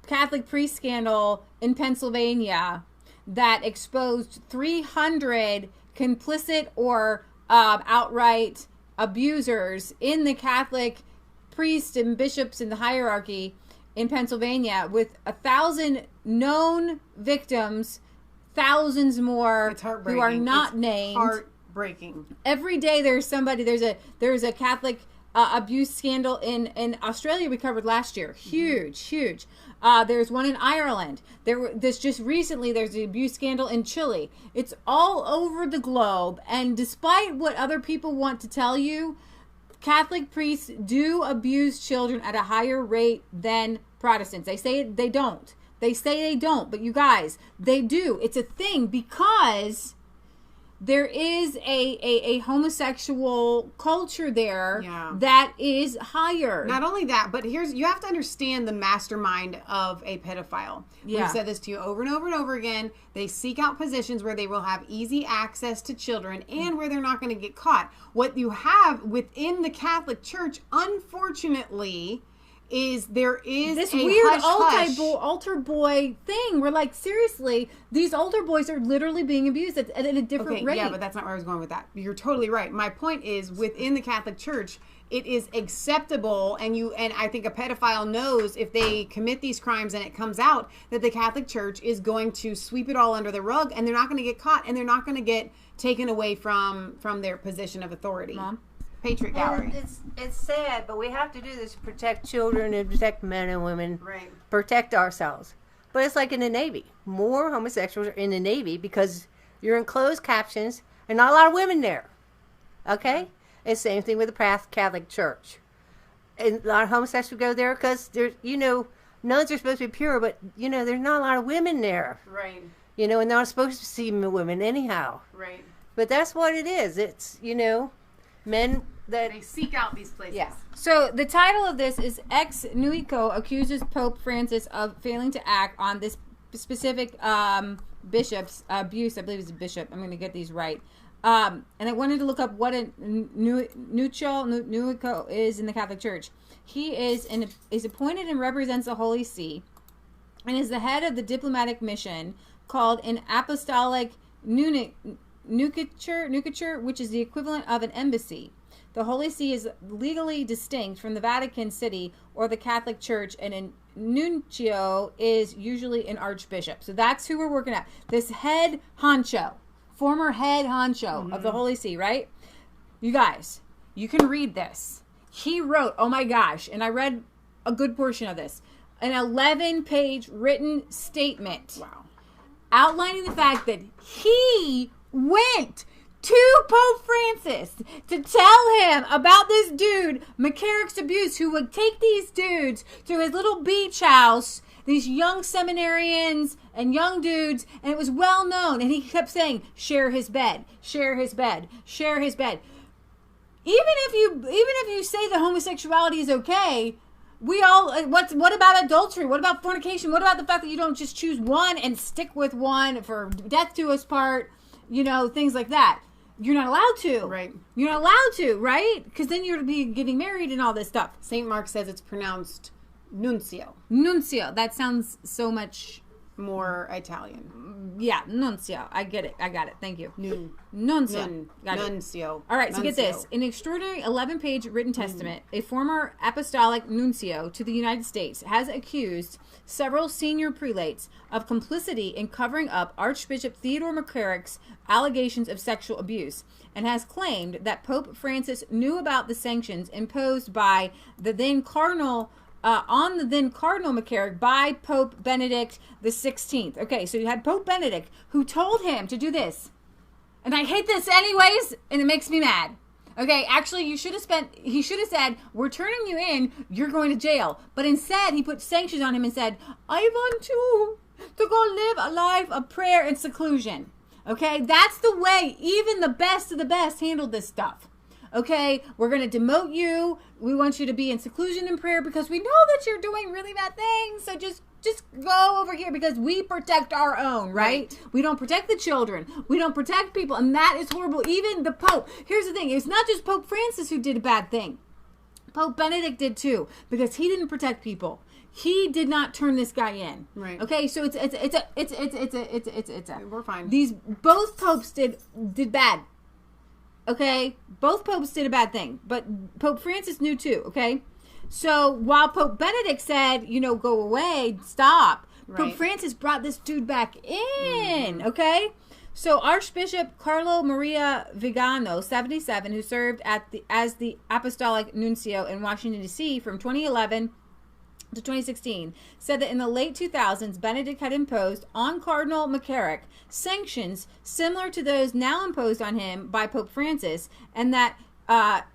Speaker 3: Catholic priest scandal in Pennsylvania that exposed 300 complicit or outright abusers in the Catholic priests and bishops in the hierarchy in Pennsylvania, with 1,000 known victims, thousands more who are not named.
Speaker 2: Heartbreaking.
Speaker 3: Every day there's somebody. There's a Catholic abuse scandal in Australia we covered last year. Huge. There's one in Ireland. Just recently there's an abuse scandal in Chile. It's all over the globe, and despite what other people want to tell you, Catholic priests do abuse children at a higher rate than Protestants. They say they don't. But you guys, they do. It's a thing because there is a homosexual culture there that is higher.
Speaker 2: Not only that, but you have to understand the mastermind of a pedophile.
Speaker 3: Yeah.
Speaker 2: We've said this to you over and over and over again. They seek out positions where they will have easy access to children and where they're not going to get caught. What you have within the Catholic Church, unfortunately, is there is
Speaker 3: this
Speaker 2: a
Speaker 3: weird
Speaker 2: altar
Speaker 3: boy thing where, like, seriously, these altar boys are literally being abused at a different rate.
Speaker 2: Yeah, but that's not where I was going with that. You're totally right. My point is, within the Catholic Church, it is acceptable, and I think a pedophile knows if they commit these crimes and it comes out that the Catholic Church is going to sweep it all under the rug, and they're not going to get caught, and they're not going to get taken away from their position of authority.
Speaker 3: Mom?
Speaker 2: Patriot Gallery.
Speaker 12: It's sad, but we have to do this to protect children and protect men and women.
Speaker 2: Right.
Speaker 12: Protect ourselves. But it's like in the Navy. More homosexuals are in the Navy because you're in closed captions and not a lot of women there. Okay? And same thing with the Catholic Church. And a lot of homosexuals go there because there's, nuns are supposed to be pure, but, there's not a lot of women there.
Speaker 2: Right.
Speaker 12: And they're not supposed to see women anyhow.
Speaker 2: Right.
Speaker 12: But that's what it is. It's, men that
Speaker 2: they seek out these places.
Speaker 3: Yeah. So the title of this is Ex Nuico accuses Pope Francis of failing to act on this specific bishop's abuse. I believe it's a bishop. I'm going to get these right. And I wanted to look up what a Nuico is in the Catholic Church. He is appointed and represents the Holy See, and is the head of the diplomatic mission called an apostolic nunciature, which is the equivalent of an embassy. The Holy See is legally distinct from the Vatican City or the Catholic Church, and a nuncio is usually an archbishop. So that's who we're working at. This head honcho, former head honcho of the Holy See, right? You guys, you can read this. He wrote, oh my gosh, and I read a good portion of this, an 11-page written statement.
Speaker 2: Wow.
Speaker 3: Outlining the fact that he went to Pope Francis to tell him about this dude, McCarrick's abuse, who would take these dudes to his little beach house, these young seminarians and young dudes, and it was well known, and he kept saying, share his bed, share his bed, share his bed. Even if you say that homosexuality is okay, what about adultery? What about fornication? What about the fact that you don't just choose one and stick with one for death do us part? Things like that. You're not allowed to.
Speaker 2: Right.
Speaker 3: You're not allowed to, right? Because then you're to be getting married and all this stuff.
Speaker 2: St. Mark says it's pronounced nuncio.
Speaker 3: Nuncio. That sounds so much
Speaker 2: more Italian.
Speaker 3: Yeah, nuncio. I get it. I got it. Thank you.
Speaker 2: Nuncio.
Speaker 3: Nuncio. All right, so get this. In an extraordinary 11-page written testament, a former apostolic nuncio to the United States has accused several senior prelates of complicity in covering up Archbishop Theodore McCarrick's allegations of sexual abuse, and has claimed that Pope Francis knew about the sanctions imposed by the then Cardinal McCarrick by Pope Benedict XVI. Okay, so you had Pope Benedict who told him to do this. And I hate this anyways, and it makes me mad. Okay, actually, he should have said, we're turning you in, you're going to jail. But instead, he put sanctions on him and said, I want you to go live a life of prayer and seclusion. Okay, that's the way even the best of the best handled this stuff. Okay, we're going to demote you. We want you to be in seclusion and prayer because we know that you're doing really bad things. So just go over here because we protect our own, right? We don't protect the children. We don't protect people. And that is horrible. Even the Pope. Here's the thing. It's not just Pope Francis who did a bad thing. Pope Benedict did too because he didn't protect people. He did not turn this guy in.
Speaker 2: Right.
Speaker 3: Okay, so it's
Speaker 2: we're fine.
Speaker 3: Both popes did bad. Okay, both popes did a bad thing, but Pope Francis knew too. Okay, so while Pope Benedict said, go away, stop, Pope Francis brought this dude back in. Okay, so Archbishop Carlo Maria Vigano, 77, who served as the Apostolic Nuncio in Washington D.C. from 2011 to 2016, said that in the late 2000s, Benedict had imposed on Cardinal McCarrick sanctions similar to those now imposed on him by Pope Francis, and that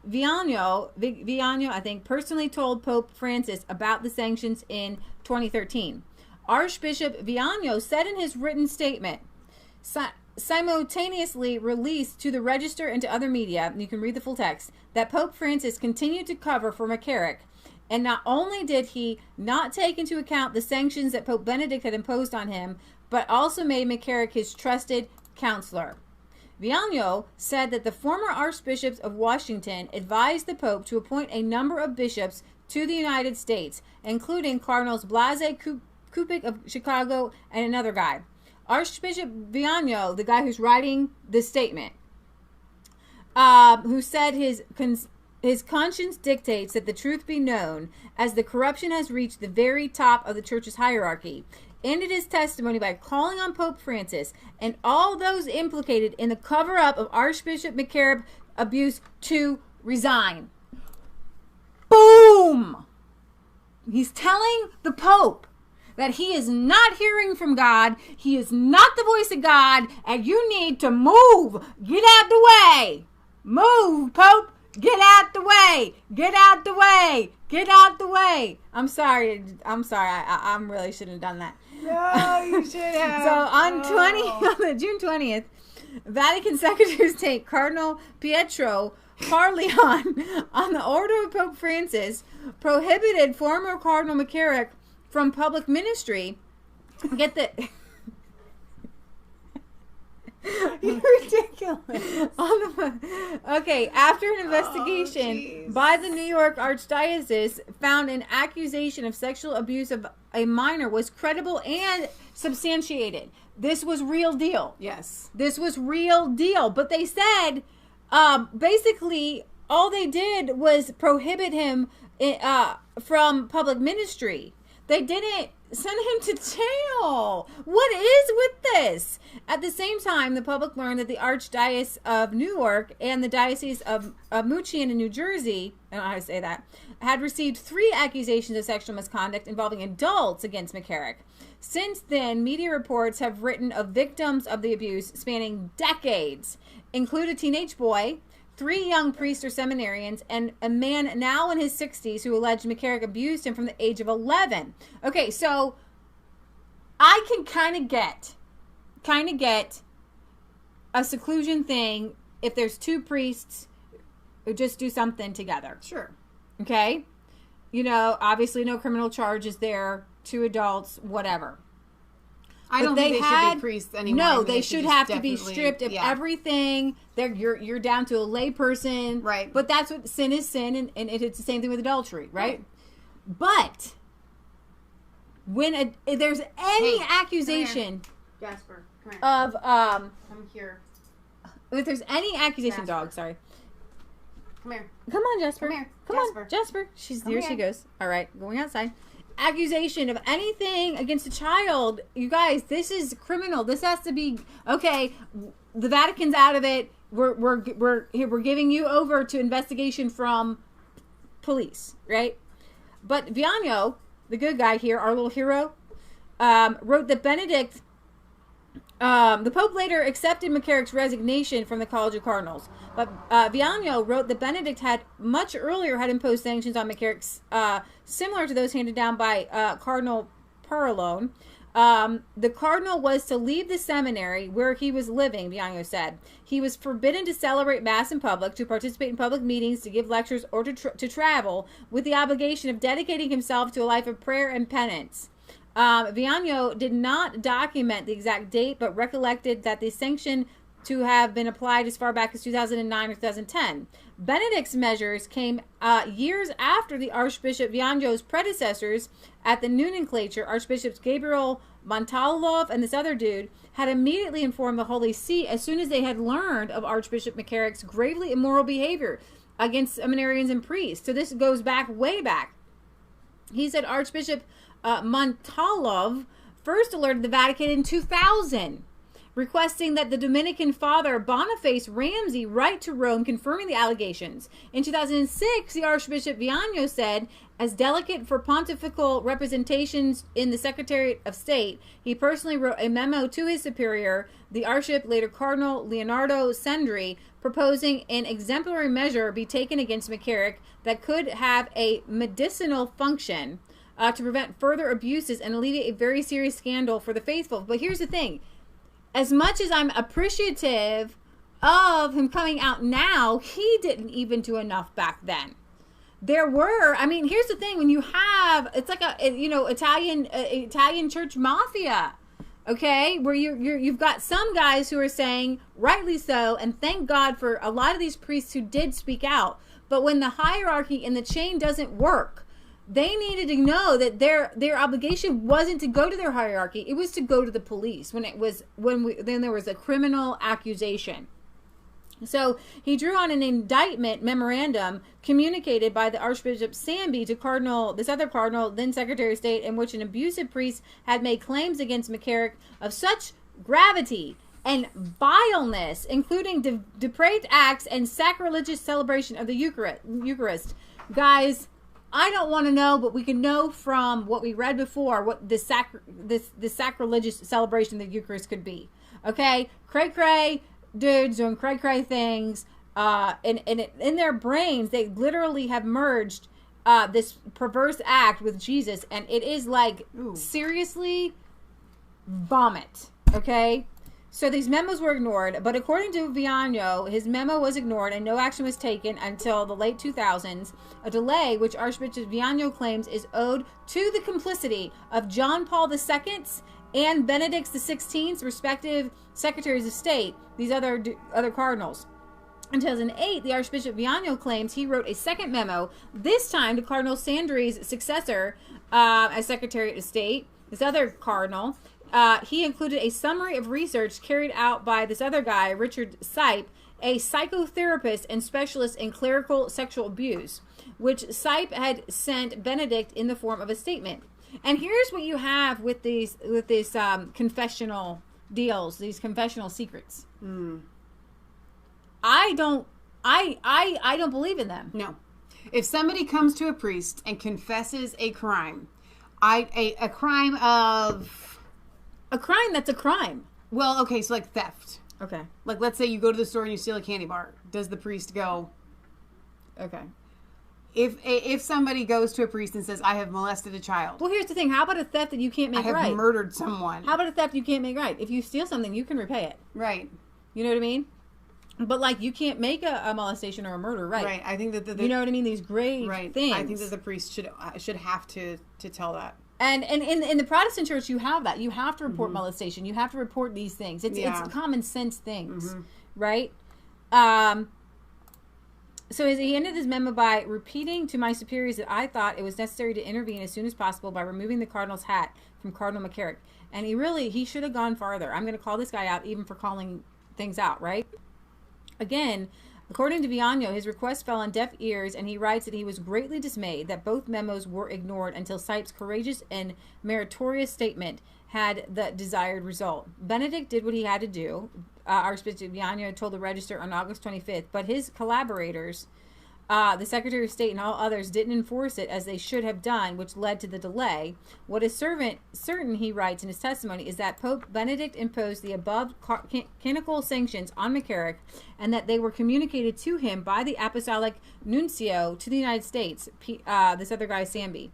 Speaker 3: Vigano, I think, personally told Pope Francis about the sanctions in 2013. Archbishop Vigano said in his written statement, simultaneously released to the Register and to other media, and you can read the full text, that Pope Francis continued to cover for McCarrick. And not only did he not take into account the sanctions that Pope Benedict had imposed on him, but also made McCarrick his trusted counselor. Vigano said that the former archbishops of Washington advised the Pope to appoint a number of bishops to the United States, including Cardinals Blase Kupik of Chicago and another guy. Archbishop Vigano, the guy who's writing this statement, who said his conscience dictates that the truth be known, as the corruption has reached the very top of the church's hierarchy, ended his testimony by calling on Pope Francis and all those implicated in the cover-up of Archbishop McCarrick abuse to resign. Boom! He's telling the Pope that he is not hearing from God, he is not the voice of God, and you need to move. Get out the way. Move, Pope. Get out the way! Get out the way! Get out the way! I'm sorry. I really shouldn't have done that.
Speaker 2: No, you should have.
Speaker 3: So on June 20th, Vatican Secretary of State Cardinal Pietro Parolin, on the order of Pope Francis, prohibited former Cardinal McCarrick from public ministry. Get the...
Speaker 2: You're ridiculous.
Speaker 3: Okay, after an investigation by the New York Archdiocese found an accusation of sexual abuse of a minor was credible and substantiated. This was real deal.
Speaker 2: Yes.
Speaker 3: This was real deal. But they said, basically, all they did was prohibit him from public ministry. They didn't send him to jail. What is with this? At the same time, the public learned that the Archdiocese of New York and the Diocese of Machian in New Jersey, I don't know how to say that, had received 3 accusations of sexual misconduct involving adults against McCarrick. Since then, media reports have written of victims of the abuse spanning decades, include a teenage boy, 3 young priests or seminarians, and a man now in his 60s who alleged McCarrick abused him from the age of 11. Okay, so I can kind of get a seclusion thing if there's 2 priests who just do something together.
Speaker 2: Sure.
Speaker 3: Okay? Obviously no criminal charges there, 2 adults, whatever.
Speaker 2: I don't think they should be priests anymore.
Speaker 3: No, they should have to be stripped of everything. You're down to a lay person.
Speaker 2: Right.
Speaker 3: But that's what sin is sin, and it's the same thing with adultery, right? But when there's any accusation
Speaker 2: Jasper, come here.
Speaker 3: of
Speaker 2: come here.
Speaker 3: If there's any accusation, dog, sorry.
Speaker 2: Come here.
Speaker 3: Come on, Jasper.
Speaker 2: Come here.
Speaker 3: Come on, Jasper. Here she goes. All right, going outside. Accusation of anything against a child, you guys, this is criminal. This has to be okay. The Vatican's out of it. We're giving you over to investigation from police, right? But Vigano, the good guy here, our little hero, wrote that Benedict The Pope later accepted McCarrick's resignation from the College of Cardinals, but Viano wrote that Benedict had much earlier had imposed sanctions on McCarrick, similar to those handed down by Cardinal Parolone. The cardinal was to leave the seminary where he was living, Viano said. He was forbidden to celebrate Mass in public, to participate in public meetings, to give lectures, or to travel, with the obligation of dedicating himself to a life of prayer and penance. Viano did not document the exact date, but recollected that the sanction to have been applied as far back as 2009 or 2010. Benedict's measures came years after the Archbishop Viano's predecessors at the nomenclature, Archbishops Gabriel Montalov and this other dude, had immediately informed the Holy See as soon as they had learned of Archbishop McCarrick's gravely immoral behavior against seminarians and priests. So this goes back, way back. He said Archbishop Montalov first alerted the Vatican in 2000, requesting that the Dominican Father Boniface Ramsey write to Rome confirming the allegations. In 2006, the Archbishop Viano said, as delegate for pontifical representations in the Secretariat of State, he personally wrote a memo to his superior, the Archbishop, later Cardinal Leonardo Sendri, proposing an exemplary measure be taken against McCarrick that could have a medicinal function to prevent further abuses and alleviate a very serious scandal for the faithful. But here's the thing. As much as I'm appreciative of him coming out now, he didn't even do enough back then. There were, I mean, here's the thing. When you have, it's like a, you know, Italian church mafia, okay? Where you've got some guys who are saying, rightly so, and thank God for a lot of these priests who did speak out. But when the hierarchy and the chain doesn't work, they needed to know that their obligation wasn't to go to their hierarchy; it was to go to the police then there was a criminal accusation. So he drew on an indictment memorandum communicated by the Archbishop Samby to this other cardinal, then Secretary of State, in which an abusive priest had made claims against McCarrick of such gravity and vileness, including depraved acts and sacrilegious celebration of the Eucharist. Guys, I don't want to know, but we can know from what we read before what this sacrilegious celebration of the Eucharist could be. Okay? Cray-cray dudes doing cray-cray things. In their brains, they literally have merged this perverse act with Jesus, and it is like, seriously, vomit. Okay? So these memos were ignored, but according to Viano, his memo was ignored and no action was taken until the late 2000s, a delay which Archbishop Viano claims is owed to the complicity of John Paul II and Benedict XVI, respective secretaries of state, these other cardinals. In 2008, the Archbishop Viano claims he wrote a second memo, this time to Cardinal Sandri's successor as Secretary of State, this other cardinal. He included a summary of research carried out by this other guy, Richard Sipe, a psychotherapist and specialist in clerical sexual abuse, which Sipe had sent Benedict in the form of a statement. And here's what you have with these confessional deals, these confessional secrets. I don't believe in them.
Speaker 2: No. If somebody comes to a priest and confesses a crime, a crime that's a crime. Well, okay, so like theft.
Speaker 3: Okay.
Speaker 2: Like, let's say you go to the store and you steal a candy bar. Does the priest go, okay? If somebody goes to a priest and says, I have molested a child.
Speaker 3: Well, here's the thing. How about a theft that you can't make right?
Speaker 2: I have murdered someone.
Speaker 3: How about a theft you can't make right? If you steal something, you can repay it.
Speaker 2: Right.
Speaker 3: You know what I mean? But, like, you can't make a molestation or a murder right.
Speaker 2: Right. I think that
Speaker 3: you know what I mean? These grave things.
Speaker 2: I think that the priest should have to tell that.
Speaker 3: And in the Protestant church, you have that. You have to report molestation. You have to report these things. It's common sense things, right? So he ended his memo by repeating to my superiors that I thought it was necessary to intervene as soon as possible by removing the cardinal's hat from Cardinal McCarrick. And he should have gone farther. I'm going to call this guy out even for calling things out, right? Again, according to Viano, his request fell on deaf ears, and he writes that he was greatly dismayed that both memos were ignored until Sipe's courageous and meritorious statement had the desired result. Benedict did what he had to do. Archbishop Viano told the Register on August 25th, but his collaborators the Secretary of State and all others didn't enforce it as they should have done, which led to the delay. What is certain, he writes in his testimony, is that Pope Benedict imposed the above canonical sanctions on McCarrick and that they were communicated to him by the Apostolic Nuncio to the United States, this other guy, Samby.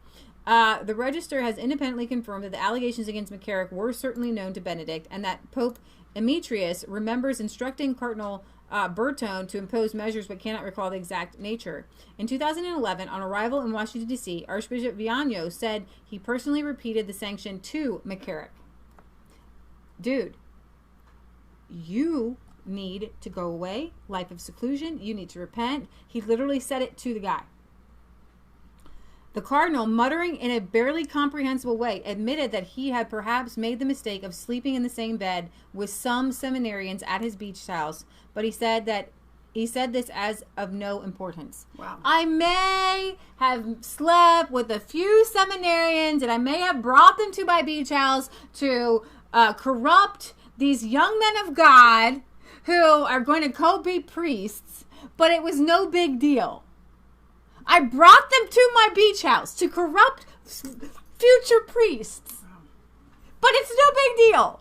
Speaker 3: The Register has independently confirmed that the allegations against McCarrick were certainly known to Benedict and that Pope Demetrius remembers instructing Cardinal Bertone to impose measures but cannot recall the exact nature. In 2011, on arrival in Washington, D.C., Archbishop Viano said he personally repeated the sanction to McCarrick. Dude, you need to go away, life of seclusion, you need to repent. He literally said it to the guy. The cardinal, muttering in a barely comprehensible way, admitted that he had perhaps made the mistake of sleeping in the same bed with some seminarians at his beach house, but he said this as of no importance.
Speaker 2: Wow.
Speaker 3: I may have slept with a few seminarians and I may have brought them to my beach house to corrupt these young men of God who are going to go-be priests, but it was no big deal. I brought them to my beach house to corrupt future priests. But it's no big deal.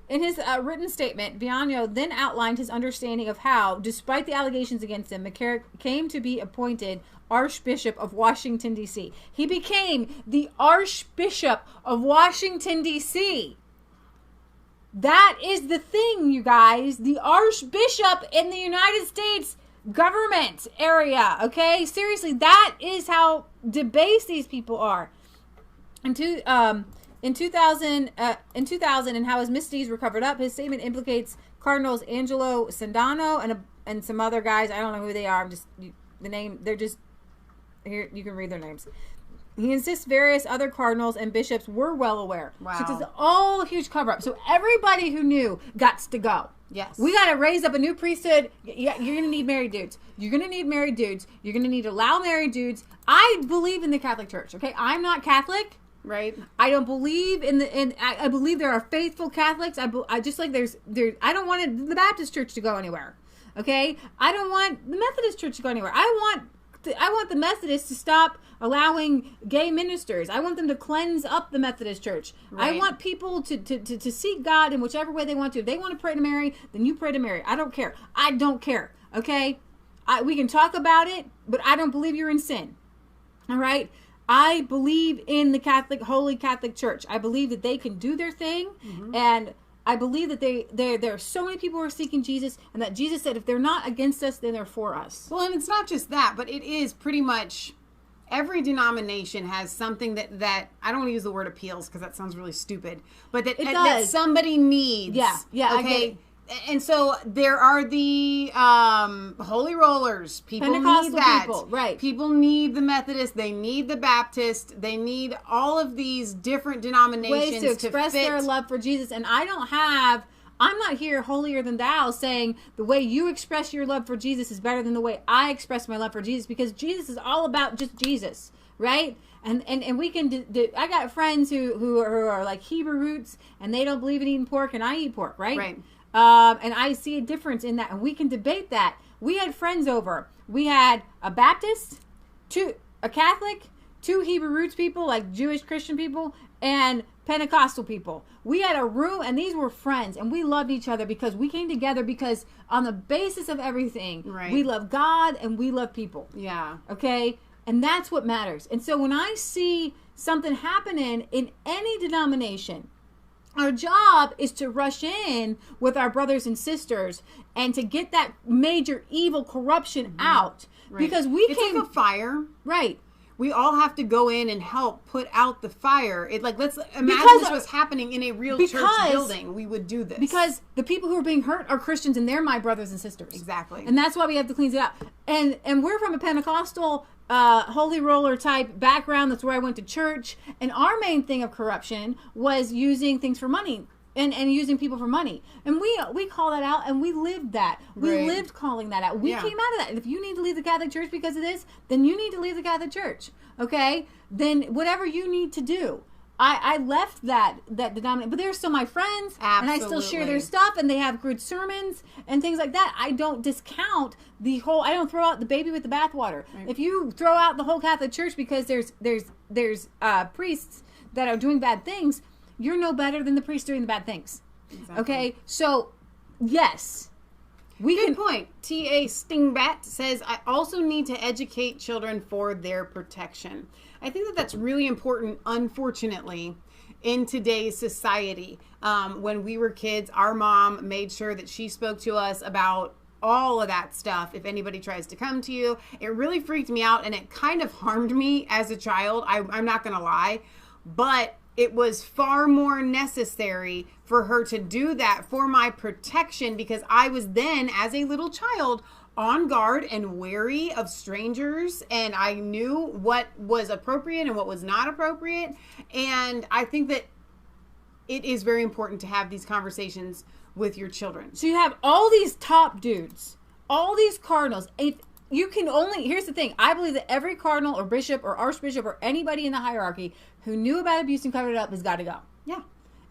Speaker 3: In his written statement, Viano then outlined his understanding of how, despite the allegations against him, McCarrick came to be appointed Archbishop of Washington, D.C. He became the Archbishop of Washington, D.C. That is the thing, you guys. The Archbishop in the United States government area, okay? Seriously, that is how debased these people are. In 2000, and how his misdeeds were covered up, his statement implicates Cardinals Angelo Sandano and some other guys. I don't know who they are. They're just here. You can read their names. He insists various other cardinals and bishops were well aware.
Speaker 2: Wow.
Speaker 3: So it's all a huge cover-up. So everybody who knew got to go.
Speaker 2: Yes.
Speaker 3: We got to raise up a new priesthood. Yeah, you're going to need married dudes. You're going to need married dudes. You're going to need to allow married dudes. I believe in the Catholic Church, okay? I'm not Catholic.
Speaker 2: Right.
Speaker 3: I don't believe I believe there are faithful Catholics. I just like I don't want the Baptist Church to go anywhere. Okay? I don't want the Methodist Church to go anywhere. I want the Methodists to stop allowing gay ministers. I want them to cleanse up the Methodist Church.
Speaker 2: Right.
Speaker 3: I want people to seek God in whichever way they want to. If they want to pray to Mary, then you pray to Mary. I don't care. I don't care. Okay? We can talk about it, but I don't believe you're in sin. All right? I believe in the Holy Catholic Church. I believe that they can do their thing, and I believe that there are so many people who are seeking Jesus, and that Jesus said, if they're not against us, then they're for us.
Speaker 2: Well, and it's not just that, but it is pretty much every denomination has something that I don't want to use the word appeals because that sounds really stupid, but that somebody needs.
Speaker 3: Yeah.
Speaker 2: Okay. And so there are the Holy Rollers. People
Speaker 3: Pentecostal
Speaker 2: need that.
Speaker 3: people, right.
Speaker 2: People need the Methodist. They need the Baptist. They need all of these different denominations
Speaker 3: ways to express their love for Jesus. And I'm not here holier than thou saying the way you express your love for Jesus is better than the way I express my love for Jesus, because Jesus is all about just Jesus, right? And we can I got friends who are like Hebrew roots, and they don't believe in eating pork, and I eat pork, right?
Speaker 2: Right.
Speaker 3: And I see a difference in that, and we can debate that. We had friends over. We had a Baptist, a Catholic, 2 Hebrew roots people, like Jewish Christian people, and Pentecostal people. We had a room, and these were friends, and we loved each other because we came together because on the basis of everything,
Speaker 2: right,
Speaker 3: we love God and we love people.
Speaker 2: Yeah.
Speaker 3: Okay? And that's what matters. And so when I see something happening in any denomination, our job is to rush in with our brothers and sisters and to get that major evil corruption out.
Speaker 2: Right.
Speaker 3: Because
Speaker 2: it's like a fire.
Speaker 3: Right.
Speaker 2: We all have to go in and help put out the fire. Let's imagine this was happening in a real church building. We would do this.
Speaker 3: Because the people who are being hurt are Christians, and they're my brothers and sisters.
Speaker 2: Exactly.
Speaker 3: And that's why we have to clean it up. And we're from a Pentecostal holy roller type background. That's where I went to church. And our main thing of corruption was using things for money. And using people for money. And we call that out, and we lived that. We lived calling that out. We came out of that. And if you need to leave the Catholic Church because of this, then you need to leave the Catholic Church. Okay? Then whatever you need to do. I left that denomination, but they're still my friends, and I still share their stuff, and they have good sermons and things like that. I don't discount I don't throw out the baby with the bathwater. Right. If you throw out the whole Catholic Church because there's priests that are doing bad things, you're no better than the priests doing the bad things. Exactly. Okay, so yes. Good
Speaker 2: point. T.A. Stingbat says, I also need to educate children for their protection. I think that's really important, unfortunately, in today's society. When we were kids, our mom made sure that she spoke to us about all of that stuff. If anybody tries to come to you, it really freaked me out, and it kind of harmed me as a child. I'm not going to lie, but it was far more necessary for her to do that for my protection, because I was then, as a little child, on guard and wary of strangers, and I knew what was appropriate and what was not appropriate. And I think that it is very important to have these conversations with your children.
Speaker 3: So you have all these top dudes, all these cardinals. You can only, here's the thing, I believe that every cardinal or bishop or archbishop or anybody in the hierarchy who knew about abuse and covered it up has got to go.
Speaker 2: Yeah.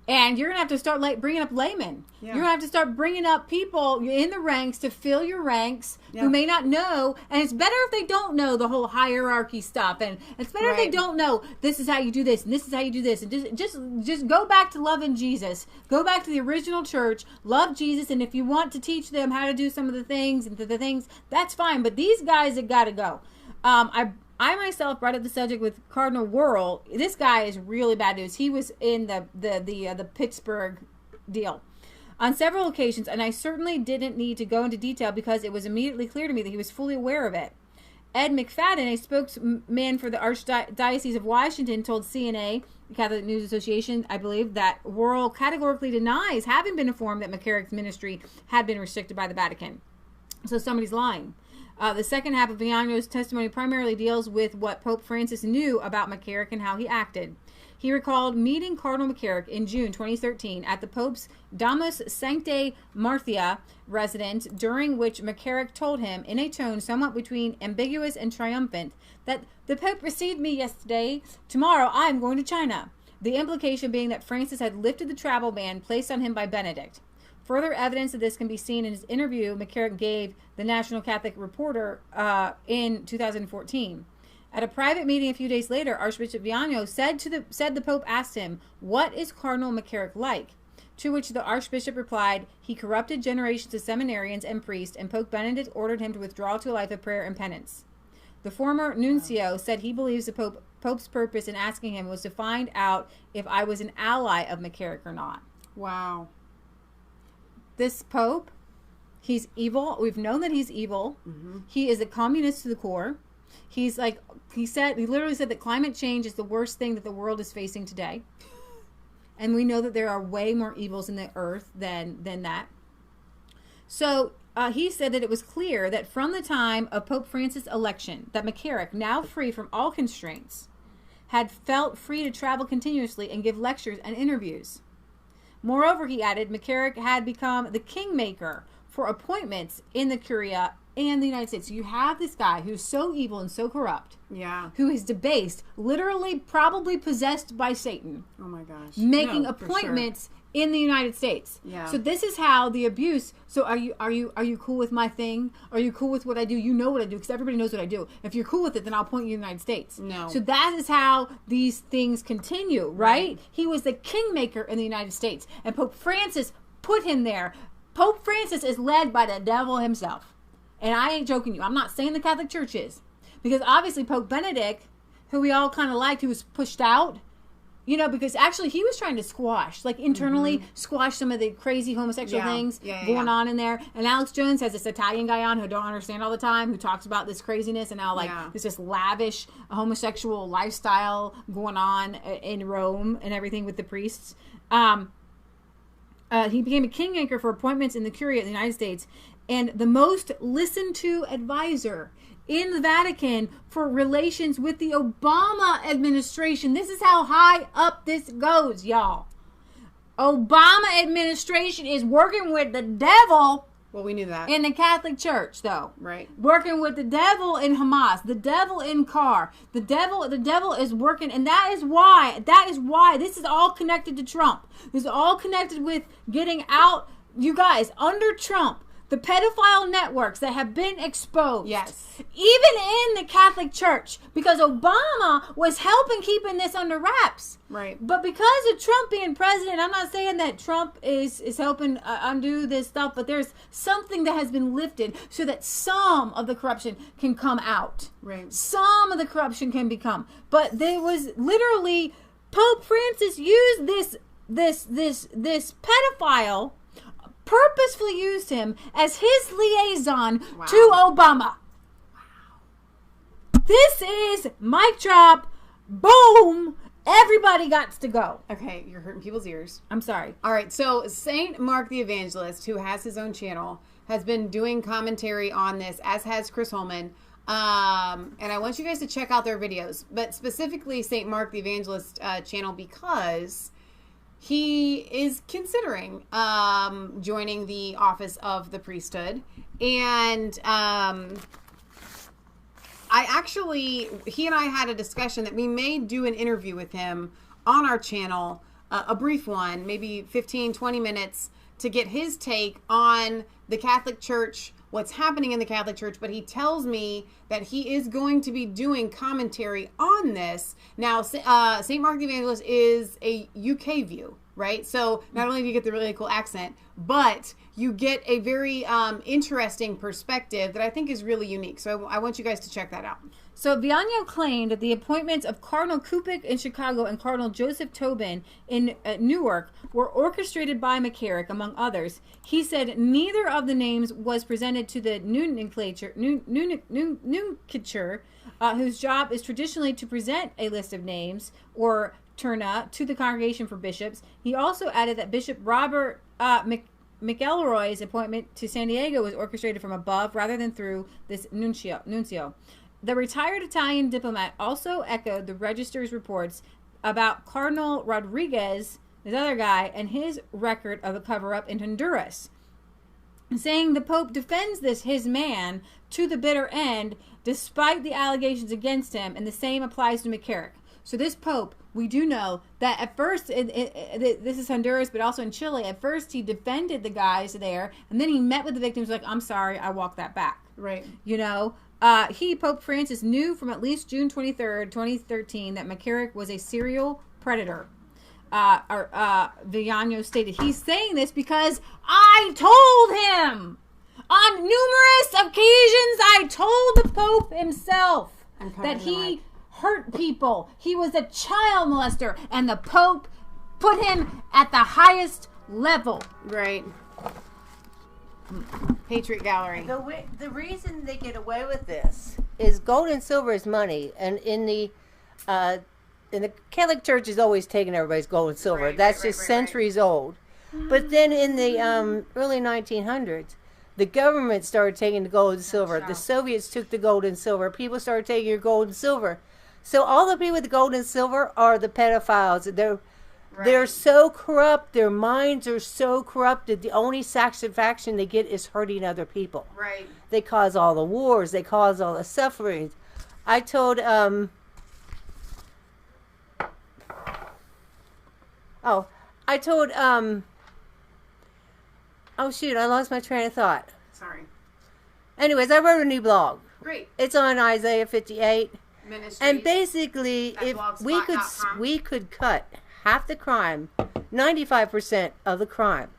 Speaker 3: And you're going to have to start bringing up laymen. Yeah. You're going to have to start bringing up people in the ranks to fill your ranks who may not know. And it's better if they don't know the whole hierarchy stuff. And it's better if they don't know this is how you do this and this is how you do this. And just go back to loving Jesus. Go back to the original church. Love Jesus. And if you want to teach them how to do some of the things, that's fine. But these guys have got to go. I myself brought up the subject with Cardinal Wuerl. This guy is really bad news. He was in the Pittsburgh deal on several occasions, and I certainly didn't need to go into detail because it was immediately clear to me that he was fully aware of it. Ed McFadden, a spokesman for the Archdiocese of Washington, told CNA, the Catholic News Association, I believe, that Wuerl categorically denies having been informed that McCarrick's ministry had been restricted by the Vatican. So somebody's lying. The second half of Viano's testimony primarily deals with what Pope Francis knew about McCarrick and how he acted. He recalled meeting Cardinal McCarrick in June 2013 at the Pope's Domus Sanctae Marthia residence, during which McCarrick told him, in a tone somewhat between ambiguous and triumphant, that the Pope received me yesterday. Tomorrow I am going to China. The implication being that Francis had lifted the travel ban placed on him by Benedict. Further evidence of this can be seen in his interview McCarrick gave the National Catholic Reporter in 2014. At a private meeting a few days later, Archbishop Viano said the Pope asked him, "What is Cardinal McCarrick like?" To which the Archbishop replied, "He corrupted generations of seminarians and priests, and Pope Benedict ordered him to withdraw to a life of prayer and penance." The former nuncio said he believes the Pope's purpose in asking him was to find out if I was an ally of McCarrick or not.
Speaker 2: Wow.
Speaker 3: This Pope, he's evil. We've known that he's evil. Mm-hmm. He is a communist to the core. He literally said that climate change is the worst thing that the world is facing today. And we know that there are way more evils in the earth than that. So he said that it was clear that from the time of Pope Francis' election, that McCarrick, now free from all constraints, had felt free to travel continuously and give lectures and interviews. Moreover, he added, McCarrick had become the kingmaker for appointments in the Curia and the United States. So you have this guy who's so evil and so corrupt, who is debased, literally probably possessed by Satan.
Speaker 2: Oh my gosh!
Speaker 3: Making appointments in the United States. Yeah. So this is how the abuse. So are you cool with my thing? Are you cool with what I do? You know what I do because everybody knows what I do. If you're cool with it, then I'll point you in the United States.
Speaker 2: No.
Speaker 3: So that is how these things continue, right? He was the kingmaker in the United States, and Pope Francis put him there. Pope Francis is led by the devil himself. And I ain't joking you. I'm not saying the Catholic Church is. Because obviously Pope Benedict, who we all kind of liked, who was pushed out, because actually he was trying to squash, internally squash some of the crazy homosexual things going on in there. And Alex Jones has this Italian guy on who don't understand all the time, who talks about this craziness and how there's this lavish homosexual lifestyle going on in Rome and everything with the priests. He became a kingmaker for appointments in the Curia in the United States, and the most listened to advisor in the Vatican for relations with the Obama administration. This is how high up this goes, y'all. Obama administration is working with the devil
Speaker 2: Well, we knew that.
Speaker 3: In the Catholic Church, though.
Speaker 2: Right.
Speaker 3: Working with the devil in Hamas, the devil in Carr. The devil is working, and that is why this is all connected to Trump. This is all connected with getting out, you guys, under Trump. The pedophile networks that have been exposed.
Speaker 2: Yes.
Speaker 3: Even in the Catholic Church. Because Obama was helping keeping this under wraps.
Speaker 2: Right.
Speaker 3: But because of Trump being president, I'm not saying that Trump is helping undo this stuff, but there's something that has been lifted so that some of the corruption can come out.
Speaker 2: Right.
Speaker 3: Some of the corruption can become. But there was literally, Pope Francis used this pedophile, purposefully used him as his liaison to Obama. Wow. This is mic drop, boom, everybody got to go.
Speaker 2: Okay, you're hurting people's ears.
Speaker 3: I'm sorry.
Speaker 2: All right, so Saint Mark the Evangelist, who has his own channel, has been doing commentary on this, as has Chris Holman. And I want you guys to check out their videos, but specifically Saint Mark the Evangelist channel, because he is considering joining the office of the priesthood. And he and I had a discussion that we may do an interview with him on our channel, a brief one, maybe 15, 20 minutes, to get his take on the Catholic Church, what's happening in the Catholic Church. But he tells me that he is going to be doing commentary on this. Now, St. Mark the Evangelist is a UK view, right? So not only do you get the really cool accent, but you get a very interesting perspective that I think is really unique. So I want you guys to check that out.
Speaker 3: So Viano claimed that the appointments of Cardinal Kupik in Chicago and Cardinal Joseph Tobin in Newark were orchestrated by McCarrick, among others. He said neither of the names was presented to the nomenclature, whose job is traditionally to present a list of names or turna to the Congregation for Bishops. He also added that Bishop Robert McElroy's appointment to San Diego was orchestrated from above rather than through this nuncio. The retired Italian diplomat also echoed the Register's reports about Cardinal Rodriguez, this other guy, and his record of a cover-up in Honduras, saying the Pope defends his man to the bitter end despite the allegations against him, and the same applies to McCarrick. So this Pope, we do know that at first, this is Honduras, but also in Chile, at first he defended the guys there, and then he met with the victims like, I'm sorry, I walked that back.
Speaker 2: Right.
Speaker 3: You know? Pope Francis, knew from at least June 23rd, 2013, that McCarrick was a serial predator. Villano stated, he's saying this because I told him. On numerous occasions, I told the Pope himself that he hurt people. He was a child molester, and the Pope put him at the highest level.
Speaker 2: Right. Patriot Gallery.
Speaker 12: The reason they get away with this is gold and silver is money, and in the Catholic Church is always taking everybody's gold and silver. That's just centuries old. But then in the early 1900s, the government started taking the gold and silver. The Soviets took the gold and silver. People started taking your gold and silver. So all the people with the gold and silver are the pedophiles. They're so corrupt. Their minds are so corrupted. The only satisfaction they get is hurting other people.
Speaker 2: Right.
Speaker 12: They cause all the wars. They cause all the sufferings. I told oh shoot, I lost my train of thought.
Speaker 2: Sorry.
Speaker 12: Anyways, I wrote a new blog.
Speaker 2: Great.
Speaker 12: It's on Isaiah 58.
Speaker 2: Ministries.
Speaker 12: And basically, if we could cut half the crime, 95% of the crime,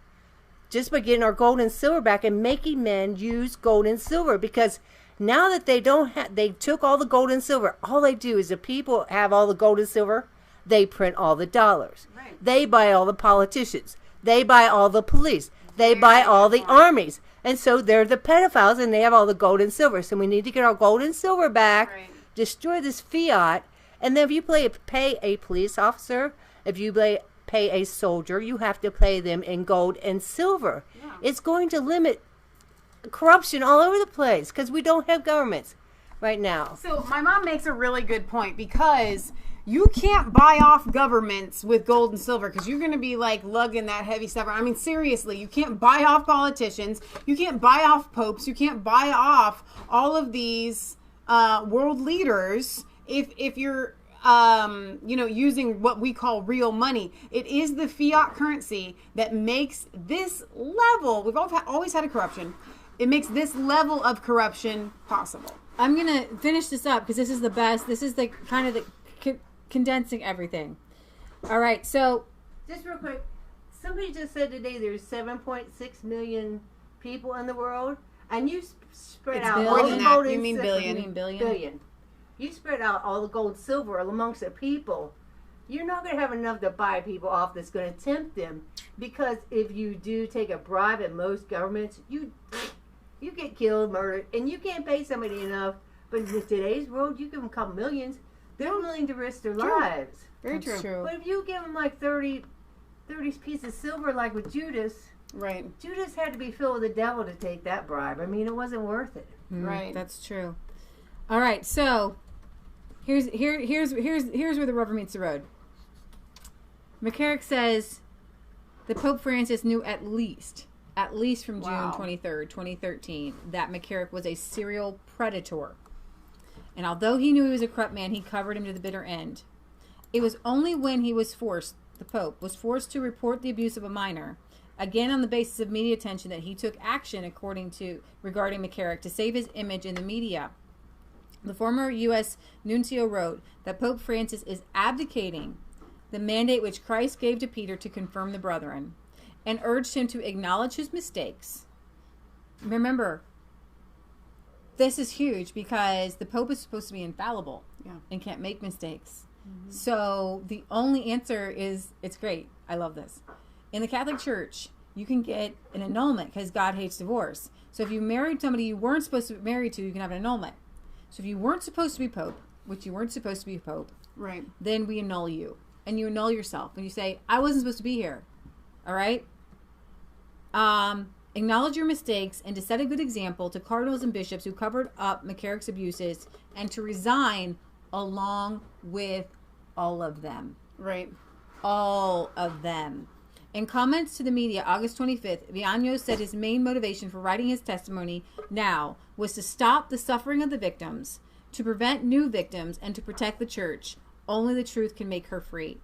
Speaker 12: just by getting our gold and silver back and making men use gold and silver. Because now that they took all the gold and silver, all they do is the people have all the gold and silver, they print all the dollars. Right. They buy all the politicians. They buy all the police. They buy all the armies. And so they're the pedophiles, and they have all the gold and silver. So we need to get our gold and silver back, destroy this fiat, and then if you pay a police officer, if you pay a soldier, you have to pay them in gold and silver. Yeah. It's going to limit corruption all over the place because we don't have governments right now.
Speaker 2: So my mom makes a really good point, because You can't buy off governments with gold and silver because you're going to be like lugging that heavy stuff. I mean, seriously, you can't buy off politicians. You can't buy off popes. You can't buy off all of these world leaders if you're, using what we call real money. It is the fiat currency that makes this level. We've always had a corruption. It makes this level of corruption possible.
Speaker 3: I'm going to finish this up because this is the best. This is the kind of the condensing everything. All right, so
Speaker 12: just real quick, somebody just said today there's 7.6 million people in the world, and you spread out all the gold.
Speaker 2: You mean billion?
Speaker 12: You mean billion. You spread out all the gold, silver amongst the people. You're not going to have enough to buy people off that's going to tempt them, because if you do take a bribe at most governments, you get killed, murdered, and you can't pay somebody enough. But in today's world, you give them a couple millions. They're willing to risk their lives.
Speaker 2: Very true.
Speaker 12: But if you give them like 30 pieces of silver, like with Judas,
Speaker 2: right?
Speaker 12: Judas had to be filled with the devil to take that bribe. I mean, it wasn't worth it.
Speaker 3: Right. That's true. All right. So here's where the rubber meets the road. McCarrick says the Pope Francis knew at least from June 23rd, 2013, that McCarrick was a serial predator. And although he knew he was a corrupt man, he covered him to the bitter end. It was only when the Pope was forced to report the abuse of a minor, again on the basis of media attention, that he took action regarding McCarrick to save his image in the media. The former U.S. nuncio wrote that Pope Francis is abdicating the mandate which Christ gave to Peter to confirm the brethren, and urged him to acknowledge his mistakes. Remember, this is huge because the Pope is supposed to be infallible and can't make mistakes. Mm-hmm. So the only answer is, it's great. I love this. In the Catholic Church, you can get an annulment because God hates divorce. So if you married somebody you weren't supposed to be married to, you can have an annulment. So if you weren't supposed to be Pope, which you weren't supposed to be Pope,
Speaker 2: right?
Speaker 3: Then we annul you. And you annul yourself. And you say, I wasn't supposed to be here. All right? Acknowledge your mistakes and to set a good example to cardinals and bishops who covered up McCarrick's abuses, and to resign along with all of them.
Speaker 2: Right.
Speaker 3: All of them. In comments to the media August 25th, Viano said his main motivation for writing his testimony now was to stop the suffering of the victims, to prevent new victims, and to protect the church. Only the truth can make her free.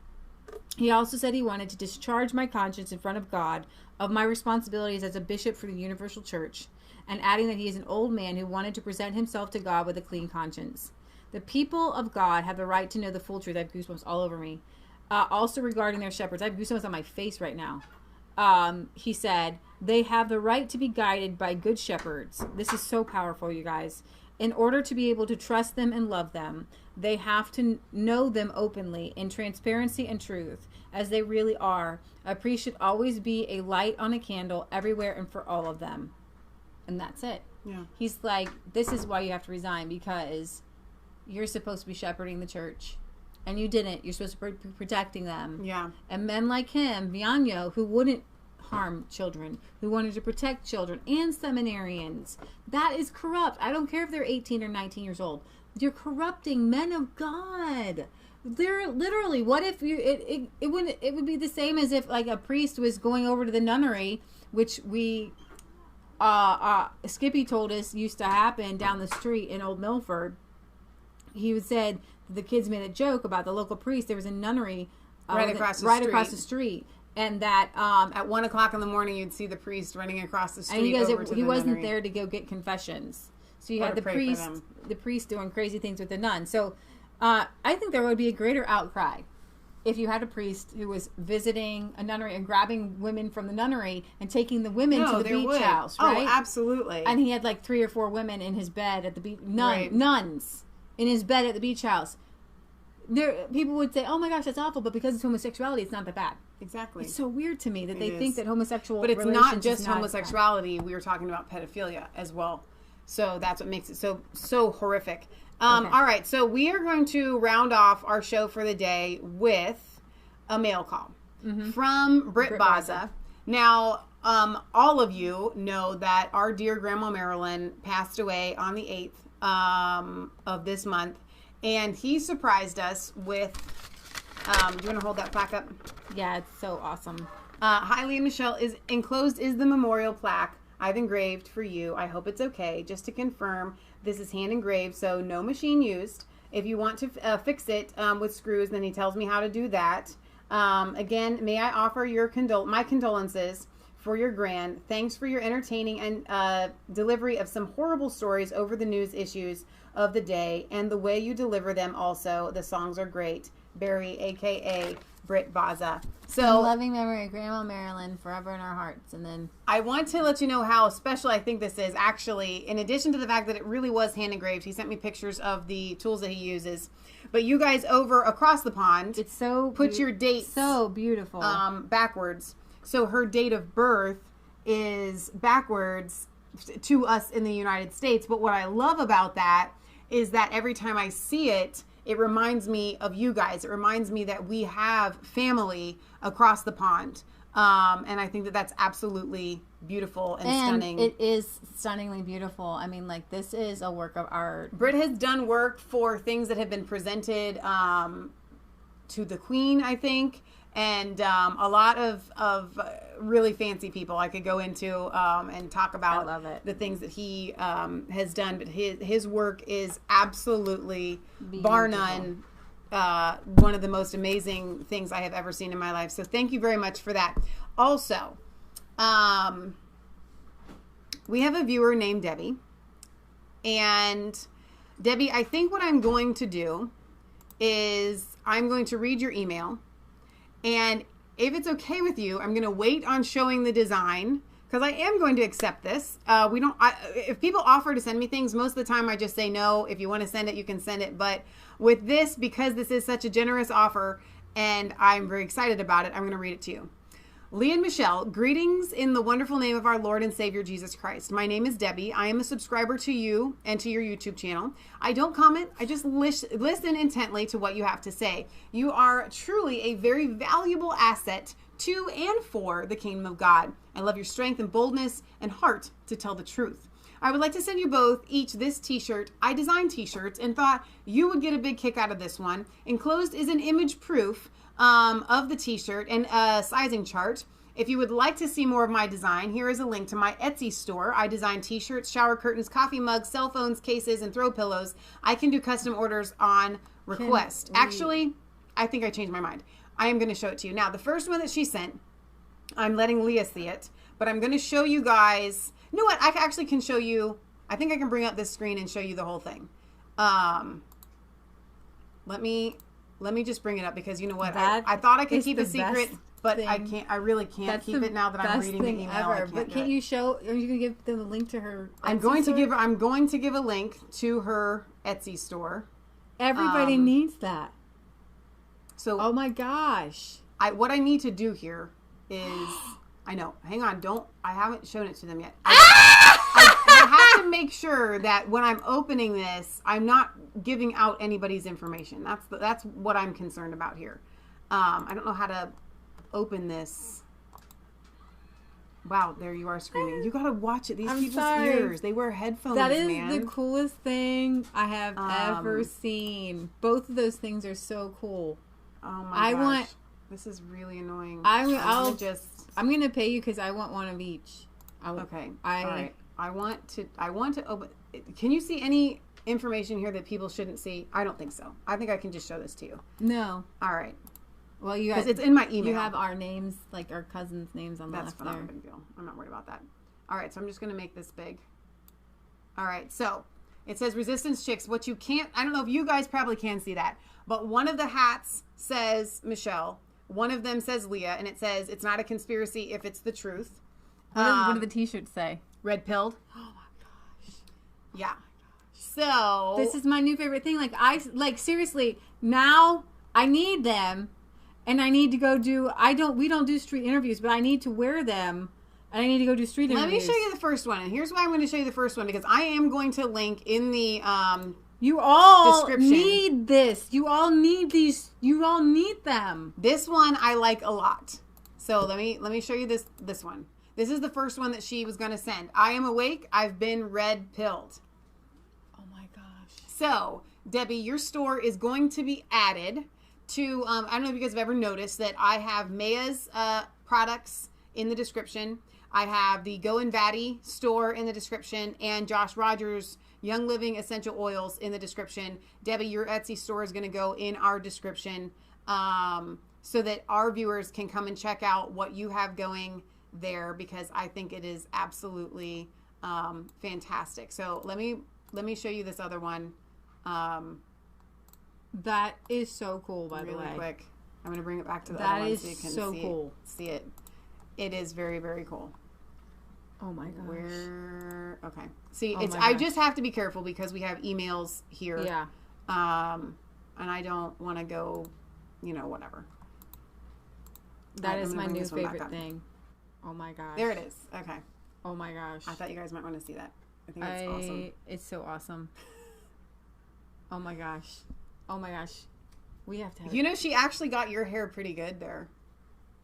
Speaker 3: He also said he wanted to discharge my conscience in front of God of my responsibilities as a bishop for the universal church, and adding that he is an old man who wanted to present himself to God with a clean conscience. The people of God have the right to know the full truth. I have goosebumps all over me. Also regarding their shepherds, I have goosebumps on my face right now. He said, they have the right to be guided by good shepherds. This is so powerful, you guys. In order to be able to trust them and love them, they have to know them openly in transparency and truth, as they really are. A priest should always be a light on a candle everywhere and for all of them. And that's it.
Speaker 2: Yeah.
Speaker 3: He's like, this is why you have to resign, because you're supposed to be shepherding the church. And you didn't. You're supposed to be protecting them.
Speaker 2: Yeah.
Speaker 3: And men like him, Viano, who wouldn't harm children, who wanted to protect children, and seminarians. That is corrupt. I don't care if they're 18 or 19 years old. You're corrupting men of God. They're literally, what if you, it would be the same as if like a priest was going over to the nunnery, which we, Skippy told us used to happen down the street in Old Milford. He said the kids made a joke about the local priest. There was a nunnery
Speaker 2: right across the street.
Speaker 3: And that
Speaker 2: at 1 o'clock in the morning, you'd see the priest running across the street.
Speaker 3: And
Speaker 2: he
Speaker 3: wasn't there to go get confessions. So you had the priest doing crazy things with the nun. So I think there would be a greater outcry if you had a priest who was visiting a nunnery and grabbing women from the nunnery and taking the women to the beach house, right?
Speaker 2: Oh, absolutely.
Speaker 3: And he had like 3 or 4 women in his bed at the beach, nuns in his bed at the beach house. People would say, "Oh my gosh, that's awful," but because it's homosexuality, it's not that bad.
Speaker 2: Exactly.
Speaker 3: It's so weird to me that they think that homosexual,
Speaker 2: but it's not just homosexuality. We were talking about pedophilia as well, so that's what makes it so horrific. Okay. All right, so we are going to round off our show for the day with a mail call from Britt Baza. Now, all of you know that our dear Grandma Marilyn passed away on the 8th of this month. And he surprised us with, do you want to hold that plaque up?
Speaker 3: Yeah, it's so awesome.
Speaker 2: Hi, Leah and Michelle. Enclosed is the memorial plaque I've engraved for you. I hope it's okay. Just to confirm, this is hand engraved, so no machine used. If you want to fix it with screws, then he tells me how to do that. Again, may I offer my condolences for your grand. Thanks for your entertaining and delivery of some horrible stories over the news issues of the day, and the way you deliver them also. The songs are great. Barry, a.k.a. Britt Baza. So,
Speaker 3: in loving memory of Grandma Marilyn, forever in our hearts. And then
Speaker 2: I want to let you know how special I think this is. Actually, in addition to the fact that it really was hand engraved, he sent me pictures of the tools that he uses. But you guys over across the pond,
Speaker 3: it's so
Speaker 2: put your date
Speaker 3: so beautiful
Speaker 2: backwards. So her date of birth is backwards to us in the United States. But what I love about that is that every time I see it, it reminds me of you guys. It reminds me that we have family across the pond. And I think that that's absolutely beautiful and stunning.
Speaker 3: It is stunningly beautiful. I mean, like, this is a work of art.
Speaker 2: Britt has done work for things that have been presented to the Queen, I think. And a lot of really fancy people I could go into and talk about the things that he has done. But his work is absolutely, bar none, one of the most amazing things I have ever seen in my life. So thank you very much for that. Also, we have a viewer named Debbie. And Debbie, I think what I'm going to do is I'm going to read your email. And if it's okay with you, I'm going to wait on showing the design because I am going to accept this. If people offer to send me things, most of the time I just say no. If you want to send it, you can send it. But with this, because this is such a generous offer and I'm very excited about it, I'm going to read it to you. Leah and Michelle, greetings in the wonderful name of our Lord and Savior Jesus Christ. My name is Debbie. I am a subscriber to you and to your YouTube channel. I don't comment. I just listen intently to what you have to say. You are truly a very valuable asset to and for the kingdom of God. I love your strength and boldness and heart to tell the truth. I would like to send you both each this t-shirt. I designed t-shirts and thought you would get a big kick out of this one. Enclosed is an image proof of the t-shirt and a sizing chart. If you would like to see more of my design, here is a link to my Etsy store. I design t-shirts, shower curtains, coffee mugs, cell phones, cases, and throw pillows. I can do custom orders on request. Actually, I think I changed my mind. I am going to show it to you. Now, the first one that she sent, I'm letting Leah see it, but I'm going to show you guys. You know what? I actually can show you. I think I can bring up this screen and show you the whole thing. Let me just bring it up because you know what? I thought I could keep a secret, but I can't. I really can't keep it now that I'm reading the email.
Speaker 3: But can't you show? Are you gonna give them a link to her?
Speaker 2: I'm going to give a link to her Etsy store.
Speaker 3: Everybody needs that.
Speaker 2: So,
Speaker 3: oh my gosh!
Speaker 2: What I need to do here is, I know. Hang on, I haven't shown it to them yet. I have to make sure that when I'm opening this, I'm not giving out anybody's information. That's what I'm concerned about here. I don't know how to open this. Wow, there you are screaming. You gotta watch it. These people's ears, they wear headphones,
Speaker 3: That is
Speaker 2: man.
Speaker 3: the coolest thing I have ever seen. Both of those things are so cool.
Speaker 2: Oh my gosh. This is really annoying.
Speaker 3: I'm gonna pay you because I want one of each.
Speaker 2: Okay. All right. I want to open. Can you see any information here that people shouldn't see? I don't think so. I think I can just show this to you.
Speaker 3: No.
Speaker 2: All right.
Speaker 3: Well,
Speaker 2: because it's in my email.
Speaker 3: You have our names, like our cousins' names on the left there. That's not a big
Speaker 2: deal. I'm not worried about that. All right, so I'm just going to make this big. All right, so it says Resistance Chicks. What you can't, I don't know if you guys probably can see that, but one of the hats says Michelle. One of them says Leah, and it says it's not a conspiracy if it's the truth.
Speaker 3: What do the t-shirts say?
Speaker 2: Red pilled. Oh my gosh. Yeah. So
Speaker 3: this is my new favorite thing. Seriously, now I need them. And I need to go we don't do street interviews, but I need to wear them. And I need to go do street interviews.
Speaker 2: Let me show you the first one. And here's why I'm going to show you the first one. Because I am going to link in the
Speaker 3: you all
Speaker 2: description.
Speaker 3: Need this. You all need these. You all need them.
Speaker 2: This one I like a lot. So let me show you this one. This is the first one that she was going to send. I am awake. I've been red pilled.
Speaker 3: Oh my gosh.
Speaker 2: So Debbie, your store is going to be added to, I don't know if you guys have ever noticed that I have Maia's products in the description. I have the Go and Vati store in the description, and Josh Rodgers' Young Living Essential Oils in the description. Debbie, your Etsy store is going to go in our description so that our viewers can come and check out what you have going there, because I think it is absolutely fantastic. So let me show you this other one.
Speaker 3: That is so cool, by the way.
Speaker 2: Really quick. I'm going to bring it back to the other one so you can see it. It is very, very cool.
Speaker 3: Oh my gosh.
Speaker 2: Okay. See, I just have to be careful because we have emails here.
Speaker 3: Yeah.
Speaker 2: And I don't want to go, whatever.
Speaker 3: That is my new favorite thing. Oh my gosh.
Speaker 2: There it is. Okay.
Speaker 3: Oh my gosh.
Speaker 2: I thought you guys might want to see that. I think it's awesome.
Speaker 3: It's so awesome. Oh my gosh. Oh my gosh. We have to have
Speaker 2: she actually got your hair pretty good there.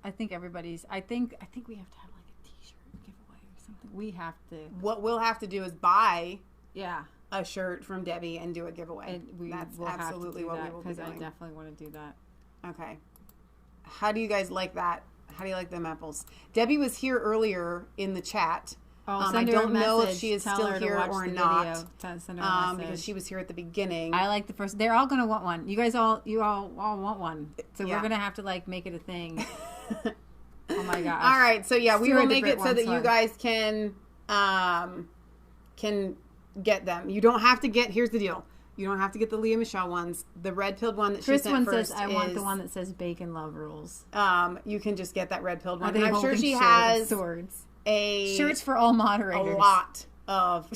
Speaker 3: I think everybody's I think we have to have like a t-shirt giveaway or something. We have to.
Speaker 2: What we'll have to do is buy a shirt from Debbie and do a giveaway.
Speaker 3: And that's absolutely what we will be doing. Because I definitely want to do that.
Speaker 2: Okay. How do you guys like that? How do you like them apples? Debbie was here earlier in the chat. I don't know if she is still here or not.
Speaker 3: Send her a message.
Speaker 2: Because she was here at the beginning.
Speaker 3: I like the first. They're all going to want one. You all want one. So we're going to have to make it a thing. Oh my gosh.
Speaker 2: All right. So we will make it so that you guys can get them. You don't have to get. Here's the deal. You don't have to get the Leah Michelle ones. The red-pilled one that she sent first
Speaker 3: says, I want the one that says Bacon Love Rules.
Speaker 2: You can just get that red-pilled one. And I'm sure she has
Speaker 3: swords.
Speaker 2: Shirts
Speaker 3: for all moderators.
Speaker 2: A lot of.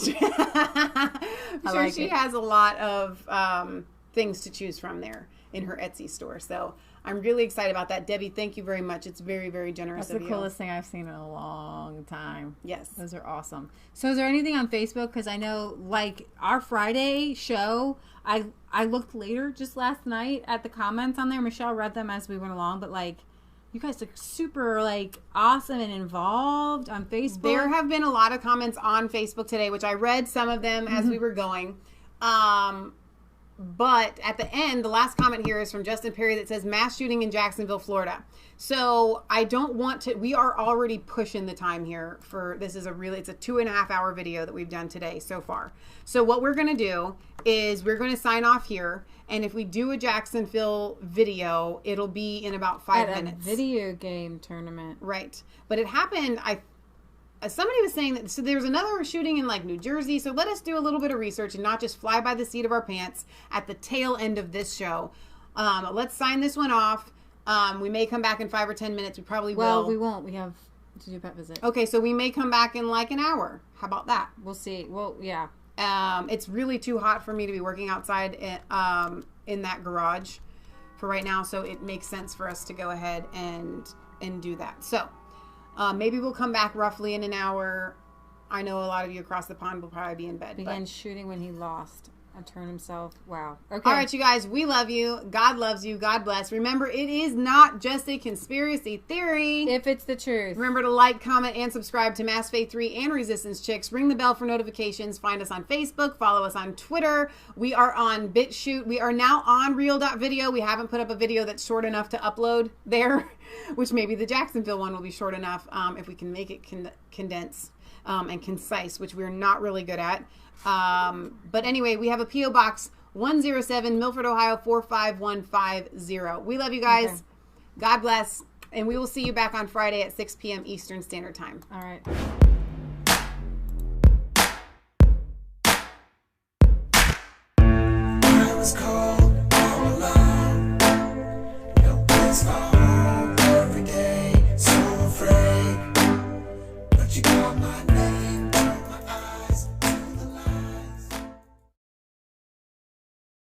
Speaker 2: I'm sure she has a lot of things to choose from there in her Etsy store. So I'm really excited about that. Debbie, thank you very much. It's very, very generous of you.
Speaker 3: That's the coolest thing I've seen in a long time.
Speaker 2: Yes.
Speaker 3: Those are awesome. So is there anything on Facebook? Because I know, our Friday show, I looked later just last night at the comments on there. Michelle read them as we went along, but you guys look super awesome and involved on Facebook.
Speaker 2: There have been a lot of comments on Facebook today, which I read some of them as we were going. But at the end, the last comment here is from Justin Perry that says mass shooting in Jacksonville, Florida. So I don't want to, we are already pushing the time here for, it's a 2.5 hour video that we've done today so far. So what we're going to do is we're going to sign off here. And if we do a Jacksonville video, it'll be in about 5 minutes.
Speaker 3: A video game tournament.
Speaker 2: Right. But it happened, somebody was saying that, so there's another shooting in New Jersey. So let us do a little bit of research and not just fly by the seat of our pants at the tail end of this show. Let's sign this one off. We may come back in 5 or 10 minutes. We probably will.
Speaker 3: Well, we won't. We have to do a pet visit.
Speaker 2: Okay, so we may come back in an hour. How about that?
Speaker 3: We'll see. Well, yeah.
Speaker 2: It's really too hot for me to be working outside in that garage for right now. So it makes sense for us to go ahead and do that. So maybe we'll come back roughly in an hour. I know a lot of you across the pond will probably be in bed.
Speaker 3: Began shooting when he lost and turned himself. Wow.
Speaker 2: Okay. All right, you guys. We love you. God loves you. God bless. Remember, it is not just a conspiracy theory.
Speaker 3: If it's the truth.
Speaker 2: Remember to like, comment, and subscribe to Mass Faith 3 and Resistance Chicks. Ring the bell for notifications. Find us on Facebook. Follow us on Twitter. We are on BitChute. We are now on Reel.video. We haven't put up a video that's short enough to upload there, which maybe the Jacksonville one will be short enough if we can make it condensed and concise, which we're not really good at. But anyway, we have a P.O. Box 107, Milford, Ohio 45150. We love you guys. Okay. God bless. And we will see you back on Friday at 6 p.m. Eastern Standard Time.
Speaker 3: All right.